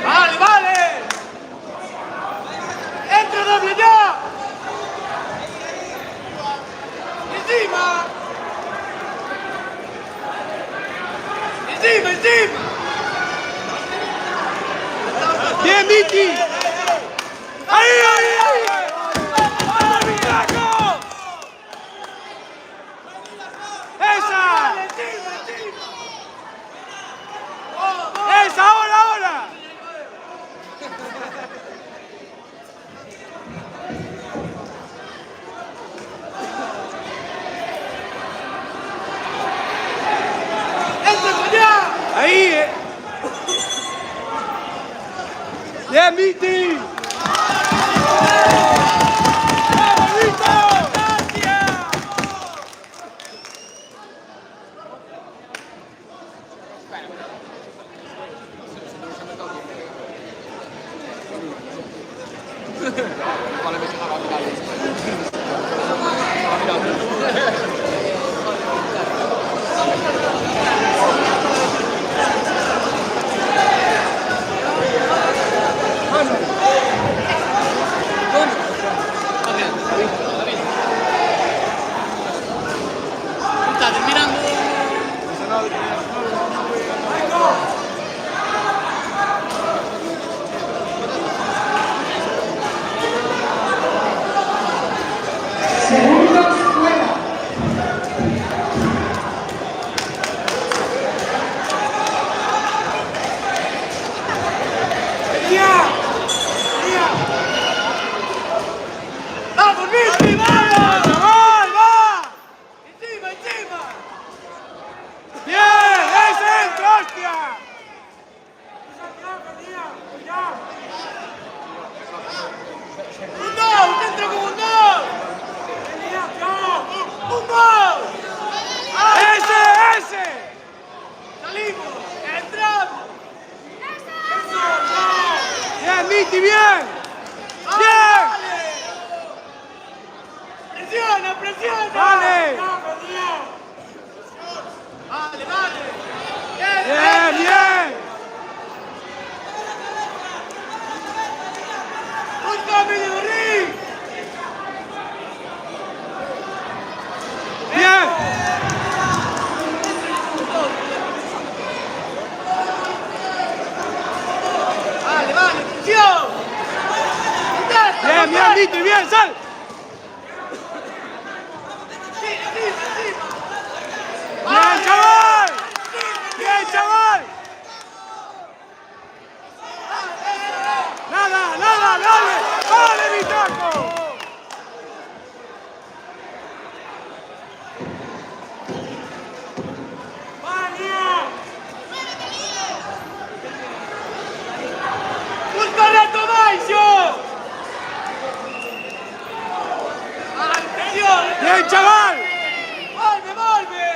¡Vale, vale! ¡Entra doble ya! ¡Encima! ¡Encima, encima! ¡Bien, Viti! ¡Ahí, ahí, ahí! ¡Vamos, Vitaco! ¡Esa! ¡Esa, ahora, ahora! ¡Entra para allá! Ahí, ¡Bien, Viti! ¡Vamos, Vito! ¡Gracias! Segundos fuera. ¡Vamos, Viti! ¡Vamos! ¡Chaval, va! ¡Encima, encima! ¡Bien! ¡Ese entra, hostia! ¡Un gol! ¡Dentro con un gol! ¡Un gol! ¡Ese, ese! ¡Salimos! ¡Entramos! ¡Bien, Viti, bien! ¡Bien! ¡Presiona, presiona! ¡Vale! ¡Vale, vale! ¡Bien, bien! bien, sal. Bien, chaval. Bien, chaval. Nada, nada, dale. Dale, mi taco. ¡Búscale a Tomayo! ¡Bien, chaval! ¡Volve, volve!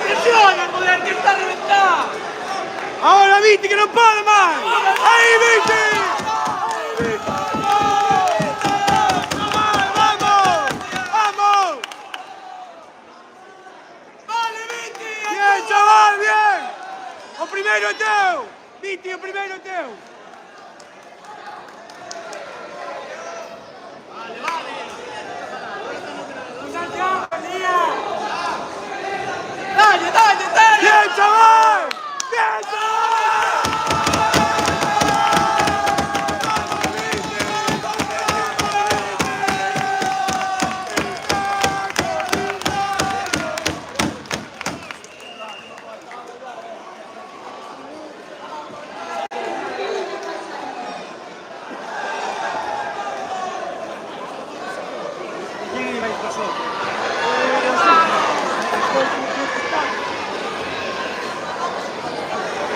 ¡Presiona, joder, que está reventado! ¡Ahora, Viti, que no puede más! ¡Ahí, Viti! Bien, chaval, bien! O primeiro é teu! Viti, o primeiro é teu! Vale, vale! Dale, dale, dale! Bien, chaval! Bien, chaval!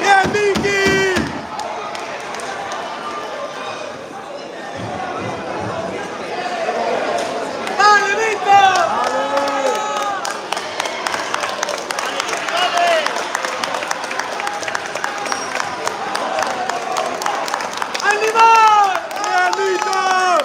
¡Bien, Vicky! ¡Dale, Víctor! ¡Animal! ¡Bien, Víctor!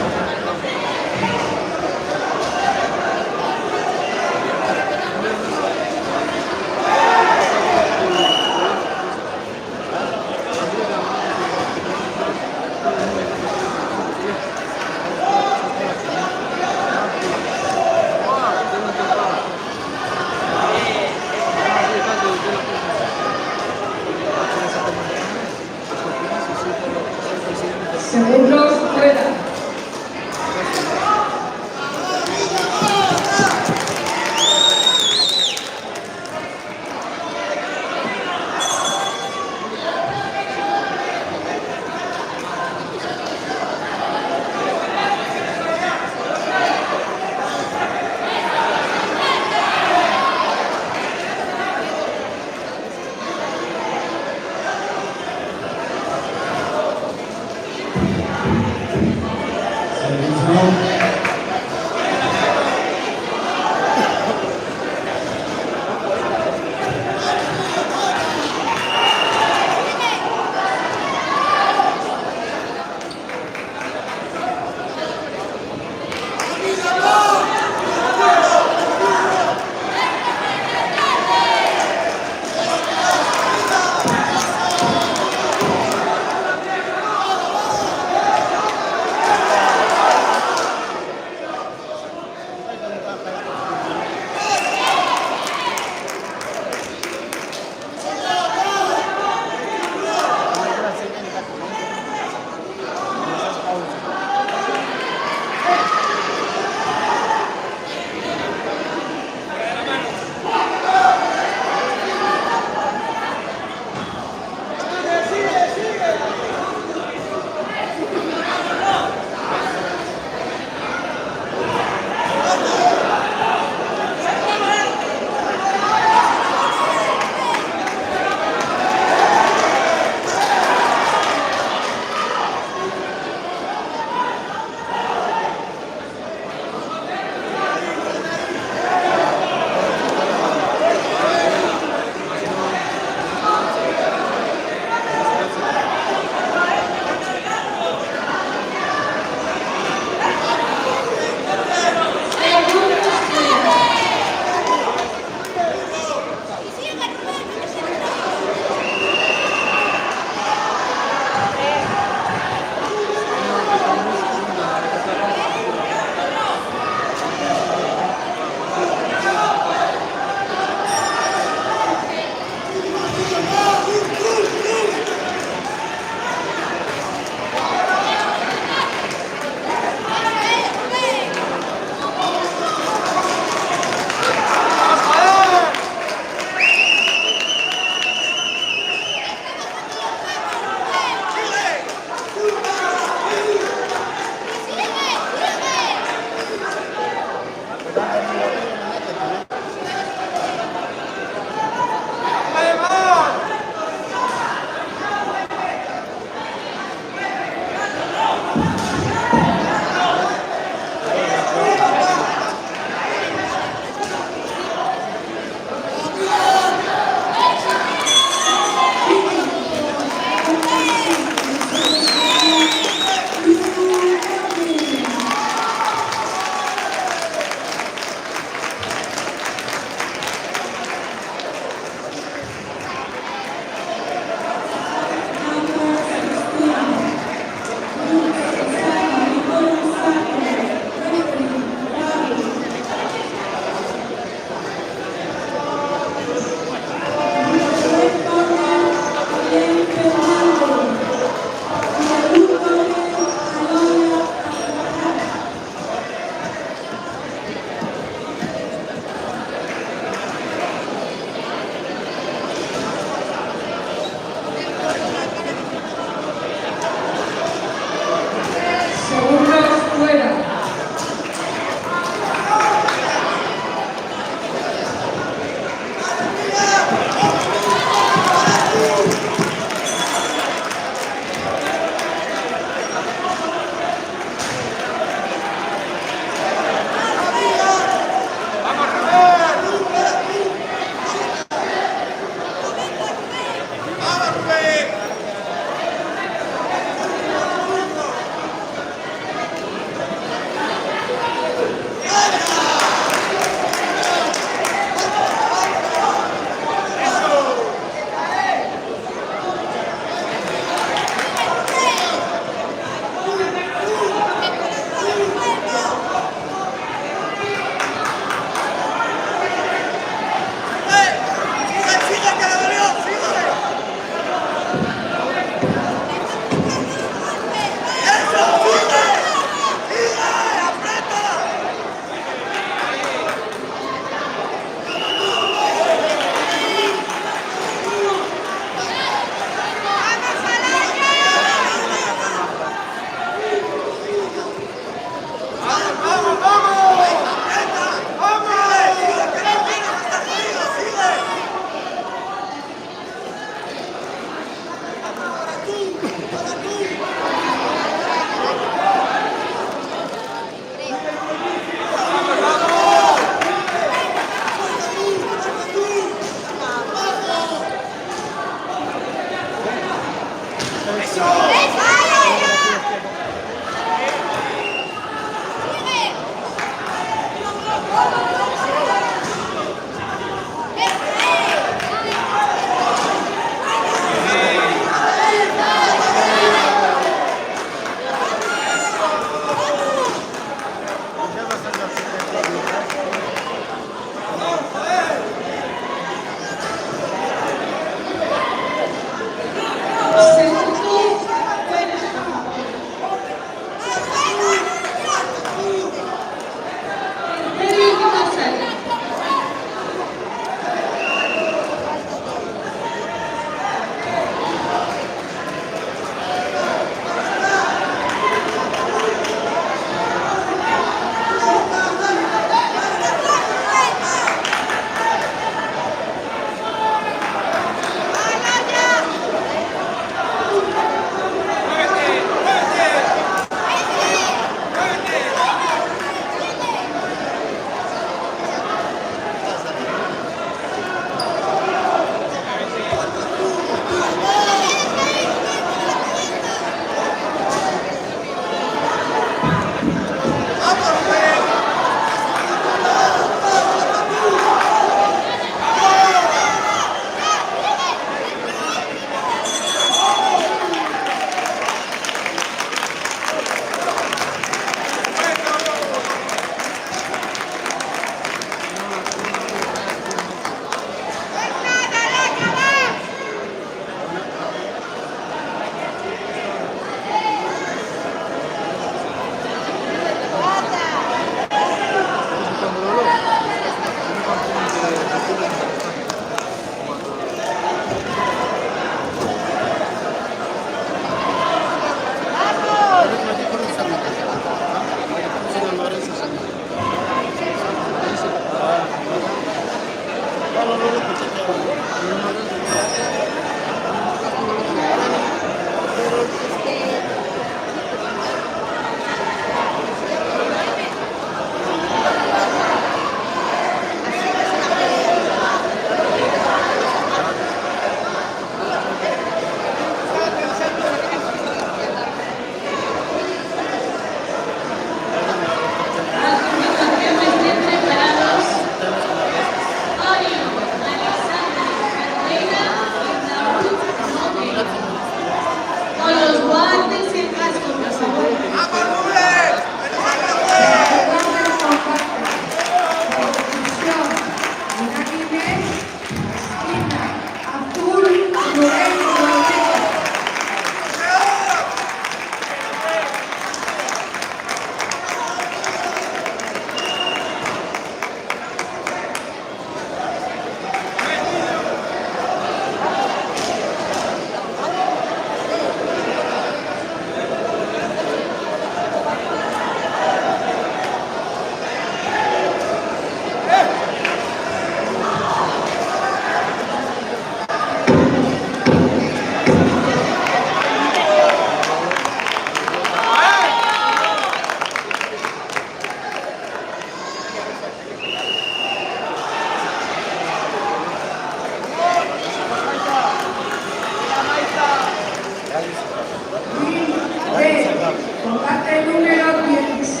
Combate número 16.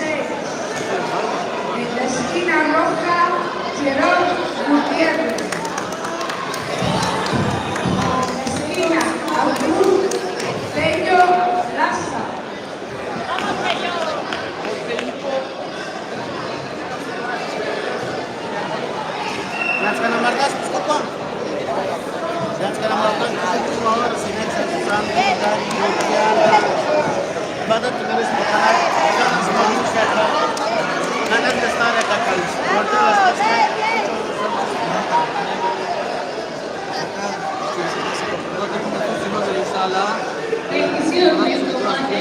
En la esquina roja, Gerón Gutiérrez. En la esquina azul, Pello Laza. Jangan markas Skokom. Jangan markas Skokom और सीने से इंसान की दारी योग्यता इबादत मेरे सुबहान जान समानी शेखर ननद दस्ताने का कल और Bendición de tu madre.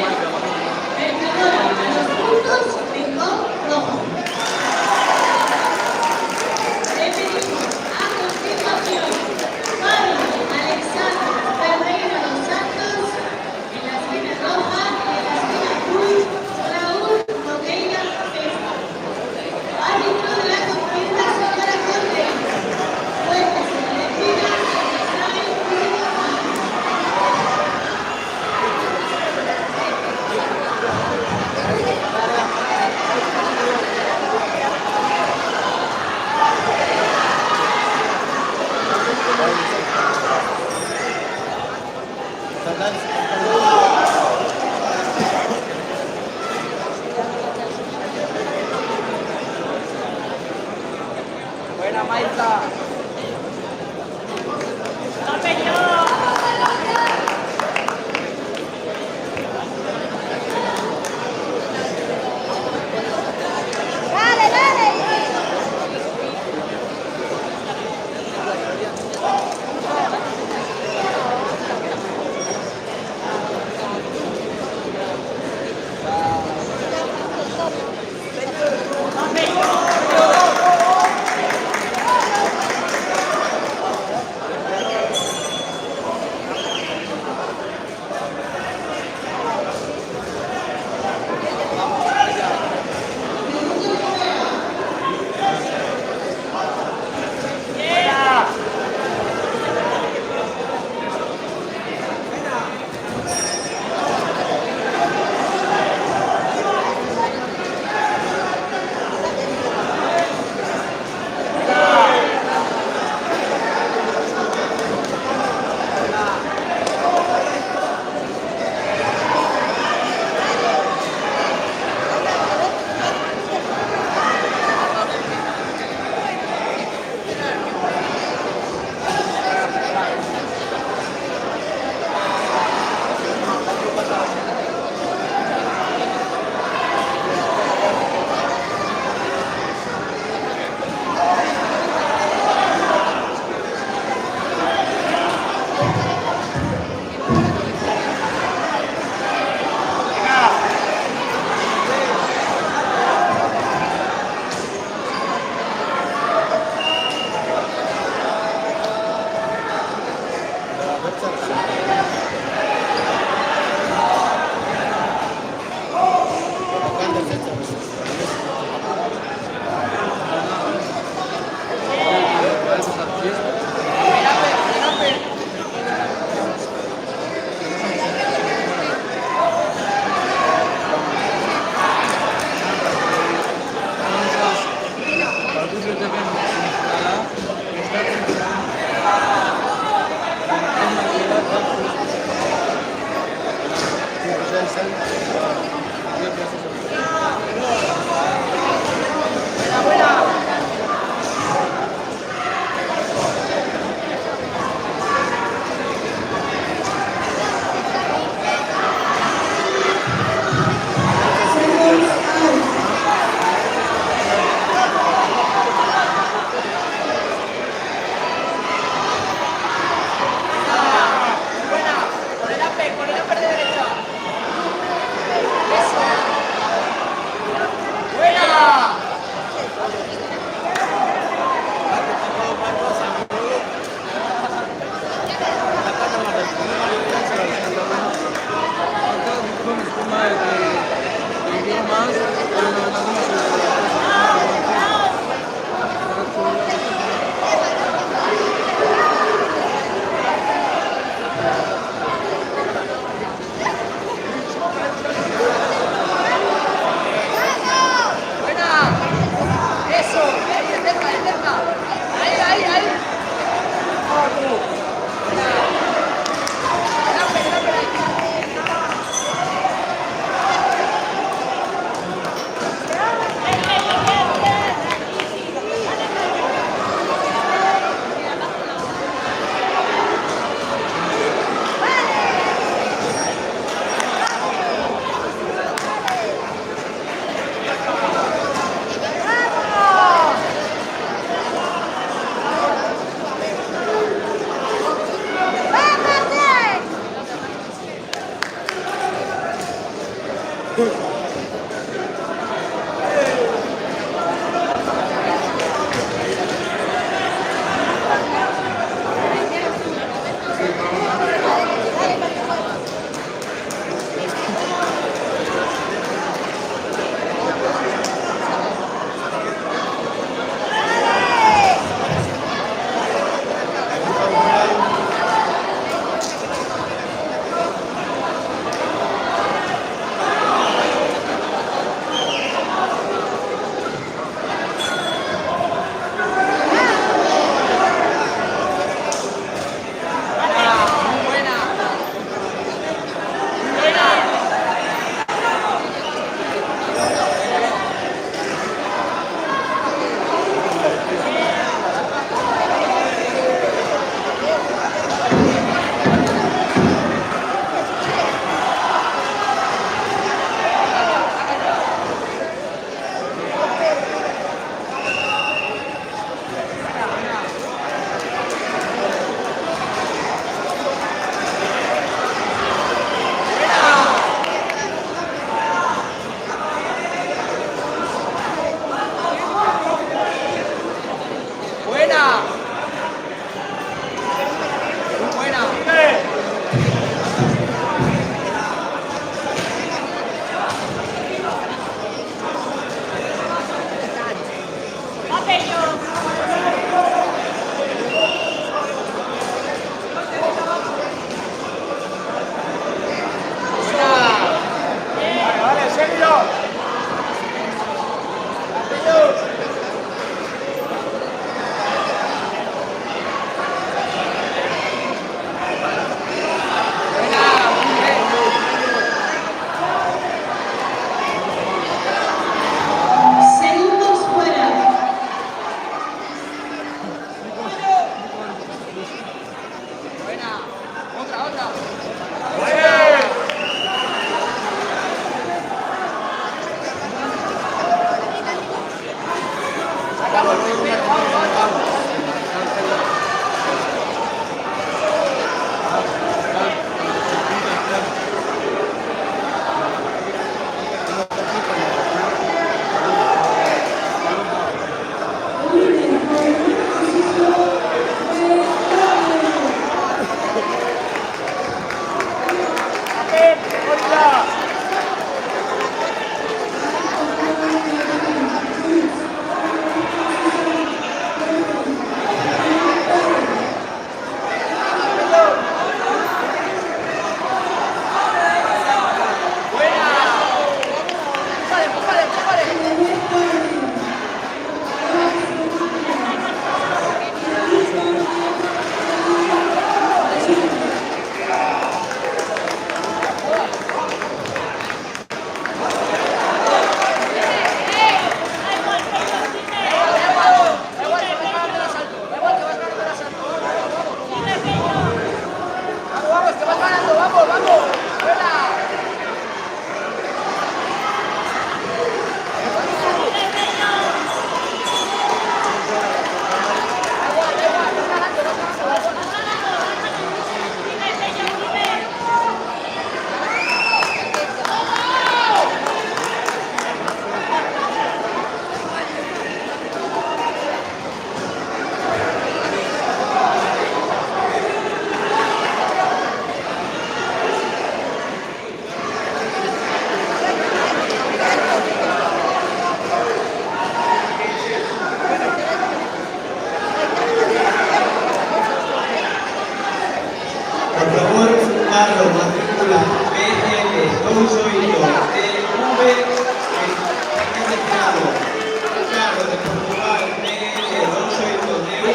Vencedora de los puntos, rincón rojo. Le pedimos a continuación Pablo Alexander Ferreira dos Santos en la esquina roja y en la esquina azul Raúl Nogueira Festa. Árbitro de la contienda señora Conde. Jueces en la esquina Israel Julio Juan. Buena, Maita. Dale, dale.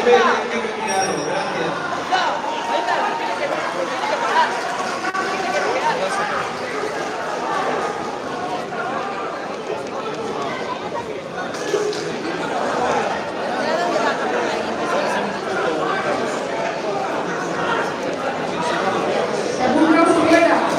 Felipe tiene que retirarlo, gracias. Segundo fuera.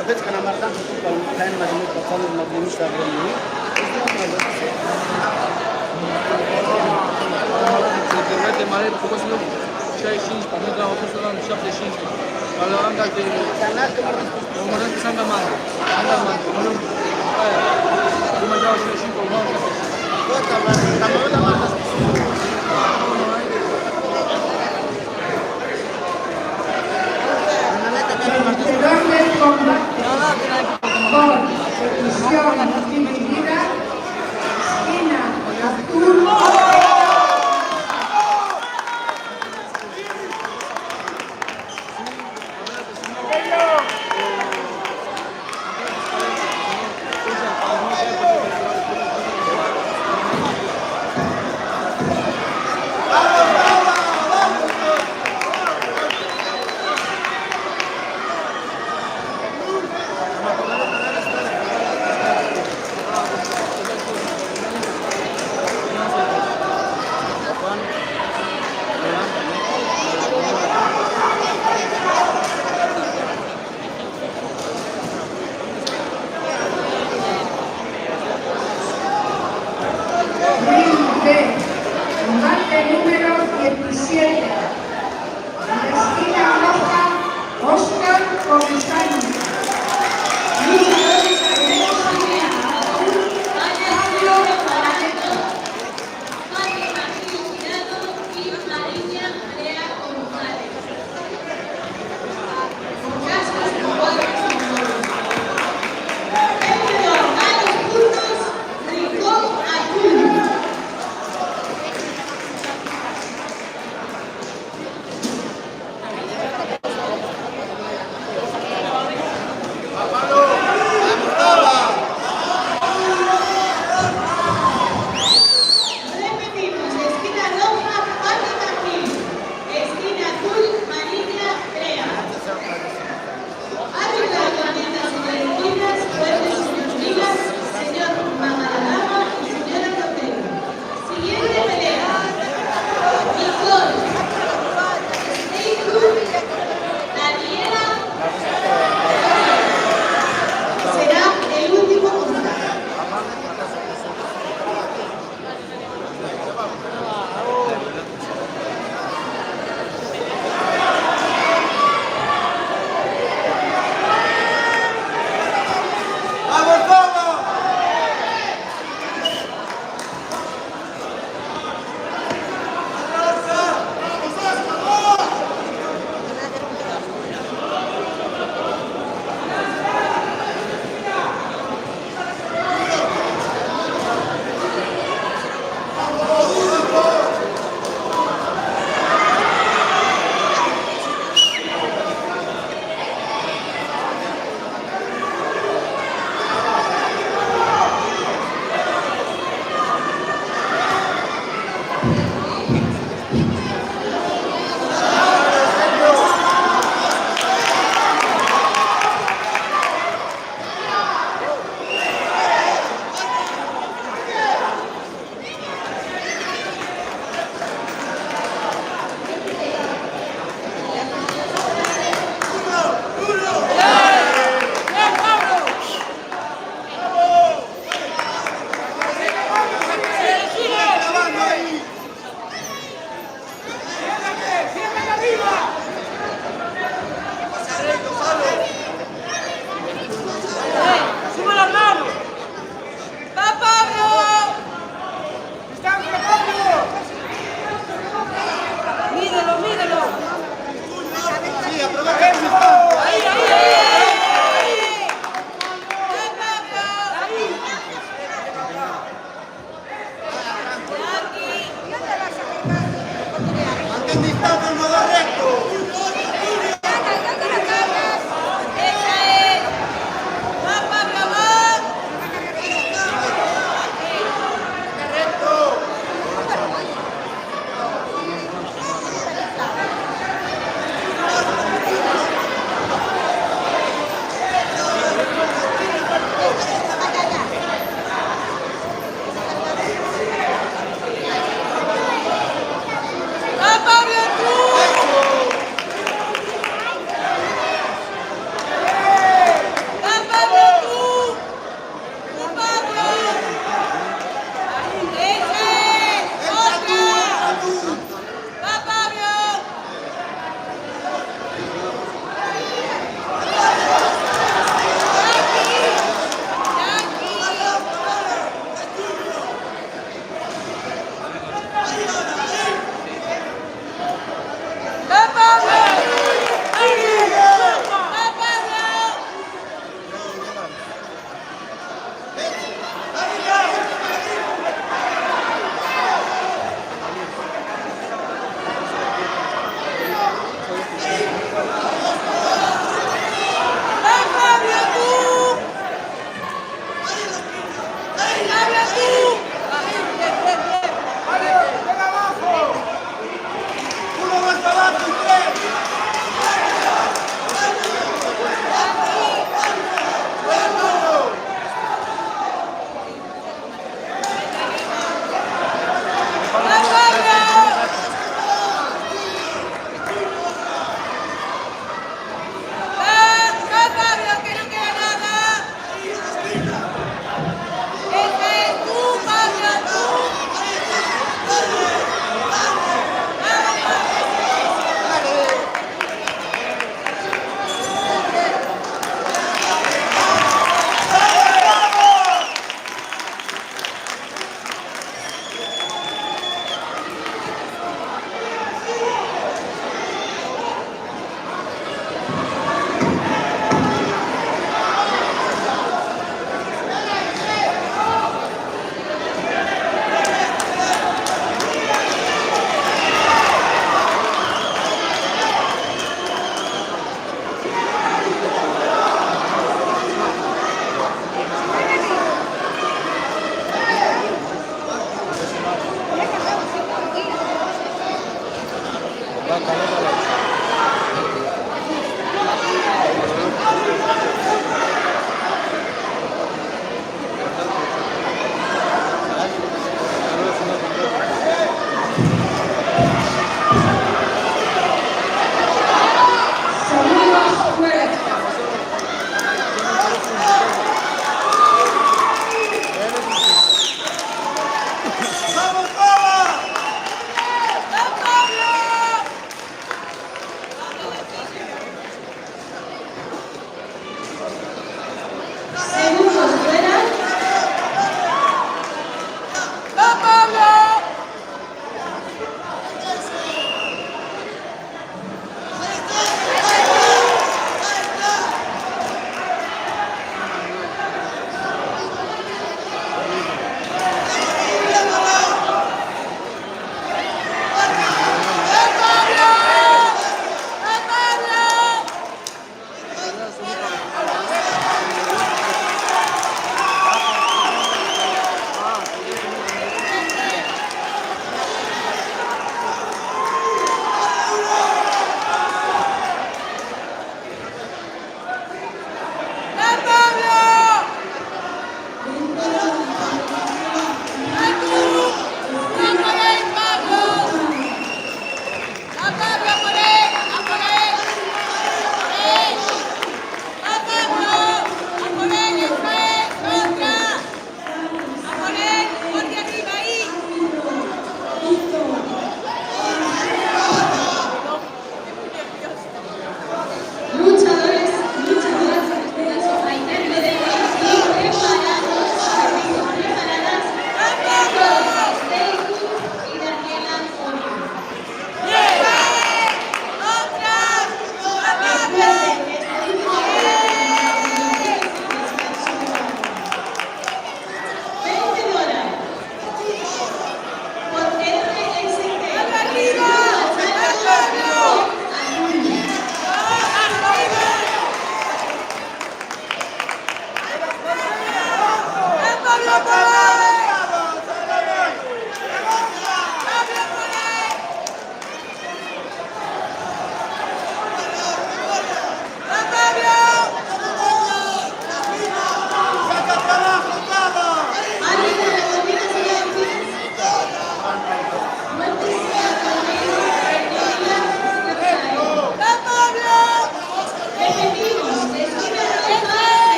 Vedeți că n-am arătat că un plan mai mult persoane la liniște a vremii. De mare, cu să luăm 65, pentru că au fost să luăm 75. Ale am dat de omorând să am mare. Am dat mare. Nu mai dau 65, nu mai dau 65. Tot am arătat. Donde el combate por petición dividida, esquina azul.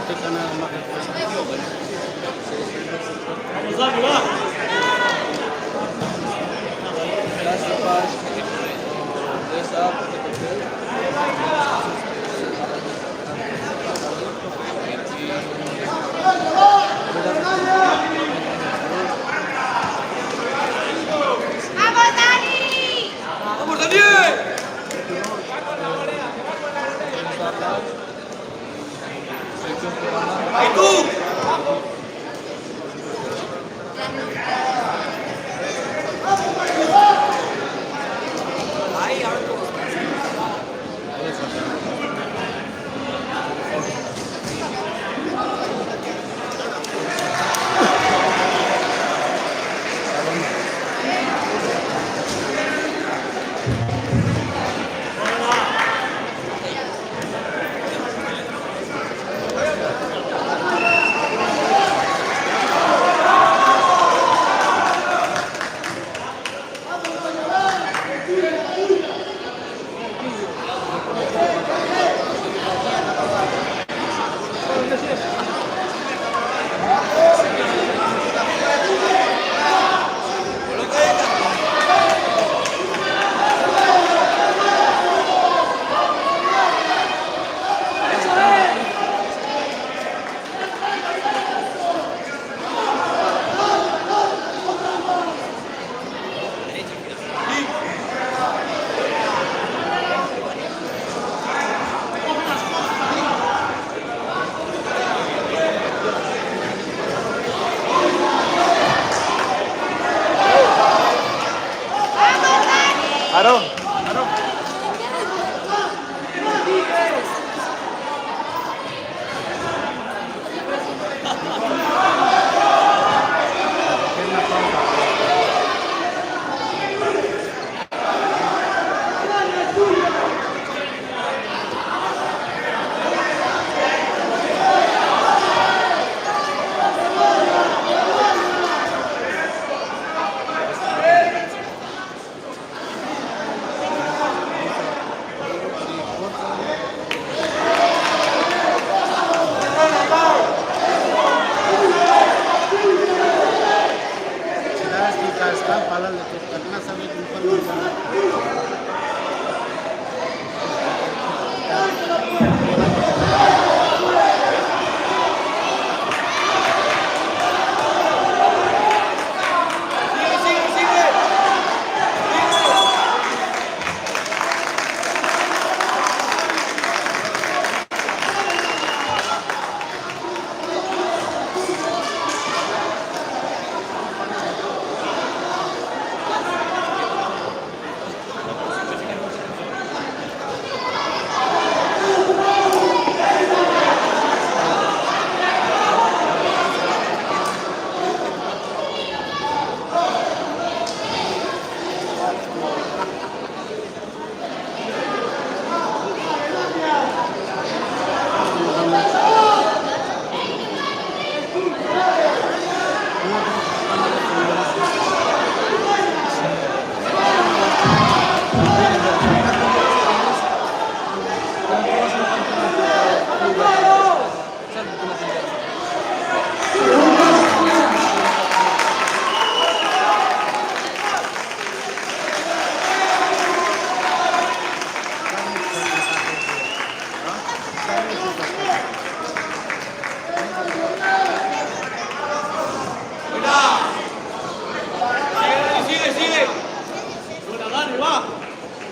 tika na makikita. Vamos, Dani, va. Last pass. Raise up. ¡Vamos, Dani! ¡Vamos, Daniel! ¡Ahí tú! Ahí, ahora tú. Aarón.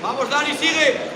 Vamos, Dani, sigue.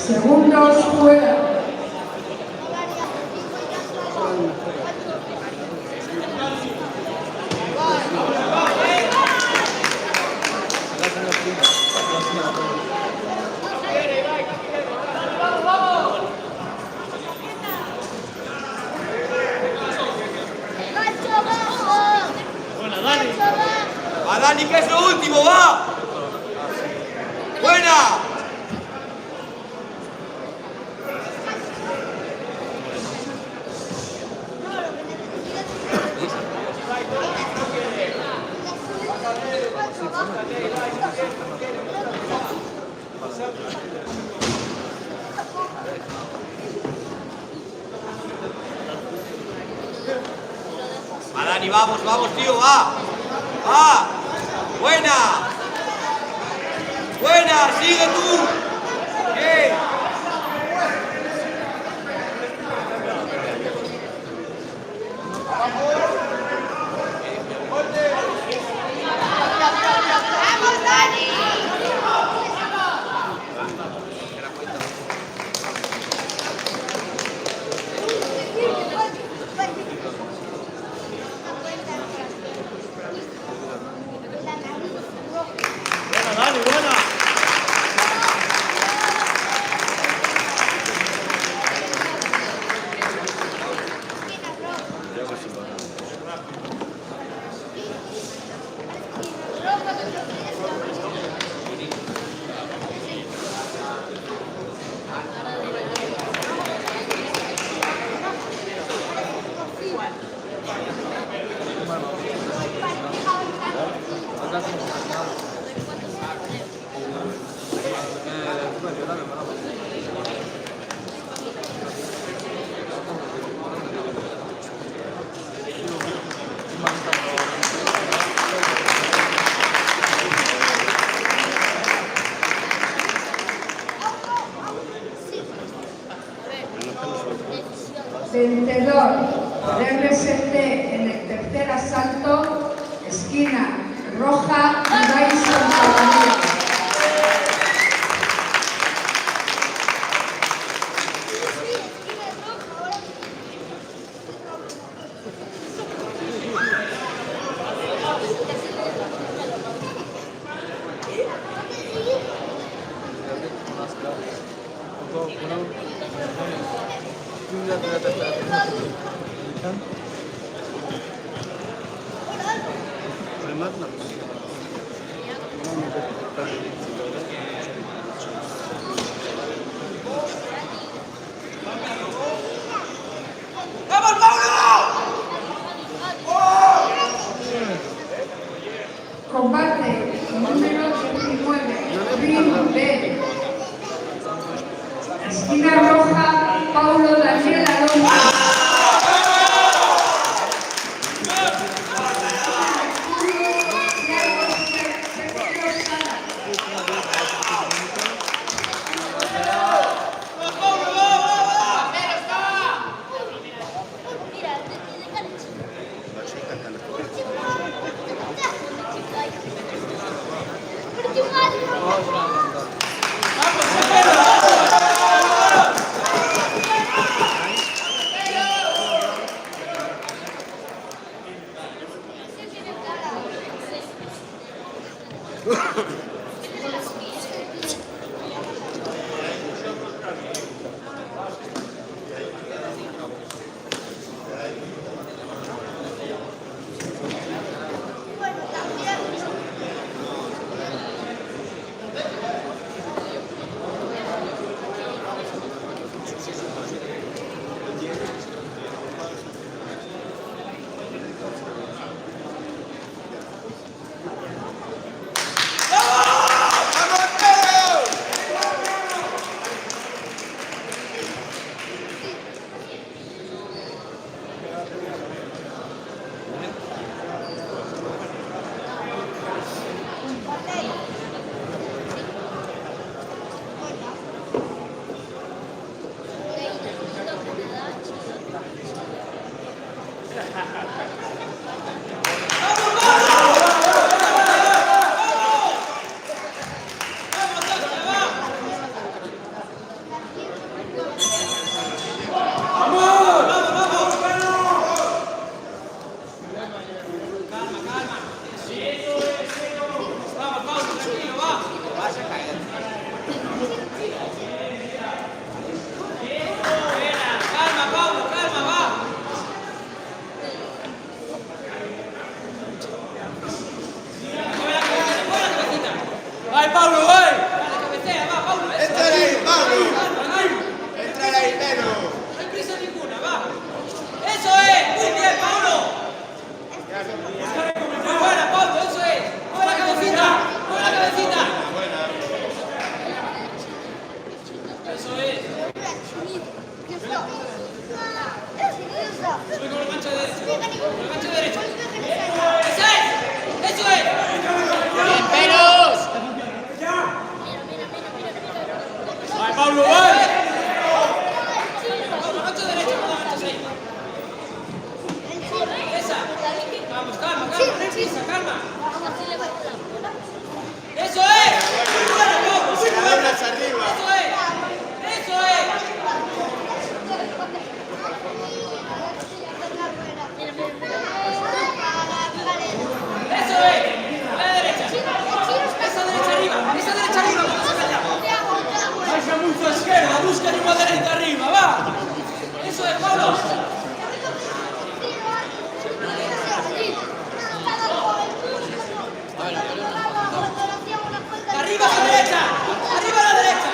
Segundos fuera. ¡Va, Dani, que es lo último, va! ¡Buena! Va, Dani, vamos, vamos, tío, va. ¡Va! ¡Buena! ¡Buena! ¡Sigue tú! ¡Bien! ¡Vamos, Dani! Dani, buena. Vencedor del MST en el tercer asalto, esquina roja, Ibai Santamaría. ¡Vamos, Paulo! Combate número 19, Ring B. Esquina roja, Paulo Daniel Alonso. Más arriba. Eso es. Eso es. A la derecha. Esa derecha arriba. Esa derecha arriba. Vamos allá. Vaya mucho a izquierda. Busca igual derecha arriba. Va. Eso es, Pablo. Arriba a la derecha. Arriba a la derecha.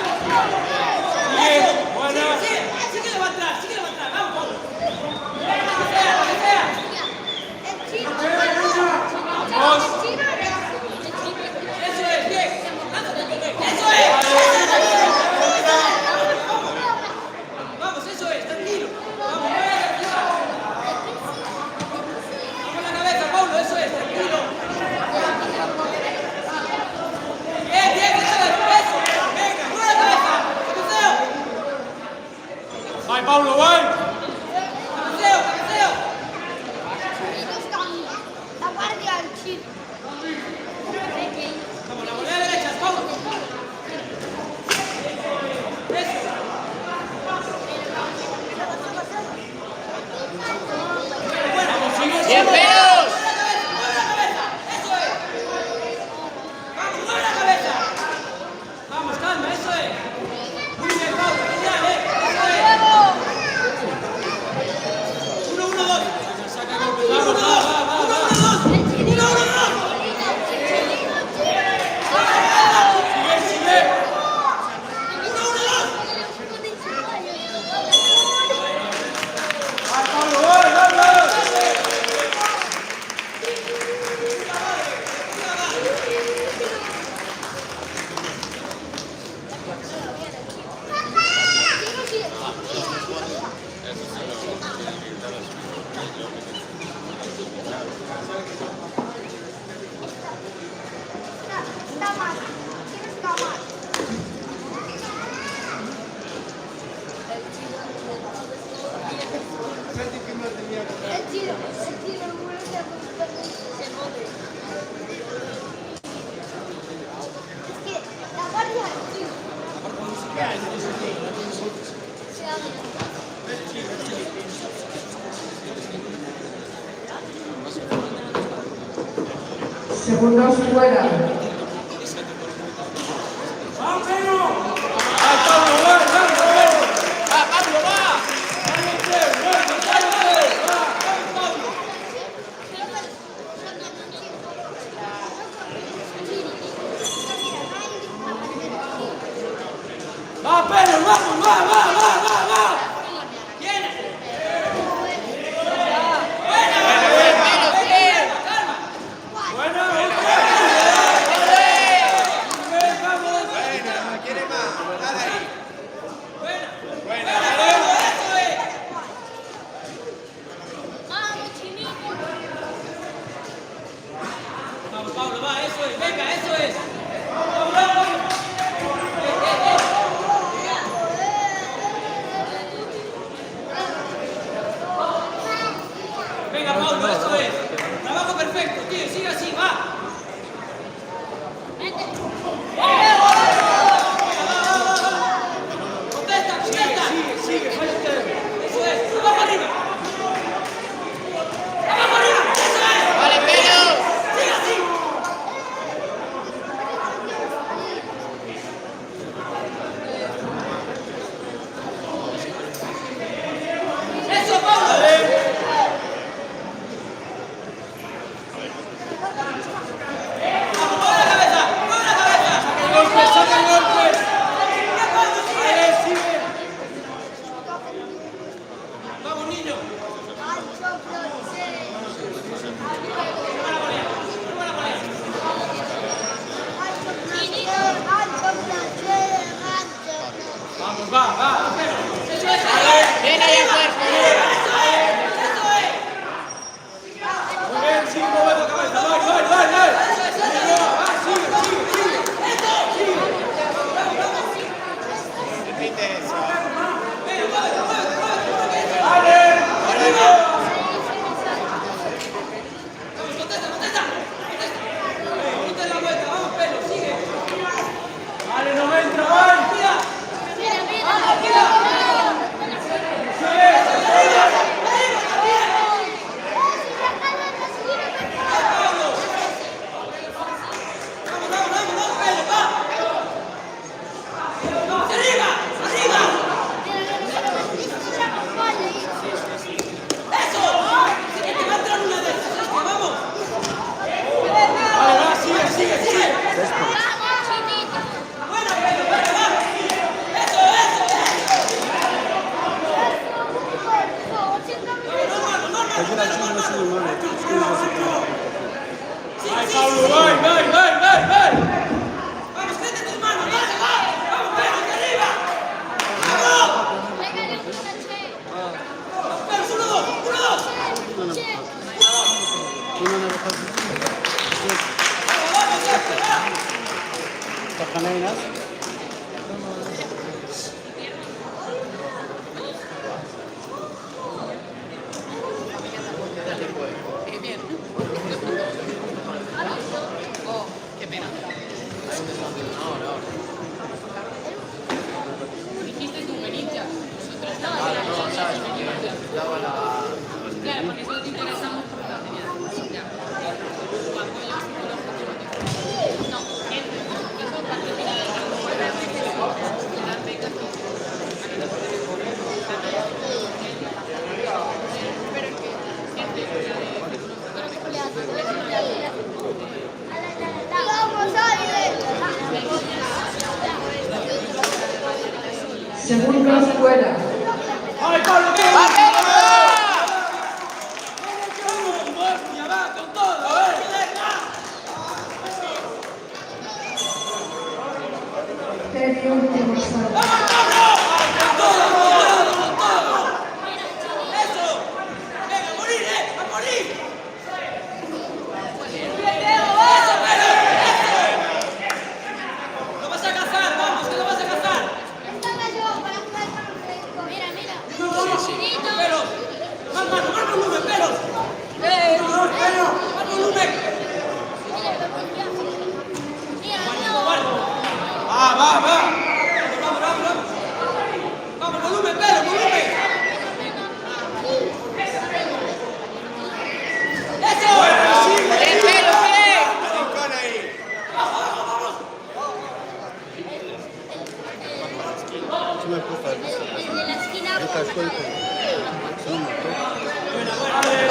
Bien. Bueno. Sigue levantar. Sigue levantar. Vamos, Pablo. Lo que sea. Vamos. Eso es, bien. Eso es. Vamos, eso es, tranquilo. Vamos, vamos la cabeza, Pablo, eso es, tranquilo. Bien, bien, eso es, eso. Venga, mueve la cabeza. Cabeceo. Vai, Pablo, vai. Cabeceo, cabeceo. La guardia al chip. Vamos, la volea derecha, Pablo. Eso. ¡Bien, pelos! ¡Mueve la cabeza! ¡Eso es! ¡Vamos, mueve la cabeza! ¡Vamos, calma, eso es! ¡Muy bien, Pablo! ¡Genial, eso es! 1, 1, 2. Saca golpes. ¡Vamos, va! 1, 1, 2. 1, 1, 2. Sigue. 1, 1, 2. ¡Vai, Pablo, vai! Está mal. ¿Quién está mal? El tiro se mueve. Es que la guardia del tiro. Se abre. Segundos fuera. ¡Va, Pedro! ¡Vamos! ¡Va! ¡Viene! Vamos, chinito. Vamos, Pablo, va, eso es, venga, eso es. Vamos. Venga, Pablo, eso es. Trabajo perfecto, tío, sigue así, va. Contesta. Sigue, eso es, abajo arriba, eso es. ¡Vale, pelos! Sigue así. Eso, Pablo. Vamos, mueve la cabeza. Janeinas. Claro, porque eso te interesamos porque no tenía tu apoyo psicológico. No, gente, eso patrocina de dan becas Segunda escuela. ¡Ay, Pablo! Último salto.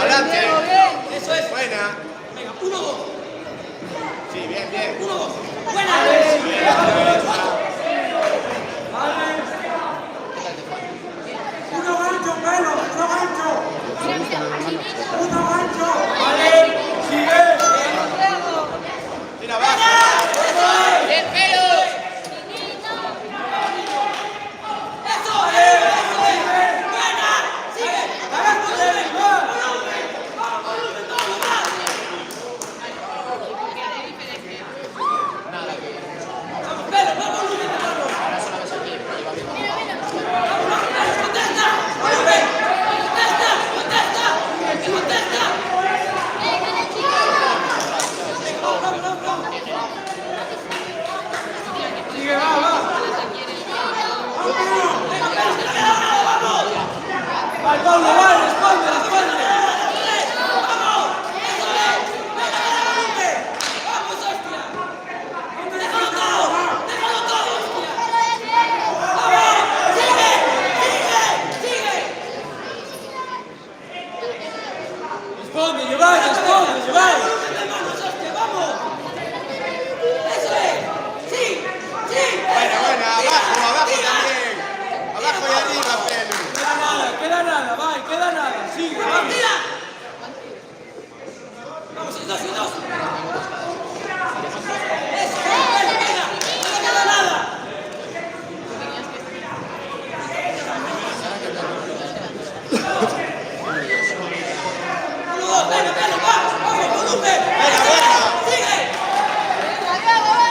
Adelante. Eso es. Buena. Venga, 1, 2. Sí, bien, bien. 1, 2. Buena. Uno gancho, pelo, uno gancho. Uno gancho. Vale, sigue. Tira abajo. Bien, pelo. Eso es. Buena. Sigue. Agáchate. Vamos, volumen, todo más. Vamos, pelo, vamos, volumen, vamos. Contesta. Volumen. Contesta. Sigue, va. Vale, Pablo, vale, responde. Vamos. Eso es. Venga, vamos, hostia. Déjalo todo, hostia. Vamos, sigue. Responde, llevar. Vamos. Eso es. Sí. Buena. Abajo también. Abajo y arriba, pelo. Queda nada, sigue, va, tira. Vamos, y dos. Eso, venga, no queda nada. Uno, dos, venga, vamos, volumen. Sigue. Vamos.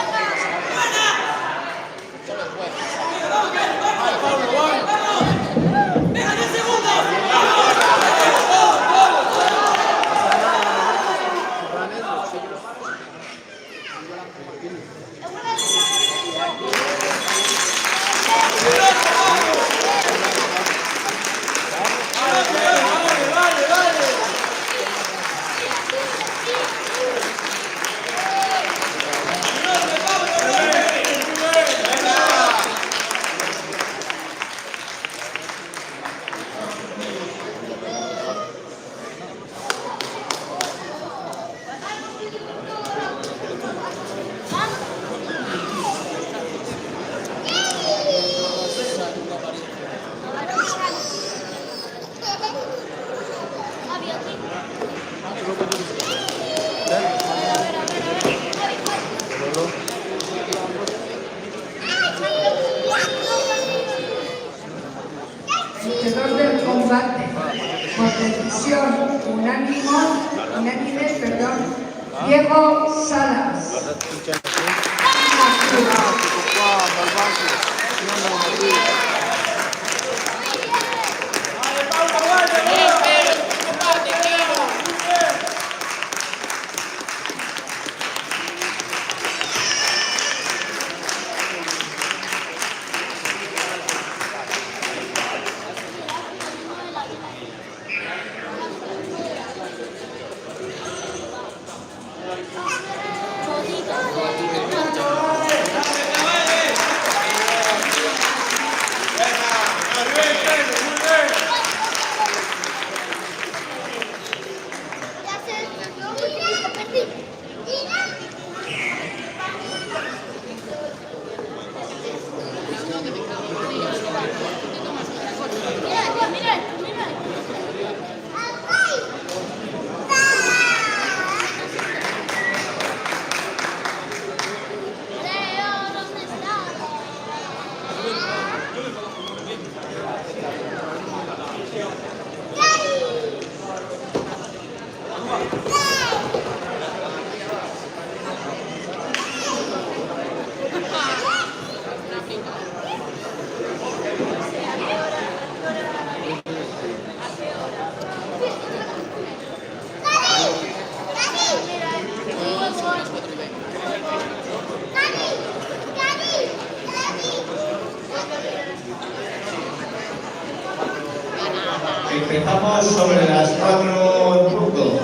Venga, 10 segundos. Vencedor del combate por decisión unánime, Diego Salas. Empezamos sobre las 4 en punto.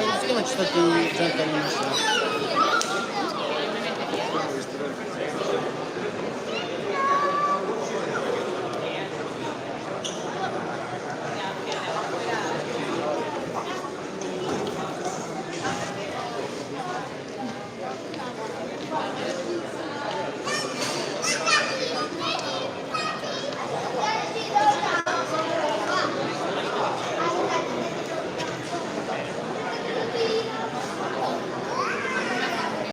Hostima, ci sto più gente